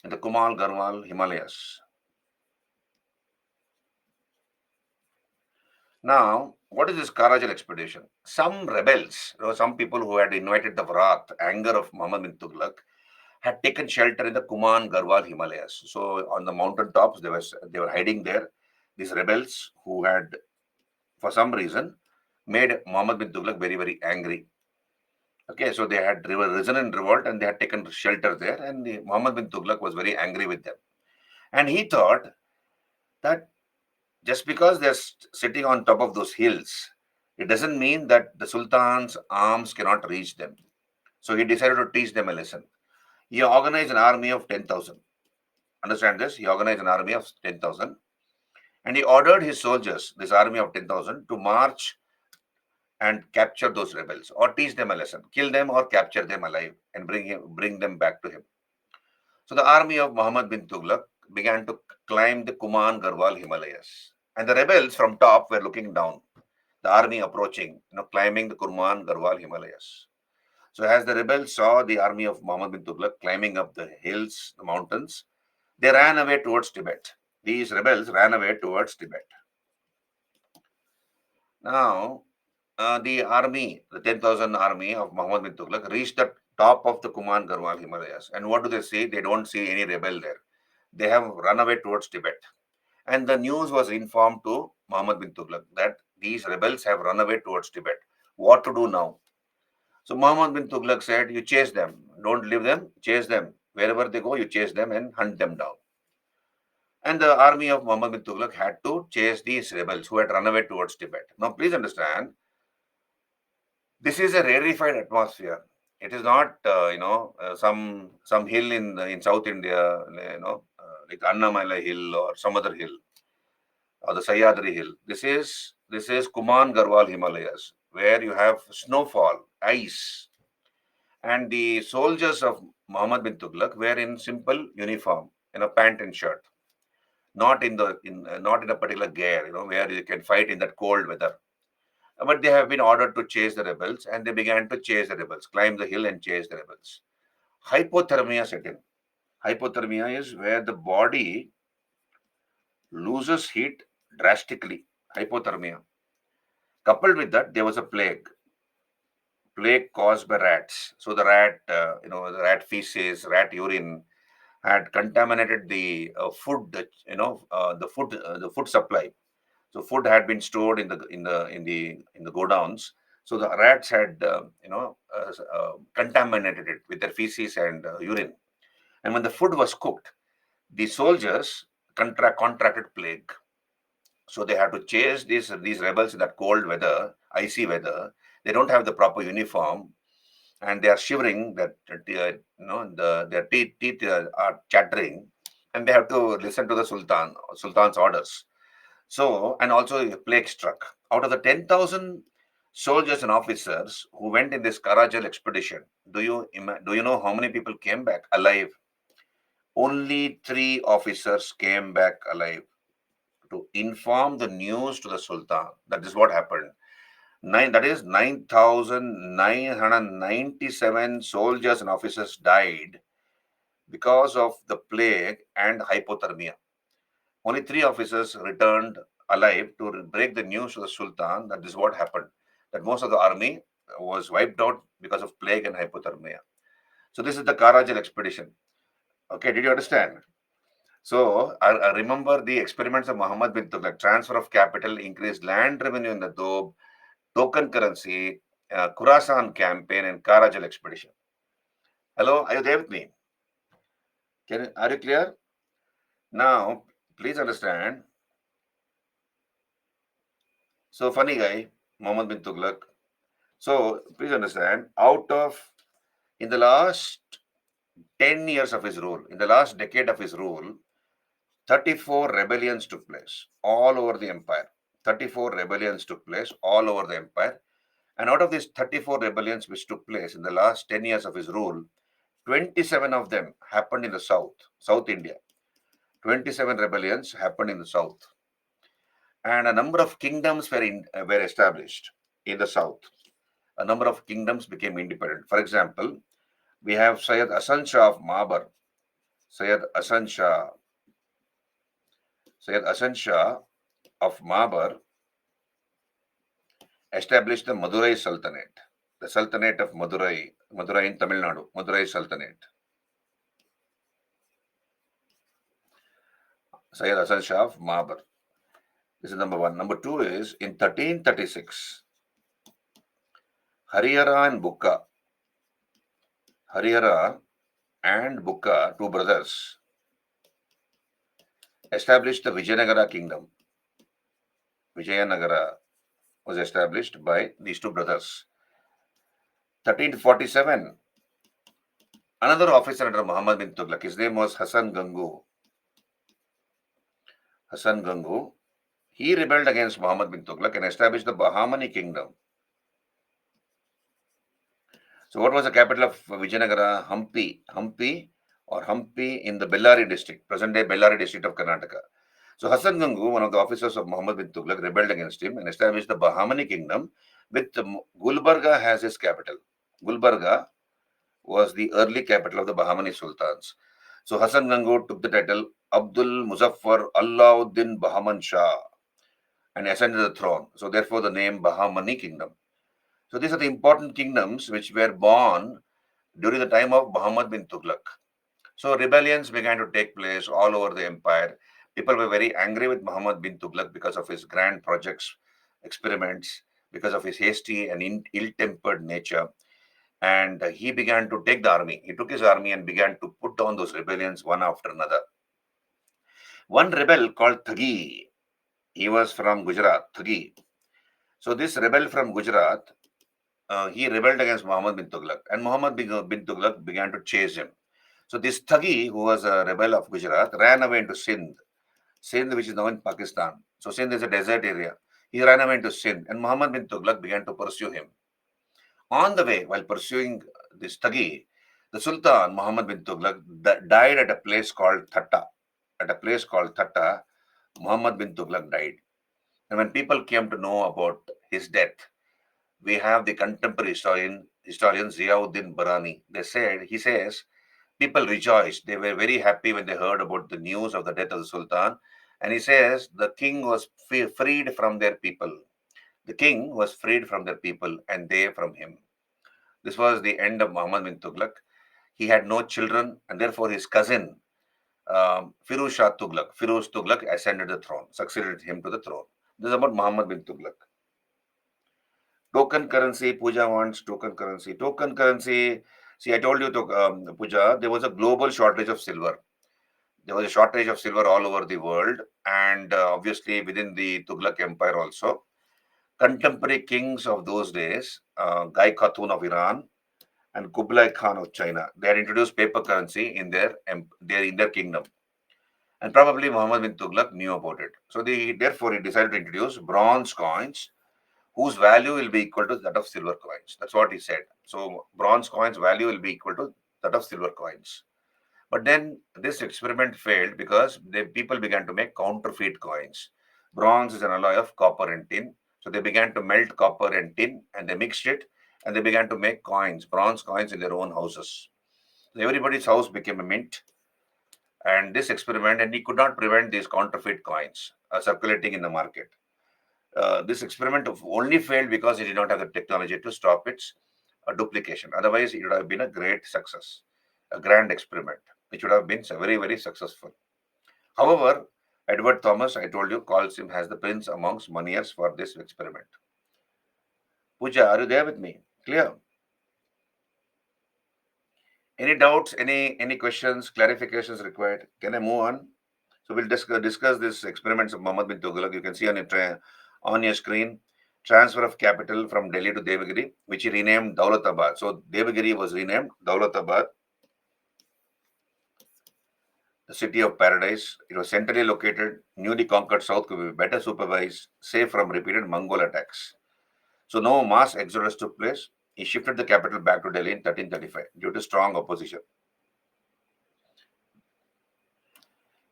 in the Kuman Garhwal Himalayas. Now, what is this Karajal expedition? Some rebels, some people who had invited the wrath, anger of Muhammad bin Tughlaq, had taken shelter in the Kuman Garhwal Himalayas. So on the mountain tops, they were hiding there. These rebels who had, for some reason, made Muhammad bin Tughlaq very, very angry. Okay, so they had risen in revolt and they had taken shelter there, and Muhammad bin Tughlaq was very angry with them. And he thought that just because they're sitting on top of those hills, it doesn't mean that the Sultan's arms cannot reach them. So he decided to teach them a lesson. He organized an army of 10,000. Understand this? He organized an army of 10,000 and he ordered his soldiers, this army of 10,000, to march and capture those rebels or teach them a lesson, kill them or capture them alive and bring them back to him. So the army of Muhammad bin Tughlaq began to climb the Kuman Garhwal Himalayas. And the rebels from top were looking down, the army approaching, climbing the Kuman Garhwal Himalayas. So as the rebels saw the army of Muhammad bin Tughlaq climbing up the hills, the mountains, they ran away towards Tibet. These rebels ran away towards Tibet. Now, the army, the 10,000 army of Muhammad bin Tughlaq, reached the top of the Kuman Garhwal Himalayas. And what do they see? They don't see any rebel there. They have run away towards Tibet. And the news was informed to Muhammad bin Tughlaq that these rebels have run away towards Tibet. What to do now? So Muhammad bin Tughlaq said, "You chase them. Don't leave them. Chase them. Wherever they go, you chase them and hunt them down." And the army of Muhammad bin Tughlaq had to chase these rebels who had run away towards Tibet. Now, please understand, this is a rarefied atmosphere. It is not, some hill in South India, like Annamalai Hill or some other hill or the Sahyadri Hill. This is Kuman Garhwal Himalayas, where you have snowfall, ice, and the soldiers of Muhammad bin Tughlaq were in simple uniform, pant and shirt, not in a particular gear, where you can fight in that cold weather. But they have been ordered to chase the rebels, and they began to chase the rebels, climb the hill and chase the rebels. Hypothermia set in. Hypothermia is where the body loses heat drastically. Hypothermia. Coupled with that, there was a plague caused by rats. So the rat feces, rat urine had contaminated the food, the food supply. So food had been stored in the godowns. So the rats had, contaminated it with their feces and urine. And when the food was cooked, the soldiers contracted plague. So they had to chase these rebels in that cold weather, icy weather. They don't have the proper uniform, and they are shivering. That their teeth are chattering, and they have to listen to the sultan's orders. So, and also a plague struck. Out of the 10,000 soldiers and officers who went in this Karajal expedition, do you know how many people came back alive? Only three officers came back alive to inform the news to the Sultan. That is what happened. That is 9,997 soldiers and officers died because of the plague and hypothermia. Only three officers returned alive to break the news to the Sultan that this is what happened. That most of the army was wiped out because of plague and hypothermia. So this is the Karajal expedition. Okay, did you understand? So I remember the experiments of Muhammad bin Tughlaq, transfer of capital, increased land revenue in the Doab, token currency, Khurasan campaign, and Karajal expedition. Hello, are you there with me? Are you clear? Now, please understand. So funny guy, Muhammad bin Tughlaq. So please understand, in the last 10 years of his rule, in the last decade of his rule, 34 rebellions took place all over the empire. 34 rebellions took place all over the empire. And out of these 34 rebellions which took place in the last 10 years of his rule, 27 of them happened in the South India. 27 rebellions happened in the south. And a number of kingdoms were established in the south. A number of kingdoms became independent. For example, we have Syed Hasan Shah of Mabar. Syed Hasan Shah of Mabar established the Madurai Sultanate, the Sultanate of Madurai in Tamil Nadu, Madurai Sultanate. Syed Hasan Shah of Mabar. This is number one. Number two is in 1336, Harihara and Bukka, two brothers, established the Vijayanagara kingdom. Vijayanagara was established by these two brothers. 1347, another officer under Muhammad bin Tughlaq, his name was Hasan Gangu. He rebelled against Muhammad bin Tughlaq and established the Bahmani kingdom. So what was the capital of Vijayanagara? Hampi in the Bellary district, present-day Bellary district of Karnataka. So Hasan Gangu, one of the officers of Muhammad bin Tughlaq, rebelled against him and established the Bahmani kingdom with Gulbarga as his capital. Gulbarga was the early capital of the Bahmani sultans. So Hasan Gangu took the title Abdul Muzaffar Alauddin Bahman Shah and ascended the throne. So therefore the name Bahmani kingdom. So these are the important kingdoms which were born during the time of Muhammad bin Tughlaq. So rebellions began to take place all over the empire. People were very angry with Muhammad bin Tughlaq because of his grand projects, experiments, because of his hasty and ill-tempered nature. And he began to take the army. He took his army and began to put down those rebellions one after another. One rebel called Thagi, he was from Gujarat, Thagi. So this rebel from Gujarat, he rebelled against Muhammad bin Tughlaq, and Muhammad bin Tughlaq began to chase him. So this Thagi, who was a rebel of Gujarat, ran away into Sindh, which is now in Pakistan. So Sindh is a desert area. He ran away into Sindh, and Muhammad bin Tughlaq began to pursue him. On the way, while pursuing this Thagi, the Sultan, Muhammad bin Tughlaq, died at a place called Thatta. At a place called Thatta, Muhammad bin Tughlaq died. And when people came to know about his death, we have the contemporary historian Ziauddin Barani. He says, people rejoiced. They were very happy when they heard about the news of the death of the Sultan. And he says, the king was freed from their people. The king was freed from their people and they from him. This was the end of Muhammad bin Tughlaq. He had no children, and therefore his cousin, Firuz Tughlaq, ascended the throne, succeeded him to the throne. This is about Muhammad bin Tughlaq. Token currency, Pooja wants token currency. Token currency, see, I told you, Pooja, there was a global shortage of silver. There was a shortage of silver all over the world, and obviously within the Tughlaq Empire also. Contemporary kings of those days, Gai Khatun of Iran and Kublai Khan of China, they had introduced paper currency in their kingdom, and probably Muhammad bin Tughlaq knew about it. So therefore he decided to introduce bronze coins whose value will be equal to that of silver coins. That's what he said. So bronze coins value will be equal to that of silver coins. But then this experiment failed because people began to make counterfeit coins. Bronze is an alloy of copper and tin. So they began to melt copper and tin and they mixed it and they began to make coins, bronze coins in their own houses. So everybody's house became a mint. And this experiment, and he could not prevent these counterfeit coins circulating in the market. This experiment only failed because he did not have the technology to stop its duplication. Otherwise, it would have been a great success, a grand experiment, which would have been very, very successful. However, Edward Thomas, I told you, calls him as the prince amongst moneyers for this experiment. Pooja, are you there with me? Clear? Any doubts? Any questions? Clarifications required? Can I move on? So we'll discuss this experiments of Muhammad bin Tughlaq. You can see on your screen transfer of capital from Delhi to Devagiri, which he renamed Daulatabad. So Devagiri was renamed Daulatabad, the city of paradise. It was centrally located, newly conquered south could be better supervised, safe from repeated Mongol attacks. So no mass exodus took place. He shifted the capital back to Delhi in 1335 due to strong opposition.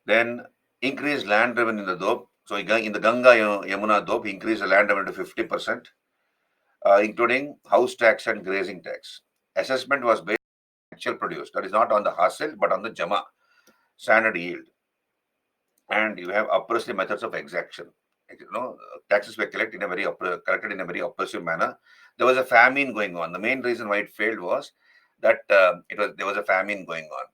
Then increased land revenue in the Doab. So in the Ganga Yamuna Doab, he increased the land revenue to 50%, including house tax and grazing tax. Assessment was based on actual produce, that is not on the hasil but on the Jama, standard yield. And you have oppressive methods of exaction. Taxes were collected in a very oppressive manner. There was a famine going on. The main reason why it failed was that there was a famine going on.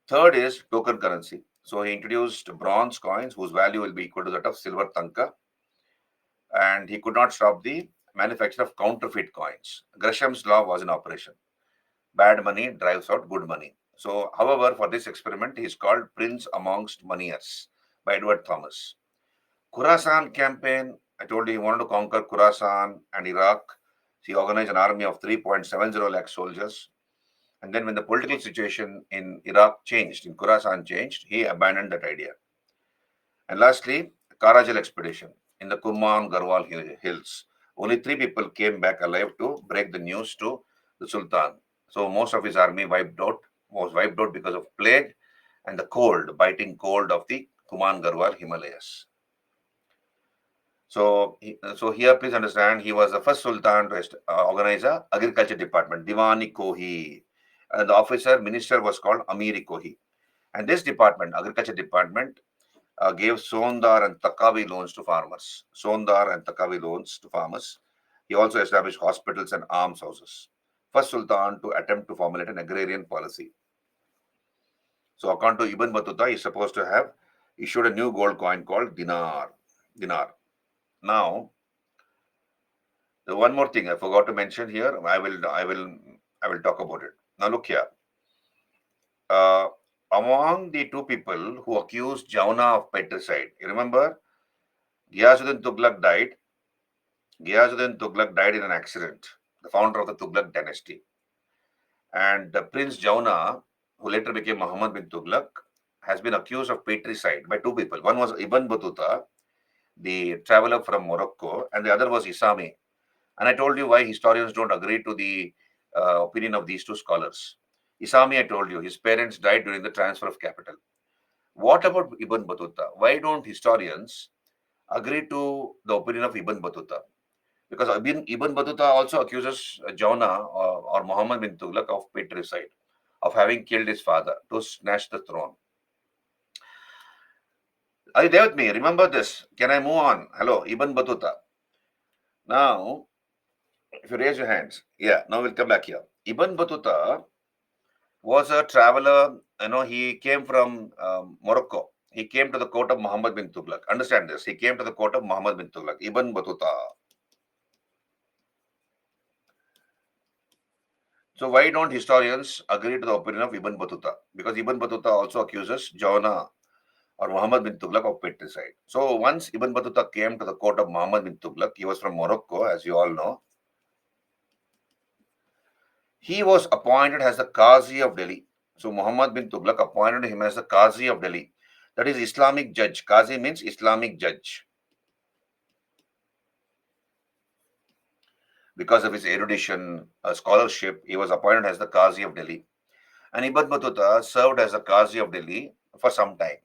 Third is token currency. So he introduced bronze coins whose value will be equal to that of silver tanka, and he could not stop the manufacture of counterfeit coins. Gresham's law was in operation. Bad money drives out good money. So, however, for this experiment, he is called Prince Amongst Moneyers by Edward Thomas. Khorasan campaign, I told you he wanted to conquer Khorasan and Iraq. He organized an army of 3.70 lakh soldiers. And then when the political situation in Iraq changed, in Khorasan changed, he abandoned that idea. And lastly, Karajal expedition in the Kurman Garhwal hills. Only 3 people came back alive to break the news to the Sultan. So most of his army was wiped out because of plague and the cold, biting cold of the Kuman Garhwal Himalayas. So here, please understand, he was the first Sultan to organize a agriculture department, Diwani Kohi. And the minister was called Amiri Kohi. And this department, agriculture department, gave Sondar and Takavi loans to farmers. Sondar and Takavi loans to farmers. He also established hospitals and almshouses. First Sultan to attempt to formulate an agrarian policy. So according to Ibn Battuta, he is supposed to have issued a new gold coin called dinar. Now, the one more thing I forgot to mention here. I will talk about it. Now look here. Among the 2 people who accused Jauna of patricide, you remember, Ghiyazuddin Tughlaq died. Ghiyazuddin Tughlaq died in an accident, the founder of the Tughlaq dynasty. And Prince Jauna, who later became Muhammad bin Tughlaq, has been accused of patricide by 2 people. One was Ibn Battuta, the traveler from Morocco, and the other was Isami. And I told you why historians don't agree to the opinion of these 2 scholars. Isami, I told you, his parents died during the transfer of capital. What about Ibn Battuta? Why don't historians agree to the opinion of Ibn Battuta? Because Ibn Battuta also accuses Jauna or Muhammad bin Tughlaq of patricide, of having killed his father to snatch the throne. Are you there with me? Remember this. Can I move on? Hello, Ibn Battuta. Now, if you raise your hands, now we'll come back here. Ibn Battuta was a traveler. He came from Morocco. He came to the court of Muhammad bin Tughlaq. Understand this. He came to the court of Muhammad bin Tughlaq. Ibn Battuta. So why don't historians agree to the opinion of Ibn Battuta? Because Ibn Battuta also accuses Jawna or Muhammad bin Tughlaq of patricide. So once Ibn Battuta came to the court of Muhammad bin Tughlaq, he was from Morocco, as you all know. He was appointed as the Qazi of Delhi. So Muhammad bin Tughlaq appointed him as the Qazi of Delhi. That is Islamic judge. Qazi means Islamic judge. Because of his erudition, scholarship, he was appointed as the Qazi of Delhi. And Ibn Battuta served as the Qazi of Delhi for some time.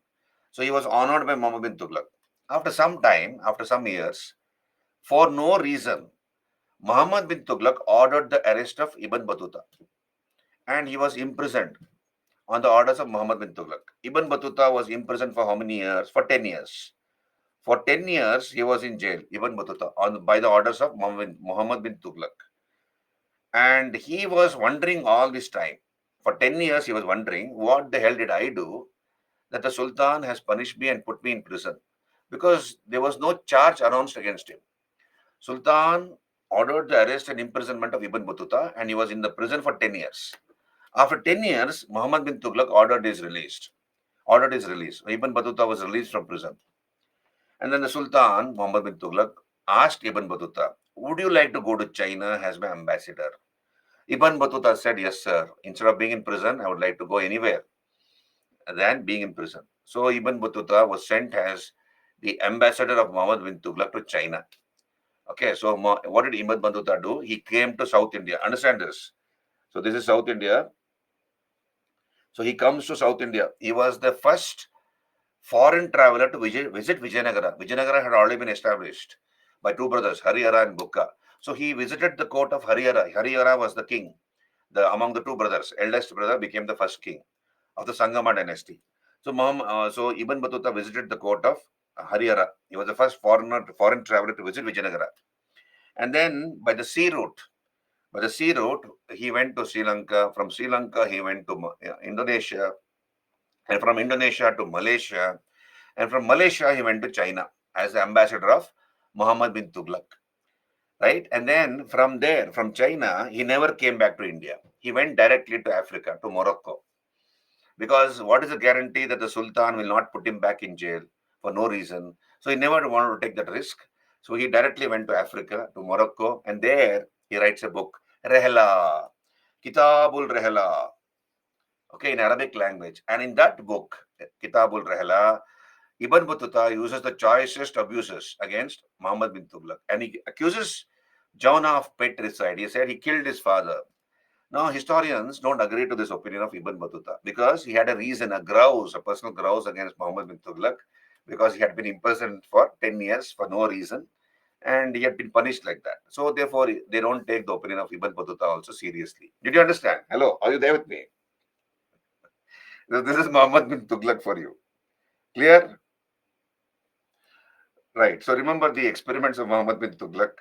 So he was honored by Muhammad bin Tughlaq. After some time, after some years, for no reason, Muhammad bin Tughlaq ordered the arrest of Ibn Battuta and he was imprisoned on the orders of Muhammad bin Tughlaq. Ibn Battuta was imprisoned for how many years? For 10 years. For 10 years, he was in jail, Ibn Battuta, by the orders of Muhammad bin Tughlaq. And he was wondering all this time. For 10 years, he was wondering, what the hell did I do that the Sultan has punished me and put me in prison? Because there was no charge announced against him. Sultan ordered the arrest and imprisonment of Ibn Battuta and he was in the prison for 10 years. After 10 years, Muhammad bin Tughlaq ordered his release. Ibn Battuta was released from prison. And then the Sultan, Muhammad bin Tughlaq, asked Ibn Battuta, would you like to go to China as my ambassador? Ibn Battuta said, yes, sir. Instead of being in prison, I would like to go anywhere than being in prison. So Ibn Battuta was sent as the ambassador of Muhammad bin Tughlaq to China. Okay, so what did Ibn Battuta do? He came to South India. Understand this. So this is South India. So he comes to South India. He was the first foreign traveler to visit Vijayanagara. Vijayanagara had already been established by two brothers, Harihara and Bukka. So he visited the court of Harihara. Harihara was the king. Among the two brothers, eldest brother became the first king of the Sangama dynasty. So Ibn Battuta visited the court of Harihara. He was the first foreign traveler to visit Vijayanagara. And then by the sea route, he went to Sri Lanka. From Sri Lanka, he went to Indonesia. And from Indonesia to Malaysia. And from Malaysia, he went to China as the ambassador of Muhammad bin Tughlaq. Right? And then from there, from China, he never came back to India. He went directly to Africa, to Morocco. Because what is the guarantee that the Sultan will not put him back in jail for no reason? So he never wanted to take that risk. So he directly went to Africa, to Morocco, and there he writes a book, Rehla, Kitabul Rehla, okay, in Arabic language. And in that book, Kitabul Rehla, Ibn Battuta uses the choicest abuses against Muhammad bin Tughlaq. And he accuses Jawna of patricide. He said he killed his father. Now, historians don't agree to this opinion of Ibn Battuta because he had a reason, a personal grouse against Muhammad bin Tughlaq because he had been imprisoned for 10 years for no reason and he had been punished like that. So, therefore, they don't take the opinion of Ibn Battuta also seriously. Did you understand? Hello, are you there with me? This is Muhammad bin Tughlaq for you. Clear? Right. So, remember the experiments of Muhammad bin Tughlaq.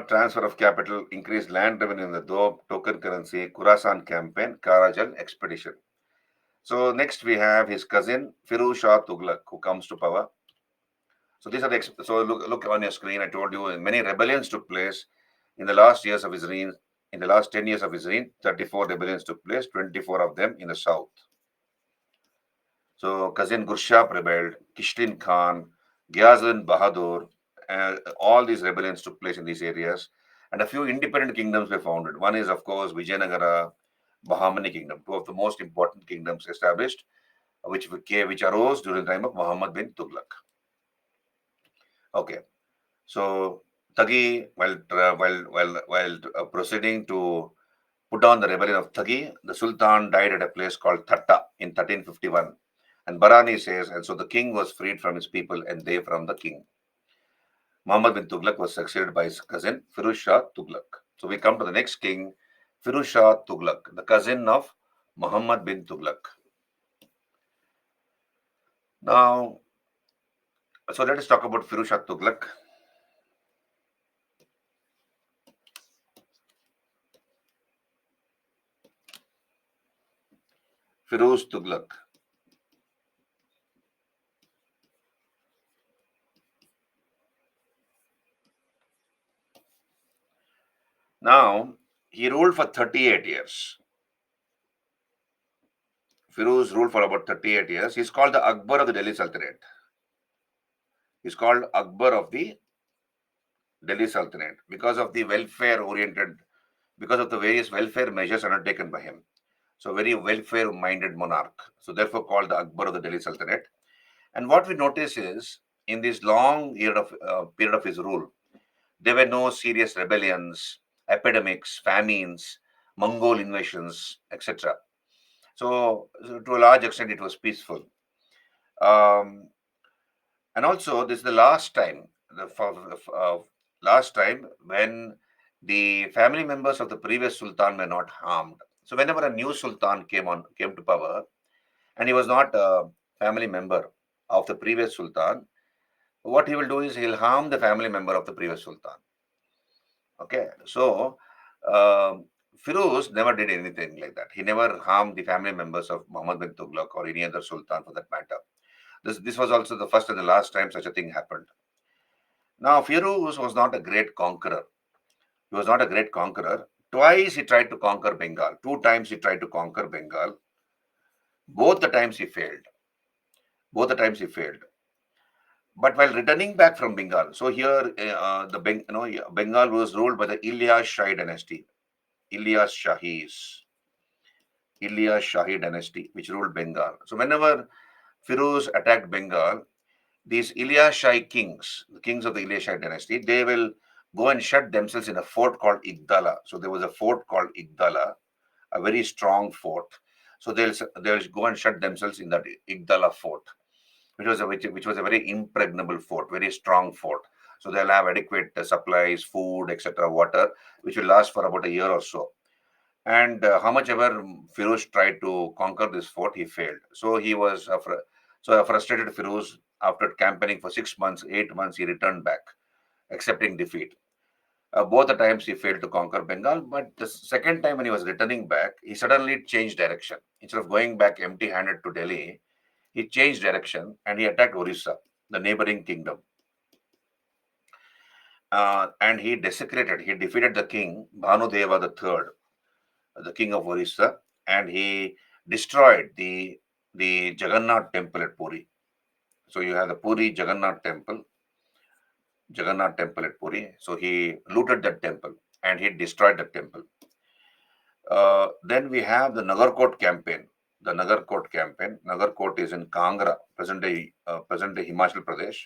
Transfer of capital, increased land revenue in the Doab, token currency, Khurasan campaign, Karajal expedition. So next we have his cousin Firuz Shah Tughlaq, who comes to power. So these are look on your screen. I told you many rebellions took place in the last years of his reign. In the last 10 years of his reign, 34 rebellions took place, 24 of them in the south. So cousin Gurshap rebelled, Kishlin Khan, Ghiyazuddin Bahadur, all these rebellions took place in these areas, and a few independent kingdoms were founded. One is, of course, Vijayanagara, Bahmani kingdom, two of the most important kingdoms established, which arose during the time of Muhammad bin Tughlaq. Okay, so Thagi, while proceeding to put down the rebellion of Thagi, the Sultan died at a place called Thatta in 1351. And Barani says, and so the king was freed from his people and they from the king. Muhammad bin Tughlaq was succeeded by his cousin Firuz Shah Tughlaq. So we come to the next king, Firuz Shah Tughlaq, the cousin of Muhammad bin Tughlaq. Now, so let us talk about Firuz Shah Tughlaq. Firuz Tughlaq. Now, he ruled for 38 years. Firuz ruled for about 38 years. He's called the Akbar of the Delhi Sultanate. He's called Akbar of the Delhi Sultanate because of the welfare oriented, because of the various welfare measures undertaken by him. So, very welfare minded monarch. So, therefore, called the Akbar of the Delhi Sultanate. And what we notice is in this long period of his rule, there were no serious rebellions, epidemics, famines, Mongol invasions, etc. So, to a large extent, it was peaceful. Um, and also, this is the last time, last time when the family members of the previous sultan were not harmed. So, whenever a new sultan came to power, and he was not a family member of the previous sultan, what he will do is he'll harm the family member of the previous sultan. Okay, so Firuz never did anything like that. He never harmed the family members of Muhammad bin Tughlaq or any other sultan for that matter. This was also the first and the last time such a thing happened. Now, Firuz was not a great conqueror. He was not a great conqueror. Twice he tried to conquer Bengal. Two times he tried to conquer Bengal. Both the times he failed. Both the times he failed. But while returning back from Bengal, so here Bengal was ruled by the Ilyas Shahi dynasty. Ilyas Shahis. Ilyas Shahi dynasty, which ruled Bengal. So whenever Firuz attacked Bengal, these Ilyas Shahi kings, the kings of the Ilyas Shahi dynasty, they will go and shut themselves in a fort called Igdala. So there was a fort called Igdala, a very strong fort. So they'll go and shut themselves in that Igdala fort, which was a very impregnable fort, very strong fort. So they'll have adequate supplies, food, etc., water, which will last for about a year or so. And how much ever Firoz tried to conquer this fort, he failed. So a frustrated Firoz, after campaigning for 6 months, 8 months, he returned back, accepting defeat. Both the times he failed to conquer Bengal, but the second time when he was returning back, he suddenly changed direction. Instead of going back empty-handed to Delhi, he changed direction and he attacked Orissa, the neighboring kingdom. And he defeated the king, Bhanudeva III, the king of Orissa, and he destroyed the Jagannath temple at Puri. So you have the Jagannath temple at Puri. So he looted that temple and he destroyed that temple. Then we have the Nagarkot campaign. The Nagarkot campaign. Nagarkot is in Kangra, present day Himachal Pradesh,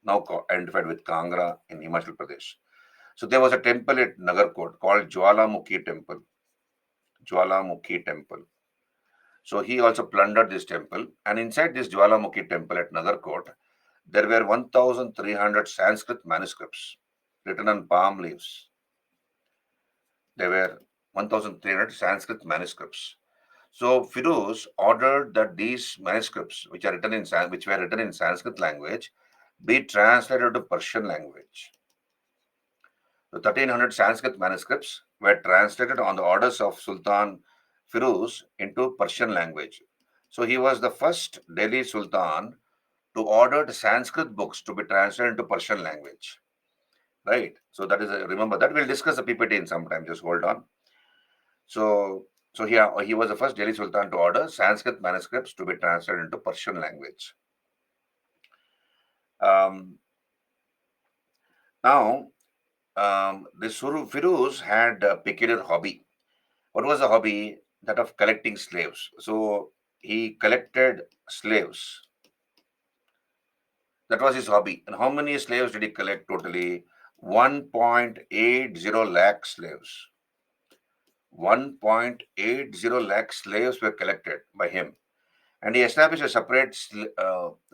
now identified with Kangra in Himachal Pradesh. So there was a temple at Nagarkot called Jwalamukhi Temple. Jwalamukhi Temple. So he also plundered this temple, and inside this Jwalamukhi temple at Nagarkot, there were 1,300 Sanskrit manuscripts written on palm leaves. There were 1,300 Sanskrit manuscripts. So Firuz ordered that these manuscripts, which were written in Sanskrit language, be translated to Persian language. The 1,300 Sanskrit manuscripts were translated on the orders of Sultan Firuz into Persian language. So he was the first Delhi Sultan to order the Sanskrit books to be translated into Persian language. Right? So that is remember that we'll discuss the PPT in some time. Just hold on. So he was the first Delhi Sultan to order Sanskrit manuscripts to be translated into Persian language. Now, this Firuz had a peculiar hobby. What was the hobby? That of collecting slaves. So he collected slaves. That was his hobby. And how many slaves did he collect totally? 1.80 lakh slaves. 1.80 lakh slaves were collected by him. And he established a separate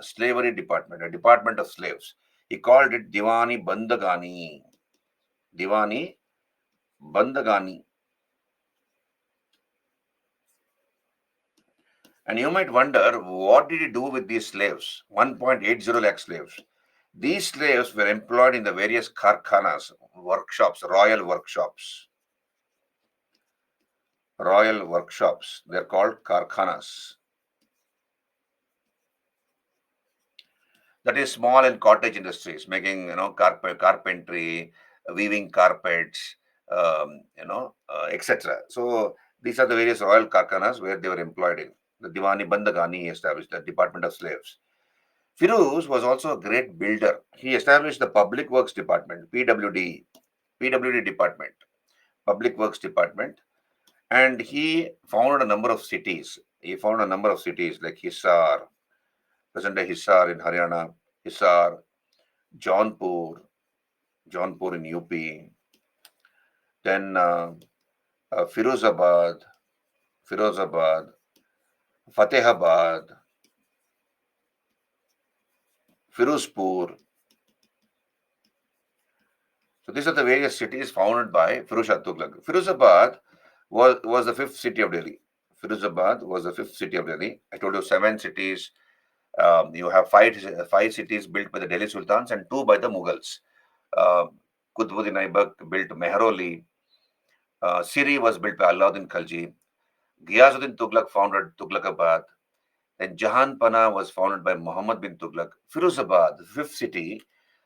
slavery department, a department of slaves. He called it Diwani Bandagani. Diwani Bandagani. And you might wonder, what did he do with these slaves? 1.80 lakh slaves. These slaves were employed in the various karkhanas, workshops, royal workshops. Royal workshops. They're called karkhanas. That is small and cottage industries, making carpentry, weaving carpets, etc. So these are the various royal karkhanas where they were employed in. The Diwani Bandagani established the Department of Slaves. Firuz was also a great builder. He established the Public Works Department, PWD department, Public Works Department, and he founded a number of cities. He founded a number of cities like Hisar, present day Hisar in Haryana, Hisar, Jaunpur, Jaunpur in UP, then Firozabad, Firozabad, Fatehabad, Firozpur. So these are the various cities founded by Firuz Shah Tughlaq. Firozabad was the fifth city of Delhi. Firozabad was the fifth city of Delhi. I told you seven cities. You have five cities built by the Delhi Sultans and two by the Mughals. Uh, Qutbuddin Aibak built Mehroli. Siri was built by Alauddin Khalji. Ghiyazuddin Tughlaq founded Tughlaqabad. Then Jahanpana was founded by Muhammad bin Tughlaq. Firozabad, the fifth city,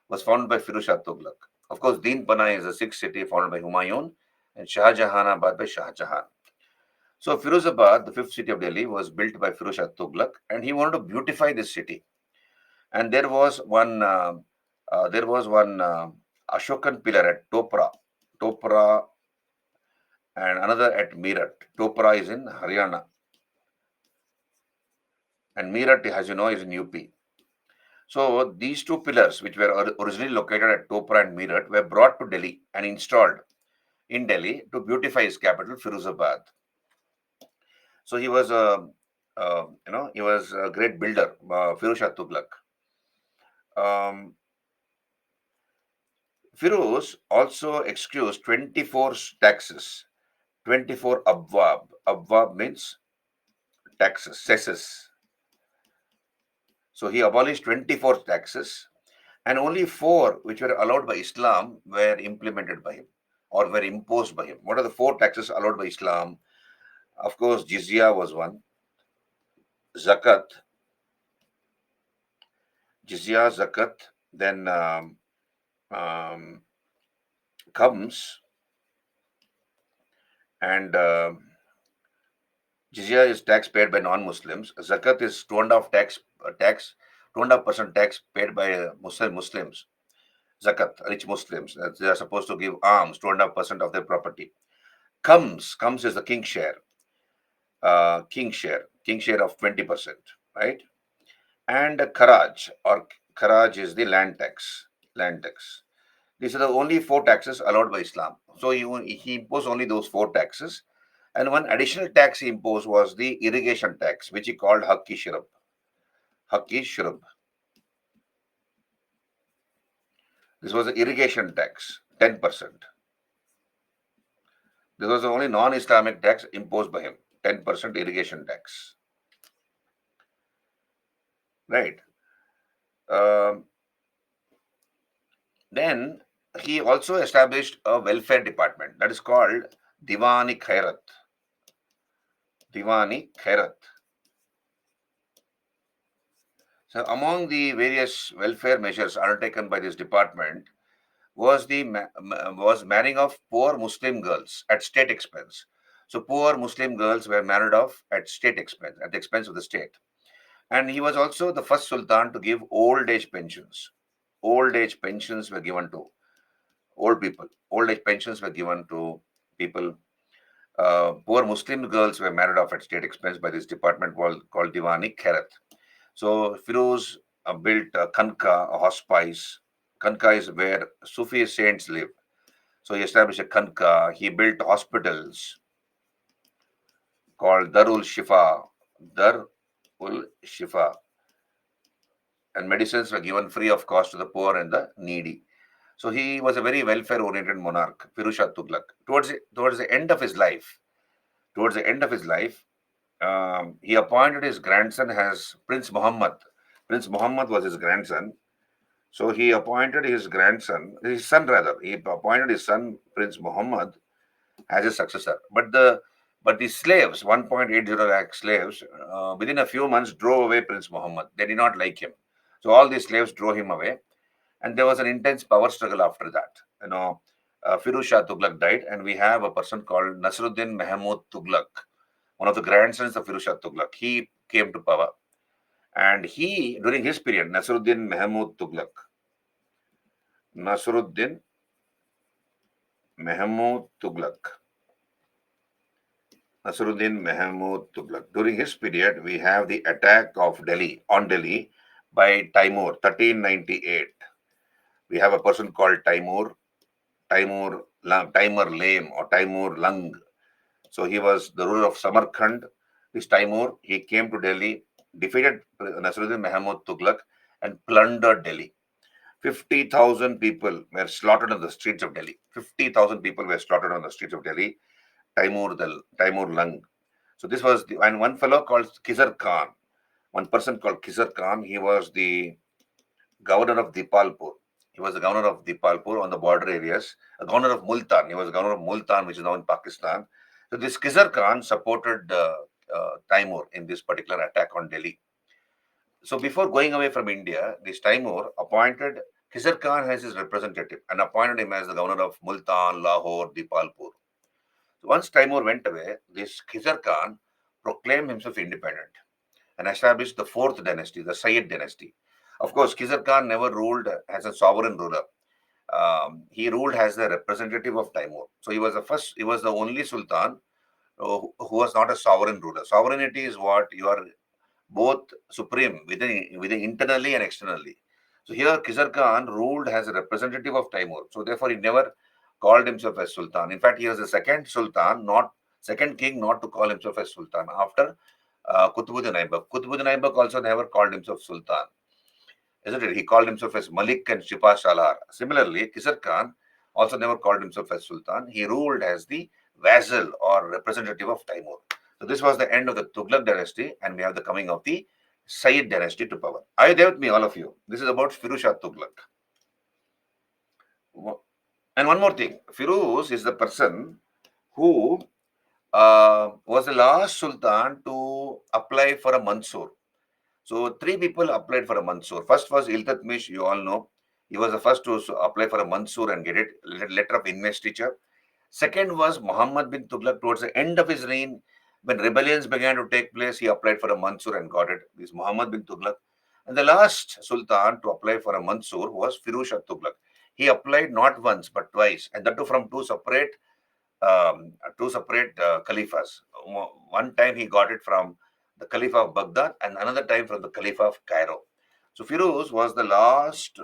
was founded by Firuz Shah Tughlaq. Of course, Deenpana is the sixth city founded by Humayun and Shah Jahanabad by Shah Jahan. So Firozabad, the fifth city of Delhi, was built by Firuz Shah Tughlaq, and he wanted to beautify this city. And there was one Ashokan pillar at Topra, and another at Meerut. Topra is in Haryana, and Meerut, as you know, is in UP. So these two pillars, which were originally located at Topra and Meerut, were brought to Delhi and installed in Delhi to beautify his capital, Firozabad. So he was a great builder, Firuz Shah Tughlaq. Um, Firuz also excused 24 taxes, 24 abwab. Abwab means taxes, cesses. So he abolished 24 taxes, and only four which were allowed by Islam were implemented by him or were imposed by him. What are the four taxes allowed by Islam? Of course, jizya was one, zakat, then um, comes, and jizya is tax paid by non-Muslims. Zakat is 2.5% tax paid by Muslims. Zakat, rich Muslims. They are supposed to give alms, 2.5% of their property. Comes is the king share. King share of 20%, right? And Kharaj is the land tax. These are the only four taxes allowed by Islam. So he imposed only those four taxes. And one additional tax he imposed was the irrigation tax, which he called Hakki Shurub. This was the irrigation tax, 10%. This was the only non-Islamic tax imposed by him, 10% irrigation tax. Right. Um, then he also established a welfare department that is called Diwani Khairat. So among the various welfare measures undertaken by this department was was marrying of poor Muslim girls at state expense. So poor Muslim girls were married off at state expense, at the expense of the state. And he was also the first sultan to give old age pensions. Old age pensions were given to old people. Old age pensions were given to people. Poor Muslim girls were married off at state expense by this department called Diwani Khairat. So Firoz built Kanka, a hospice. Kanka is where Sufi saints live. So he established a Kanka. He built hospitals called Dar ul Shifa, and medicines were given free of cost to the poor and the needy. So he was a very welfare-oriented monarch, Firuz Shah Tughlaq. Towards the end of his life, he appointed his grandson as Prince Muhammad. Prince Muhammad was his grandson. So he appointed his son rather. He appointed his son Prince Muhammad as his successor. But the slaves, 1.80 lakh slaves, within a few months drove away Prince Muhammad. They did not like him. So all these slaves drove him away, and there was an intense power struggle after that. Firuz Shah Tughlaq died, and we have a person called Nasruddin Mahmud Tughlaq, one of the grandsons of Firuz Shah Tughlaq. He came to power, and he, during his period, Nasruddin Mahmud Tughlaq, During his period, we have the attack of Delhi on Delhi by Timur, 1398. We have a person called Timur Lame or Timur Lang. So he was the ruler of Samarkand. This Timur, he came to Delhi, defeated Nasruddin Mahmud Tughlaq, and plundered Delhi. 50,000 people were slaughtered on the streets of Delhi. 50,000 people were slaughtered on the streets of Delhi. Timur Lang. So this was and one fellow called Khizar Khan. One person called Khizar Khan. He was the governor of Dipalpur. He was the governor of Dipalpur on the border areas. A governor of Multan. He was the governor of Multan, which is now in Pakistan. So this Khizar Khan supported Timur in this particular attack on Delhi. So before going away from India, this Timur appointed Khizar Khan as his representative and appointed him as the governor of Multan, Lahore, Dipalpur. So once Timur went away, this Khizar Khan proclaimed himself independent and established the fourth dynasty, the Sayyid dynasty. Of course, Khizar Khan never ruled as a sovereign ruler. He ruled as the representative of Timur. So he was the only sultan who was not a sovereign ruler. Sovereignty is what you are both supreme within internally and externally. So here Khizar Khan ruled as a representative of Timur. So therefore he never called himself as Sultan. In fact, he was the second Sultan, not second king, not to call himself as Sultan after Qutbuddin Aibak. Qutbuddin Aibak also never called himself Sultan, isn't it? He called himself as Malik and Shipah Salar. Similarly, Khizar Khan also never called himself as Sultan. He ruled as the vassal or representative of Timur. So this was the end of the Tughlaq dynasty, and we have the coming of the Sayyid dynasty to power. Are you there with me, all of you? This is about Firuz Shah Tughlaq. And one more thing, Firuz is the person who was the last Sultan to apply for a Mansur. So three people applied for a Mansur. First was Iltutmish, you all know. He was the first to apply for a Mansur and get it, letter of investiture. Second was Muhammad bin Tughlaq. Towards the end of his reign, when rebellions began to take place, he applied for a Mansur and got it. This is Muhammad bin Tughlaq. And the last Sultan to apply for a Mansur was Firuz Shah Tughlaq. He applied not once but twice, and that too from two separate caliphs. One time he got it from the Caliph of Baghdad, and another time from the Caliph of Cairo. So Firuz was the last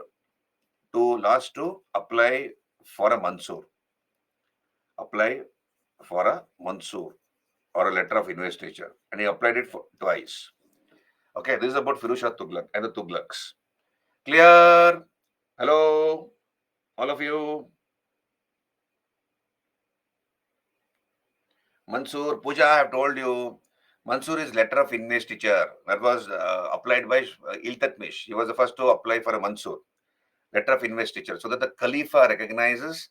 to apply for a Mansur. Apply for a Mansur or a letter of investiture, and he applied it for twice. Okay, this is about Firuz Shah Tughlaq and the Tughlaqs. Clear? Hello, all of you. Mansur, Puja, I have told you. Mansur is letter of investiture. That was applied by Iltutmish. He was the first to apply for a Mansur, letter of investiture, so that the Khalifa recognizes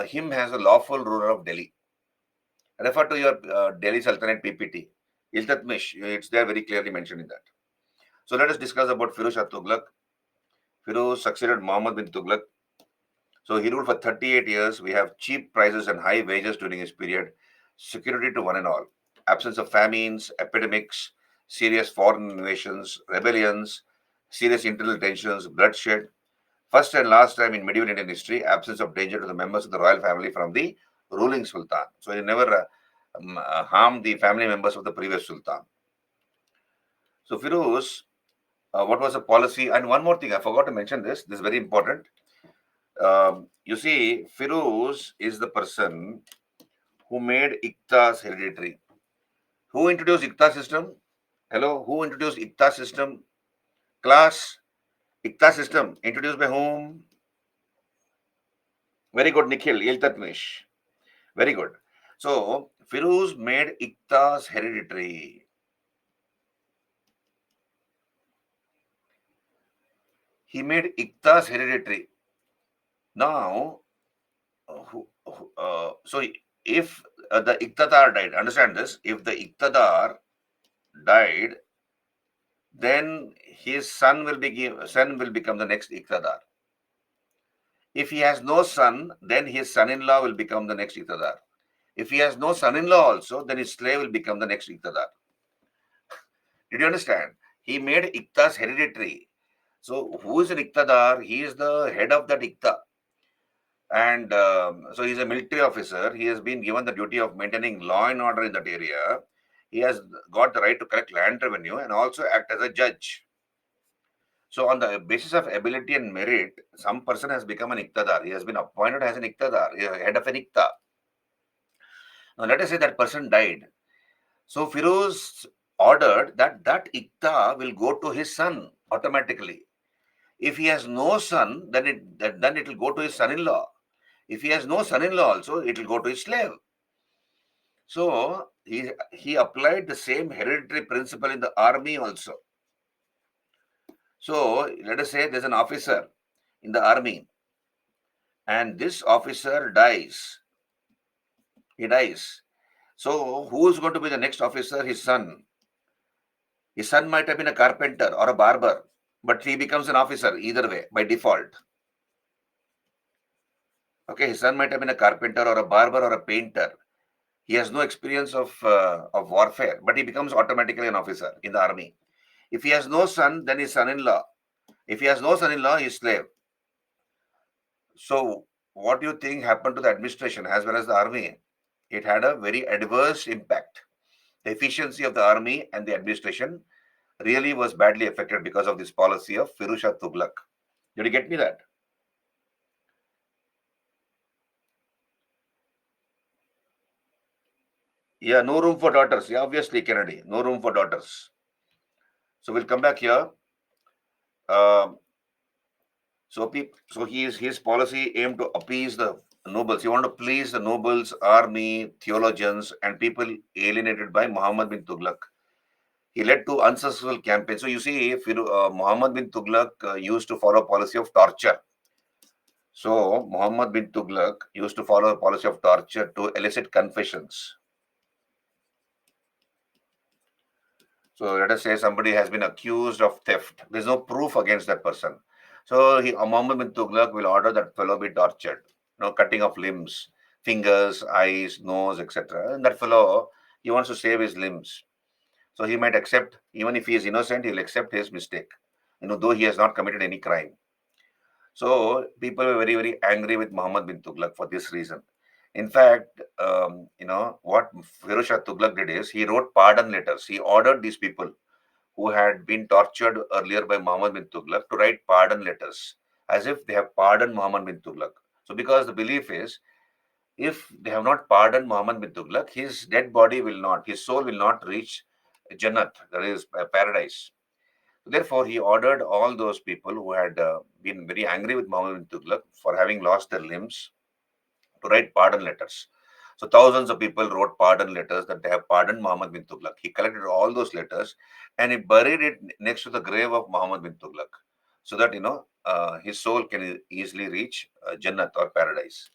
him as a lawful ruler of Delhi. Refer to your Delhi Sultanate PPT. Iltutmish, it's there very clearly mentioned in that. So let us discuss about Firuz Shah Tughlaq. Firuz succeeded Muhammad bin Tughlaq. So he ruled for 38 years. We have cheap prices and high wages during his period, security to one and all, absence of famines, epidemics, serious foreign invasions, rebellions, serious internal tensions, bloodshed. First and last time in medieval Indian history, absence of danger to the members of the royal family from the ruling sultan. So he never harmed the family members of the previous sultan. So Firuz, what was the policy? And one more thing, I forgot to mention this. This is very important. You see, Firuz is the person who made Iqtas hereditary. Who introduced Iqta system? Hello, who introduced Iqta system? Class, Iqta system introduced by whom? Very good, Nikhil, Iltutmish. Very good. So, Firuz made Iqtas hereditary. He made Iqtas hereditary. Now, so if the Iqtadar died, understand this, if the Iqtadar died, then his son will become the next Iqtadar. If he has no son, then his son-in-law will become the next Iqtadar. If he has no son-in-law also, then his slave will become the next Iqtadar. Did you understand? He made Iqtas hereditary. So who is an Iqtadar? He is the head of that Iqta. And so he's a military officer. He has been given the duty of maintaining law and order in that area. He has got the right to collect land revenue and also act as a judge. So on the basis of ability and merit, some person has become an Iqtadar. He has been appointed as an Iqtadar, head of an Iqta. Now let us say that person died. So Firoz ordered that that Iqta will go to his son automatically. If he has no son, then it will go to his son-in-law. If he has no son-in-law also, it will go to his slave. So he applied the same hereditary principle in the army also. So let us say there's an officer in the army, and this officer dies. He dies. So who is going to be the next officer? His son. His son might have been a carpenter or a barber, but he becomes an officer either way by default. Okay, his son might have been a carpenter or a barber or a painter. He has no experience of warfare, but he becomes automatically an officer in the army. If he has no son, then his son-in-law. If he has no son-in-law, his slave. So what do you think happened to the administration as well as the army? It had a very adverse impact. The efficiency of the army and the administration really was badly affected because of this policy of Firuz Shah Tughlaq. Did you get me that? Yeah, no room for daughters. Yeah, obviously, Kennedy, no room for daughters. So we'll come back here. Um so his policy aimed to appease the nobles. He wanted to please the nobles, army, theologians, and people alienated by Muhammad bin Tughlaq. He led to unsuccessful campaigns. So you see, if Muhammad bin Tughlaq used to follow a policy of torture. So Muhammad bin Tughlaq used to follow a policy of torture to elicit confessions. So let us say somebody has been accused of theft. There's no proof against that person. So Muhammad bin Tughlaq will order that fellow be tortured. Cutting of limbs, fingers, eyes, nose, etc. And that fellow, he wants to save his limbs. So he might accept, even if he is innocent, he'll accept his mistake. Though he has not committed any crime. So people were very, very angry with Muhammad bin Tughlaq for this reason. In fact, what Firuz Shah Tughlaq did is he wrote pardon letters. He ordered these people who had been tortured earlier by Muhammad bin Tughlaq to write pardon letters as if they have pardoned Muhammad bin Tughlaq. So, because the belief is if they have not pardoned Muhammad bin Tughlaq, his dead body will not, his soul will not reach Jannat, that is paradise. Therefore, he ordered all those people who had been very angry with Muhammad bin Tughlaq for having lost their limbs to write pardon letters. So thousands of people wrote pardon letters that they have pardoned Muhammad bin Tughlaq. He collected all those letters and he buried it next to the grave of Muhammad bin Tughlaq, so that his soul can easily reach Jannat or paradise.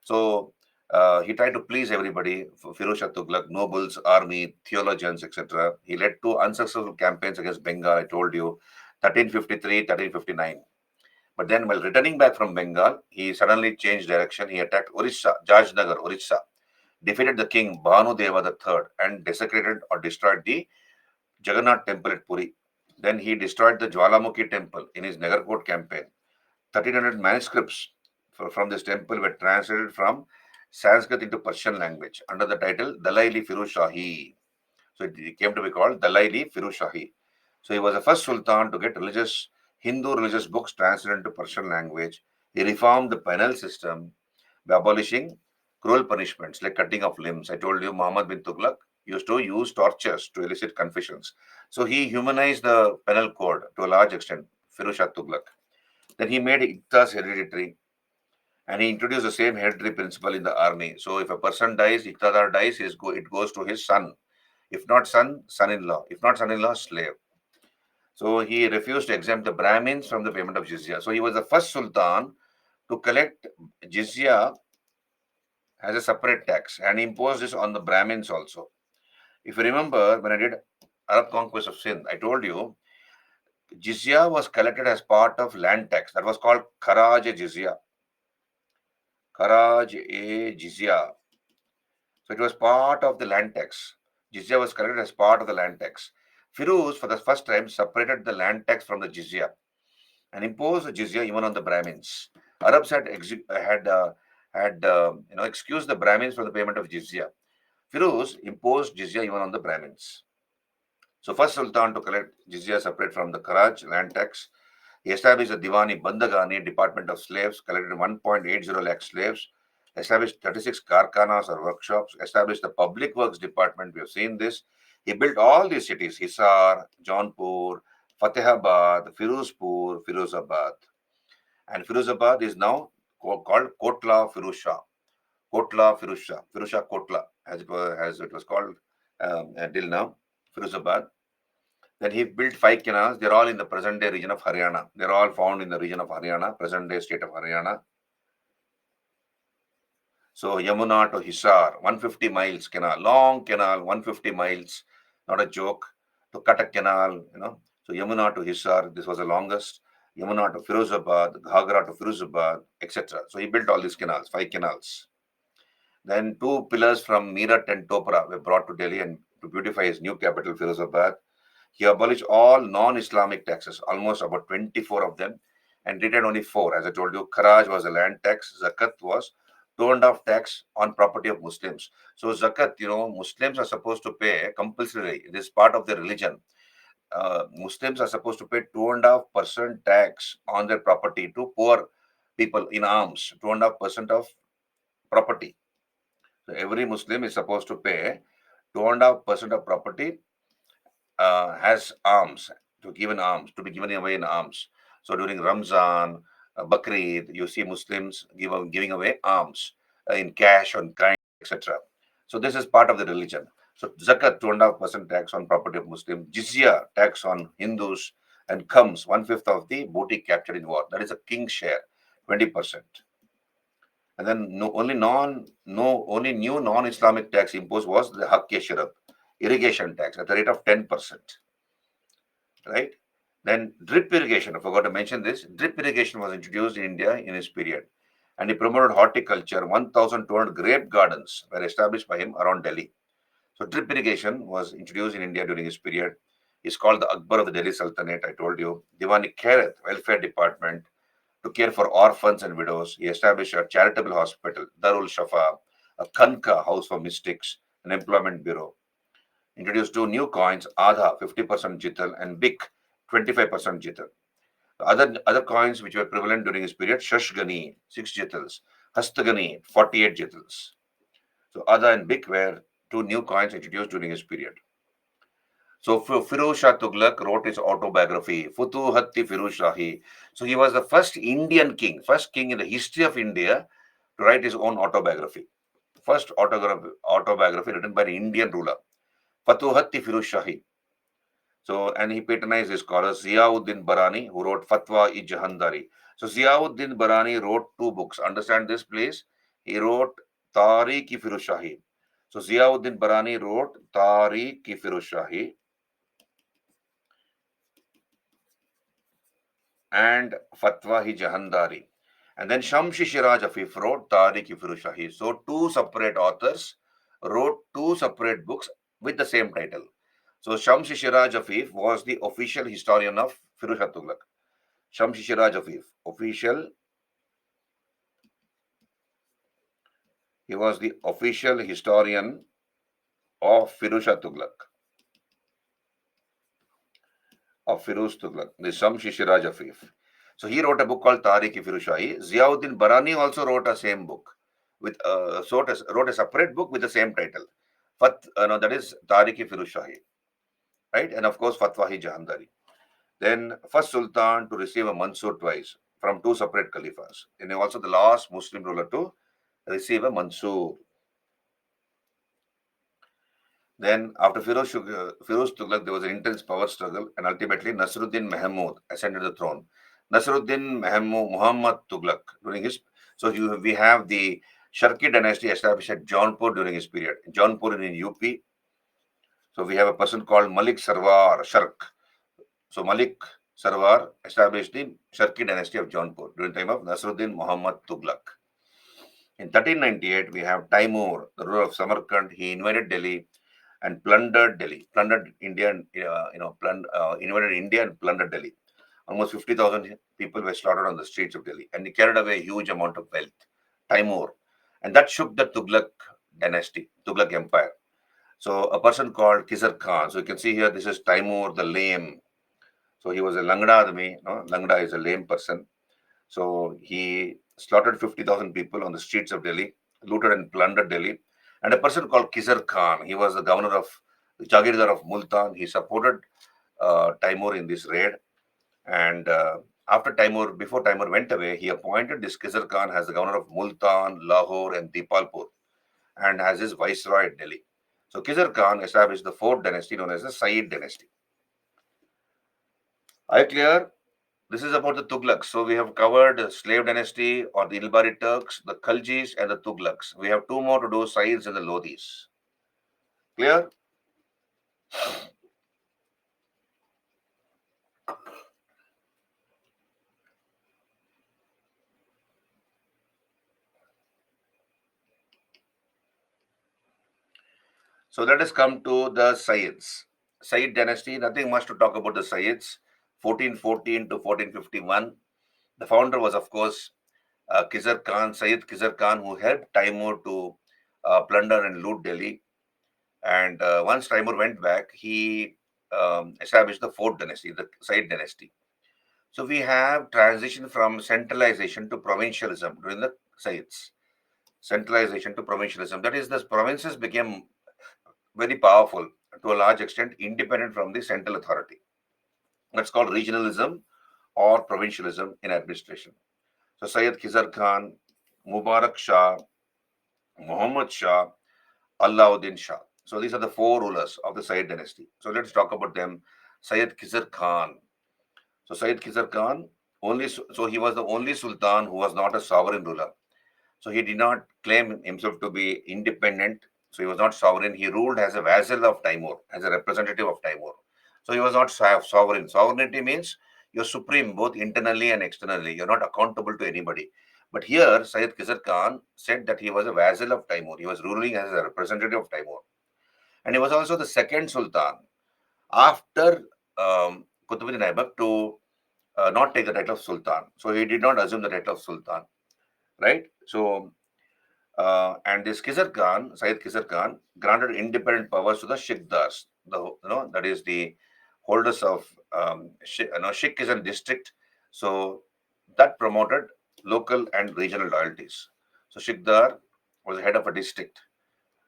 So he tried to please everybody, Firuz Shah Tughlaq, nobles, army, theologians, etc. He led to unsuccessful campaigns against Bengal, I told you, 1353, 1359. But then, while returning back from Bengal, he suddenly changed direction. He attacked Orissa, Jajnagar, Orissa, defeated the king Bhanudeva III, and desecrated or destroyed the Jagannath temple at Puri. Then he destroyed the Jwalamukhi temple in his Nagarkot campaign. 1300 manuscripts from this temple were translated from Sanskrit into Persian language under the title Dalaili Firuz Shahi. So it came to be called Dalaili Firuz Shahi. So he was the first sultan to get Hindu religious books translated into Persian language. He reformed the penal system by abolishing cruel punishments like cutting of limbs. I told you Muhammad bin Tughlaq used to use tortures to elicit confessions. So he humanized the penal code to a large extent, Firuz Shah Tughlaq. Then he made Iqtas hereditary and he introduced the same hereditary principle in the army. So if a person dies, Iqtadar dies, it goes to his son. If not son, son-in-law. If not son-in-law, slave. So he refused to exempt the Brahmins from the payment of jizya. So he was the first sultan to collect jizya as a separate tax and imposed this on the Brahmins also. If you remember, when I did Arab conquest of Sindh, I told you jizya was collected as part of land tax. That was called Kharaj jizya. Jizya. So it was part of the land tax. Jizya was collected as part of the land tax. Firuz, for the first time, separated the land tax from the jizya and imposed the jizya even on the Brahmins. Arabs had excused the Brahmins from the payment of jizya. Firuz imposed jizya even on the Brahmins. So first Sultan to collect jizya separate from the Karaj land tax. He established the Diwani Bandagani Department of Slaves, collected 1.80 lakh slaves, established 36 karkhanas or workshops, established the Public Works Department. We have seen this. He built all these cities, Hisar, Jaunpur, Fatehabad, Firozpur, Firozabad. And Firozabad is now called Kotla Firuz Shah. Kotla Firuz Shah, Firuz Shah Kotla, as it was called till now, Firozabad. Then he built 5 canals. They're all in the present day region of Haryana. They're all found in the region of Haryana, present day state of Haryana. So Yamuna to Hisar, 150 miles canal, long canal, 150 miles, not a joke. To cut a canal. So Yamuna to Hisar, this was the longest. Yamuna to Firozabad, Ghagra to Firozabad, etc. So he built all these canals, 5 canals. Then 2 pillars from Meerut and Topra were brought to Delhi and to beautify his new capital, Firozabad. He abolished all non-Islamic taxes, almost about 24 of them, and retained only 4. As I told you, Kharaj was a land tax, Zakat was toned off tax on property of Muslims. So Zakat, Muslims are supposed to pay compulsory. It is part of their religion. Muslims are supposed to pay 2.5% tax on their property to poor people in alms, 2.5% of property. So every Muslim is supposed to pay 2.5% of property has alms to be given away in alms. So during Ramzan, Bakrid, you see Muslims giving away alms in cash, on kind, etc. So this is part of the religion. So zakat, 2.5% tax on property of Muslim, jizya tax on Hindus, and comes 1/5 of the booty captured in war. That is a king's share, 20%. And then only new non-Islamic tax imposed was the Hakke Shirab, irrigation tax at the rate of 10%. Right? Then drip irrigation, I forgot to mention this. Drip irrigation was introduced in India in his period, and he promoted horticulture. 1,200 grape gardens were established by him around Delhi. So drip irrigation was introduced in India during his period. He's called the Akbar of the Delhi Sultanate, I told you. Diwani Khairath, welfare department, to care for orphans and widows. He established a charitable hospital, Darul Shafa, a Kanka, house for mystics, an employment bureau. Introduced 2 new coins, Adha 50% Jital and Bik 25% Jital. Other coins which were prevalent during his period, Shashgani 6 Jitals, Hastagani 48 Jitals. So Adha and Bik were 2 new coins introduced during his period. So Firoz Shah Tughlaq wrote his autobiography, Futuhatti Firoz Shahi. So he was the first first king in the history of India to write his own autobiography. First autobiography written by an Indian ruler, Futuhatti Firoz Shahi. So, and he patronized his scholars, Ziauddin Barani, who wrote Fatwa-i Jahandari. So, Ziauddin Barani wrote 2 books. Understand this, please. He wrote Tariq-i Firuz Shahi. So, Ziauddin Barani wrote Tariq-i Firuz Shahi and Fatwa-i Jahandari. And then Shamshi Shiraj Afif wrote Tariq-i Firuz Shahi. So, 2 separate authors wrote 2 separate books with the same title. So, Shamshi Shiraj Afif was the official historian of Firuz Shah Tughlaq. Shamshi Shiraj Afif, he was the official historian of Firuz Shah Tughlaq, the Shamshi Shiraj Afif. So he wrote a book called Tariq-i Firuz Shahi. Ziauddin Barani also wrote a same book, wrote a separate book with the same title. That is Tariq-i Firuz Shahi, right? And of course, Fatwa-i Jahandari. Then first Sultan to receive a Mansur twice from 2 separate caliphs. And also the last Muslim ruler to receive a Mansur. Then, after Firoz Tughlaq, there was an intense power struggle, and ultimately Nasruddin Mahmud ascended the throne. Nasruddin Muhammad Tughlaq during his we have the Sharki dynasty established at Jaunpur during his period. Jaunpur in UP. So we have a person called Malik Sarwar Shark. So Malik Sarwar established the Sharki dynasty of Jaunpur during the time of Nasruddin Muhammad Tughlaq. In 1398, we have Timur, the ruler of Samarkand. He invaded Delhi and plundered Delhi, plundered India, and invaded India and plundered Delhi. Almost 50,000 people were slaughtered on the streets of Delhi, and he carried away a huge amount of wealth. Timur, and that shook the Tughlaq dynasty, Tughlaq Empire. So a person called Khizr Khan. So you can see here, this is Timur the Lame. So he was a Langda Admi. No? Langda is a lame person. So he slaughtered 50,000 people on the streets of Delhi, looted and plundered Delhi. And a person called Khizr Khan, he was the governor of the Jagirdar of Multan. He supported Timur in this raid. And before Timur went away, he appointed this Khizr Khan as the governor of Multan, Lahore, and Dipalpur, and as his viceroy at Delhi. So Khizr Khan established the fourth dynasty known as the Sayyid dynasty. Are you clear? This is about the Tughlaqs. So we have covered the slave dynasty or the Ilbari Turks, the Khaljis, and the Tughlaqs. We have two more to do, Sayyids and the Lodhis. Clear? So let us come to the Sayyids. Sayyid dynasty, nothing much to talk about the Sayyids. 1414 to 1451. The founder was, of course, Khizr Khan, Sayyid Khizr Khan, who helped Timur to plunder and loot Delhi. And once Timur went back, he established the fourth dynasty, the Sayyid dynasty. So we have transition from centralization to provincialism during the Sayyids. Centralization to provincialism. That is, the provinces became very powerful to a large extent, independent from the central authority. That's called regionalism or provincialism in administration. So Sayyid Khizr Khan, Mubarak Shah, Muhammad Shah, Alauddin Shah. So these are the four rulers of the Sayyid dynasty. So let's talk about them. Sayyid Khizr Khan. So Sayyid Khizr Khan he was the only sultan who was not a sovereign ruler. So he did not claim himself to be independent. So he was not sovereign. He ruled as a vassal of Timur, as a representative of Timur. So he was not sovereign. Sovereignty means you're supreme both internally and externally. You're not accountable to anybody. But here, Sayyid Khizr Khan said that he was a vassal of Timur. He was ruling as a representative of Timur. And he was also the second sultan after Qutbuddin Aibak to not take the title of sultan. So he did not assume the title of sultan, right? So and this Khizr Khan, Sayyid Khizr Khan, granted independent powers to the Shikdars, that is the holders of Shik is a district, so that promoted local and regional loyalties. So Shikdar was the head of a district,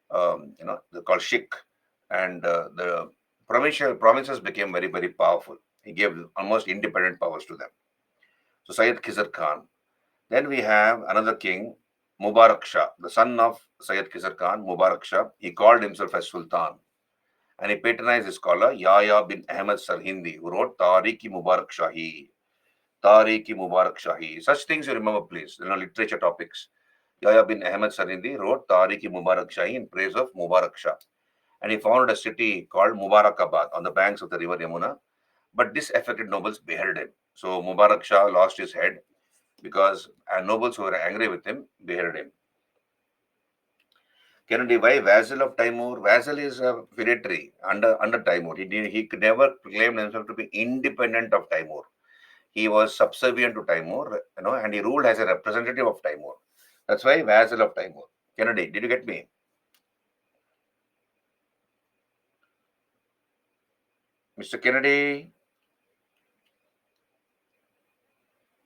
they're called Shik, and the provinces became very, very powerful. He gave almost independent powers to them. So Sayyid Khizr Khan. Then we have another king, Mubarak Shah, the son of Sayyid Khizr Khan, Mubarak Shah. He called himself as Sultan, and he patronized his scholar Yahya bin Ahmad Sarhindi, who wrote Tariq-i Mubarak Shahi. Tariq-i Mubarak Shahi. Such things you remember, please. Literature topics. Yahya bin Ahmad Sarhindi wrote Tariq-i Mubarak Shahi in praise of Mubarak Shah. And he founded a city called Mubarakabad on the banks of the river Yamuna. But this affected nobles beheaded him. So Mubarak Shah lost his head because nobles who were angry with him beheaded him. Kennedy, why vassal of Timur? Vassal is a feudatory under Timur. He could never claim himself to be independent of Timur. He was subservient to Timur, and he ruled as a representative of Timur. That's why vassal of Timur. Kennedy, did you get me? Mr. Kennedy,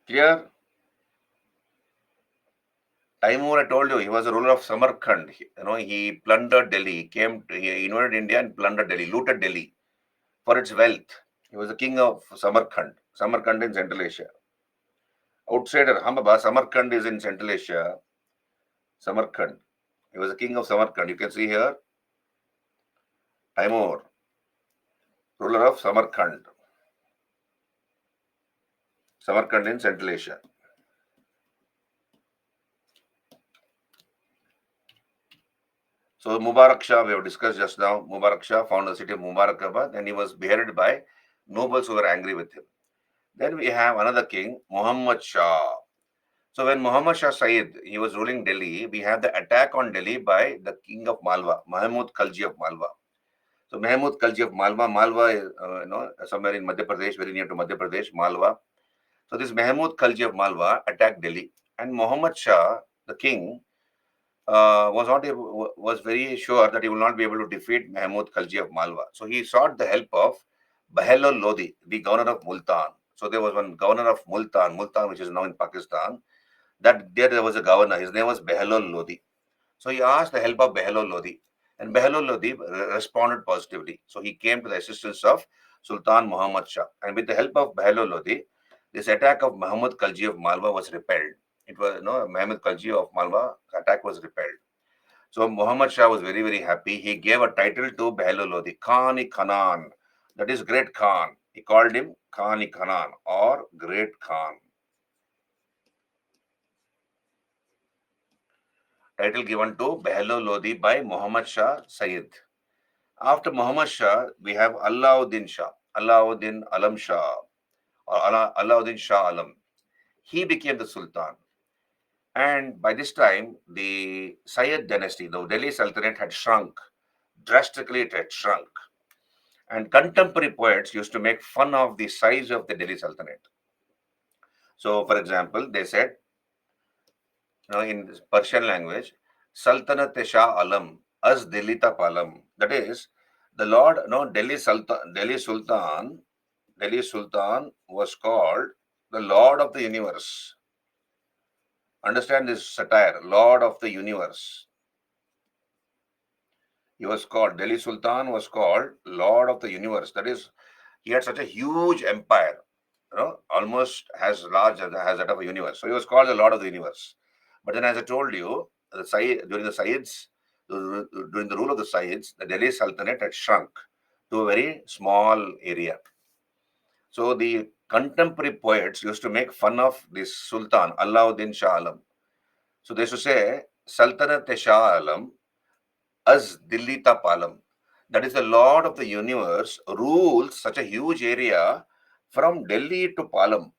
clear? Timur, I told you, he was a ruler of Samarkand. He plundered Delhi. He invaded India and plundered Delhi, looted Delhi for its wealth. He was the king of Samarkand. Samarkand in Central Asia. Outsider, Baba, Samarkand is in Central Asia. Samarkand. He was the king of Samarkand. You can see here. Timur, ruler of Samarkand. Samarkand in Central Asia. So Mubarak Shah, we have discussed just now. Mubarak Shah founded the city of Mubarakabad, and he was beheaded by nobles who were angry with him. Then we have another king, Muhammad Shah. So when Muhammad Shah Sayyid, he was ruling Delhi, we had the attack on Delhi by the king of Malwa, Mahmud Khalji of Malwa. So Mahmud Khalji of Malwa is somewhere in Madhya Pradesh, very near to Madhya Pradesh, Malwa. So this Mahmud Khalji of Malwa attacked Delhi, and Muhammad Shah, the king, was very sure that he will not be able to defeat Mahmud Khalji of Malwa. So he sought the help of Bahlol Lodi, the governor of Multan. So there was one governor of Multan, which is now in Pakistan. That there was a governor. His name was Bahlol Lodi. So he asked the help of Bahlol Lodi, and Bahlol Lodi responded positively. So he came to the assistance of Sultan Muhammad Shah, and with the help of Bahlol Lodi, this attack of Muhammad Khalji of Malwa was repelled. It was Muhammad Khalji of Malwa attack was repelled. So Muhammad Shah was very, very happy. He gave a title to Bahlol Lodi, Khan-i Khanan, that is Great Khan. He called him Khan-i Khanan or Great Khan. Title given to Bahlol Lodi by Muhammad Shah Sayyid. After Muhammad Shah, we have Alauddin Shah, Alauddin Alam Shah, or Alauddin Shah Alam. He became the Sultan. And by this time, the Sayyid dynasty, the Delhi Sultanate, had shrunk. Drastically, it had shrunk. And contemporary poets used to make fun of the size of the Delhi Sultanate. So, for example, they said, in Persian language, Sultanate Shah Alam, as Dilita Palam. That is, the Lord, Delhi Sultan was called the Lord of the Universe. Understand this satire, Lord of the Universe. Delhi Sultan was called Lord of the Universe. That is, he had such a huge empire, almost as large as that of a universe. So he was called the Lord of the Universe. But then, as I told you, during the Sayyids, during the rule of the Sayyids, the Delhi Sultanate had shrunk to a very small area. So the contemporary poets used to make fun of this Sultan, Alauddin Shah Alam. So they used to say, Sultanate Shah Alam, as Dillita Palam. That is, the Lord of the Universe rules such a huge area from Delhi to Palam.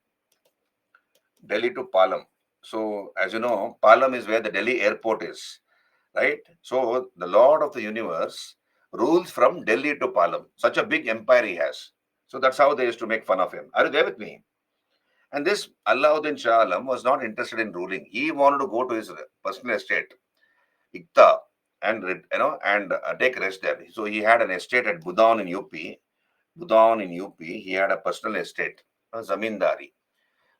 Delhi to Palam. So, as you know, Palam is where the Delhi airport is, right? So, the Lord of the Universe rules from Delhi to Palam. Such a big empire he has. So, that's how they used to make fun of him. Are you there with me? And this Alauddin Shah Alam was not interested in ruling. He wanted to go to his personal estate, Ikta, and take rest there. So he had an estate at Budaun in UP. Budaun in UP, he had a personal estate, a zamindari.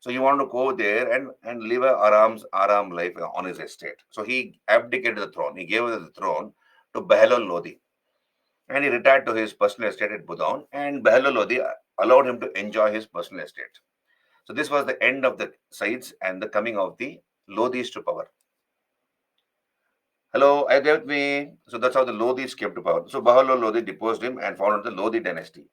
So he wanted to go there and live a aram life on his estate. So he abdicated the throne. He gave the throne to Bahlol Lodi. And he retired to his personal estate at Budaun. And Bahlol Lodi allowed him to enjoy his personal estate. So this was the end of the Sayyids and the coming of the Lodis to power. Hello, are you there with me? So that's how the Lodis came to power. So Bahlol Lodi deposed him and founded the Lodi dynasty.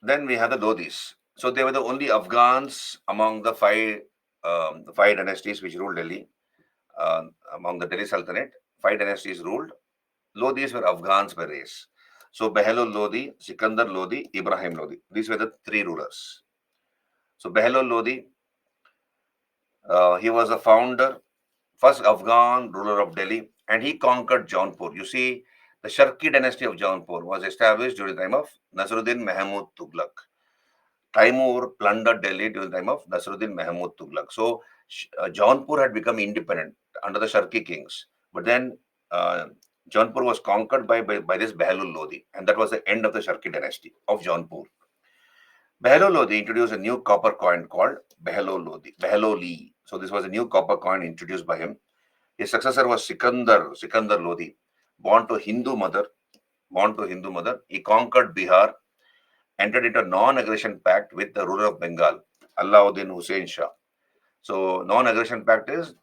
Then we have the Lodis. So they were the only Afghans among the five dynasties which ruled Delhi. Among the Delhi Sultanate, five dynasties ruled. Lodis were Afghans by race. So Bahlol Lodi, Sikandar Lodi, Ibrahim Lodi. These were the three rulers. So Bahlol Lodi, he was the founder, first Afghan ruler of Delhi, and he conquered Jaunpur. You see, the Sharki dynasty of Jaunpur was established during the time of Nasruddin Mahmud Tughlaq. Taimur plundered Delhi during the time of Nasruddin Mahmud Tughlaq. So Jaunpur had become independent under the Sharki kings. But then Jaunpur was conquered by this Bahlol Lodi, and that was the end of the Sharki dynasty of Jaunpur. Bahlol Lodi introduced a new copper coin called Bahloli. So this was a new copper coin introduced by him. His successor was Sikandar Lodi, born to Hindu mother. He conquered Bihar, entered into a non-aggression pact with the ruler of Bengal, Alauddin Hussein Shah. So non-aggression pact is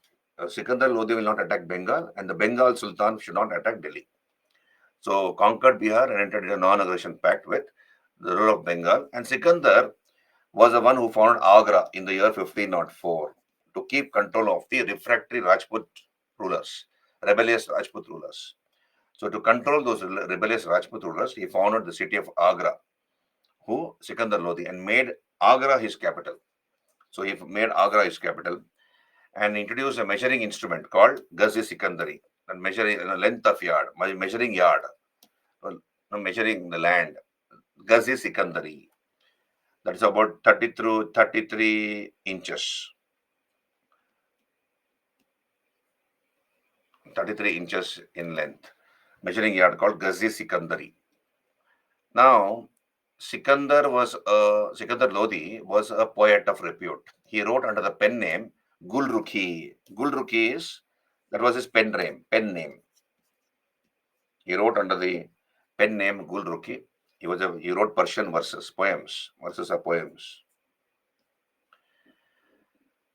Sikandar Lodi will not attack Bengal, and the Bengal Sultan should not attack Delhi. So conquered Bihar and entered into a non-aggression pact with the ruler of Bengal. And Sikandar was the one who founded Agra in the year 1504 to keep control of the refractory Rajput rulers, rebellious Rajput rulers. So to control those rebellious Rajput rulers, he founded the city of Agra who? Sikandar Lodi, and made Agra his capital. So he made Agra his capital and introduced a measuring instrument called Ghazi Sikandari, and measuring the length of yard, measuring yard, measuring the land. Ghazi Sikandari. That is about 30 through 33 inches. 33 inches in length. Measuring yard called Ghazi Sikandari. Now, Sikandar Lodi was a poet of repute. He wrote under the pen name Gulrukhi. Gulrukhi is that was his pen name. Pen name. He wrote under the pen name Gulrukhi. He wrote Persian verses, poems. Verses are poems.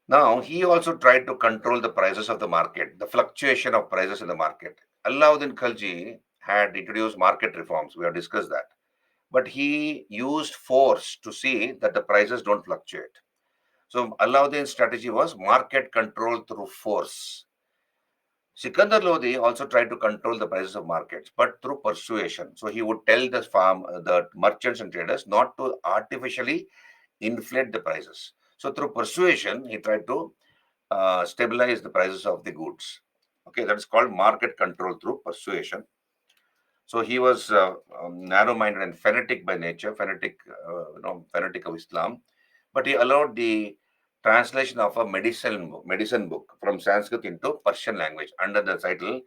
Now, he also tried to control the prices of the market, the fluctuation of prices in the market. Alauddin Khalji had introduced market reforms. We have discussed that. But he used force to see that the prices don't fluctuate. So, Alauddin's strategy was market control through force. Sikandar Lodi also tried to control the prices of markets, but through persuasion. So, he would tell the merchants and traders not to artificially inflate the prices. So, through persuasion, he tried to stabilize the prices of the goods. Okay, that is called market control through persuasion. So he was narrow-minded and fanatic by nature, fanatic of Islam. But he allowed the translation of a medicine book from Sanskrit into Persian language under the title,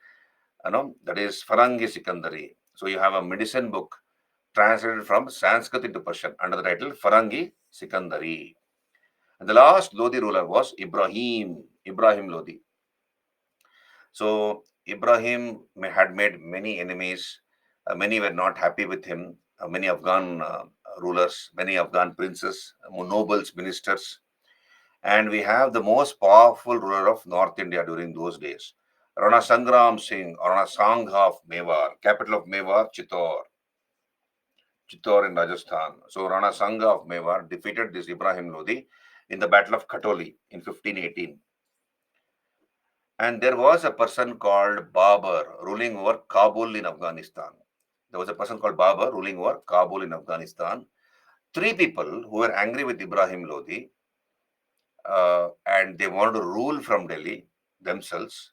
that is Farangi Sikandari. So you have a medicine book translated from Sanskrit into Persian under the title Farangi Sikandari. And the last Lodi ruler was Ibrahim Lodi. So Ibrahim had made many enemies. Many were not happy with him. Many Afghan rulers, many Afghan princes, nobles, ministers. And we have the most powerful ruler of North India during those days, Rana Sangram Singh, or Rana Sangha of Mewar, capital of Mewar, Chittor in Rajasthan. So Rana Sangha of Mewar defeated this Ibrahim Lodi in the Battle of Khatoli in 1518. And there was a person called Babur ruling over Kabul in Afghanistan. There was a person called Babur ruling over Kabul in Afghanistan. Three people who were angry with Ibrahim Lodi and they wanted to rule from Delhi themselves,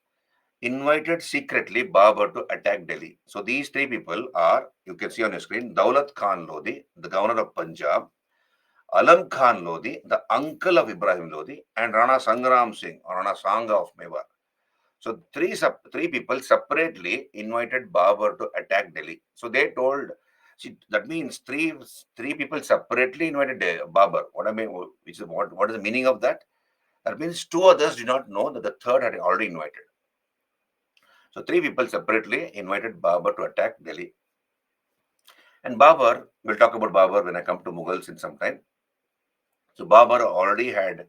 invited secretly Babur to attack Delhi. So these three people are, you can see on your screen, Daulat Khan Lodi, the governor of Punjab, Alam Khan Lodi, the uncle of Ibrahim Lodi, and Rana Sangram Singh, or Rana Sangha of Mewar. So three people separately invited Babur to attack Delhi. So they told, see, that means three people separately invited Babur. What I mean, which is what is the meaning of that? That means two others did not know that the third had already invited. So three people separately invited Babur to attack Delhi. And Babur, we'll talk about Babur when I come to Mughals in some time. So Babur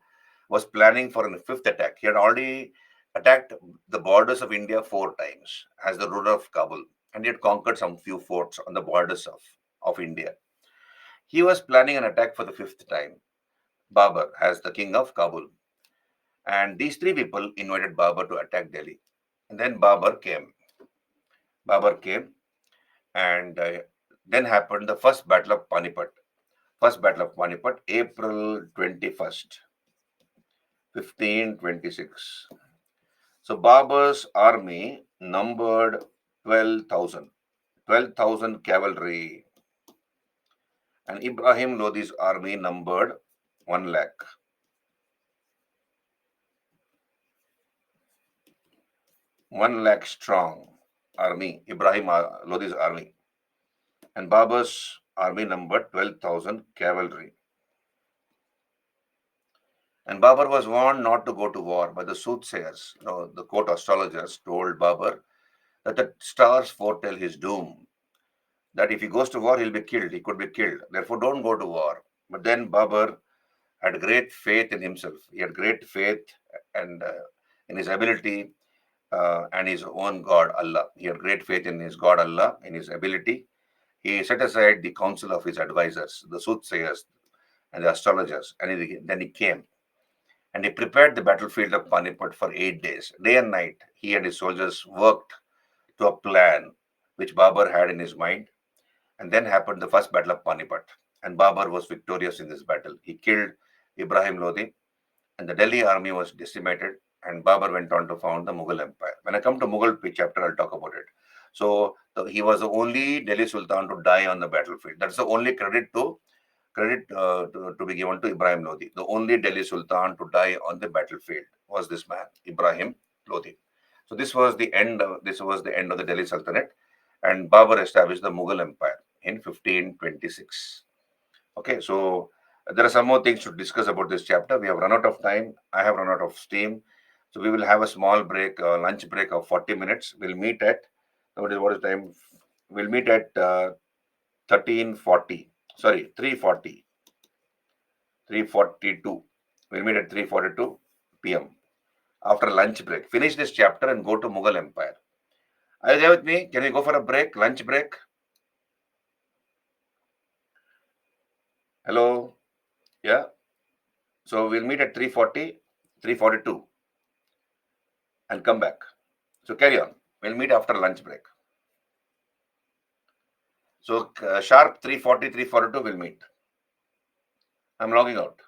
was planning for a fifth attack. He had already attacked the borders of India 4 times as the ruler of Kabul, and he had conquered some few forts on the borders of India. He was planning an attack for the fifth time, Babur as the king of Kabul. And these three people invited Babur to attack Delhi. And then Babur came. And then happened the first battle of Panipat. First battle of Panipat, April 21st, 1526. So Babur's army numbered 12,000, 12,000 cavalry, and Ibrahim Lodi's army numbered 1 lakh. 1 lakh strong army, Ibrahim Lodi's army, and Babur's army numbered 12,000 cavalry. And Babur was warned not to go to war by the soothsayers. The court astrologers told Babur that the stars foretell his doom, that if he goes to war, he'll be killed. He could be killed. Therefore, don't go to war. But then Babur had great faith in himself. He had great faith and in his ability and his own God, Allah. He had great faith in his God, Allah, in his ability. He set aside the counsel of his advisors, the soothsayers and the astrologers, and then he came. And he prepared the battlefield of Panipat for 8 days. Day and night, he and his soldiers worked to a plan which Babur had in his mind. And then happened the first battle of Panipat. and Babur was victorious in this battle. He killed Ibrahim Lodi, and the Delhi army was decimated, and Babur went on to found the Mughal Empire. When I come to Mughal chapter, I'll talk about it. So he was the only Delhi Sultan to die on the battlefield. That's the only credit to be given to Ibrahim Lodi. The only Delhi Sultan to die on the battlefield was this man, Ibrahim Lodi. So this was the end of the Delhi Sultanate, and Babur established the Mughal Empire in 1526. Okay, so there are some more things to discuss about this chapter. We have run out of time. I have run out of steam. So we will have a small break, lunch break of 40 minutes. We'll meet at what is time? We'll meet at 13:40. Sorry, 3:40. 3:42. We'll meet at 3:42 p.m. after lunch break. Finish this chapter and go to Mughal Empire. Are you there with me? Can we go for a break, lunch break? Hello? Yeah. So we'll meet at 3:40, 3:42 and come back. So carry on. We'll meet after lunch break. So sharp 3:40, 3:42 we'll meet. I'm logging out.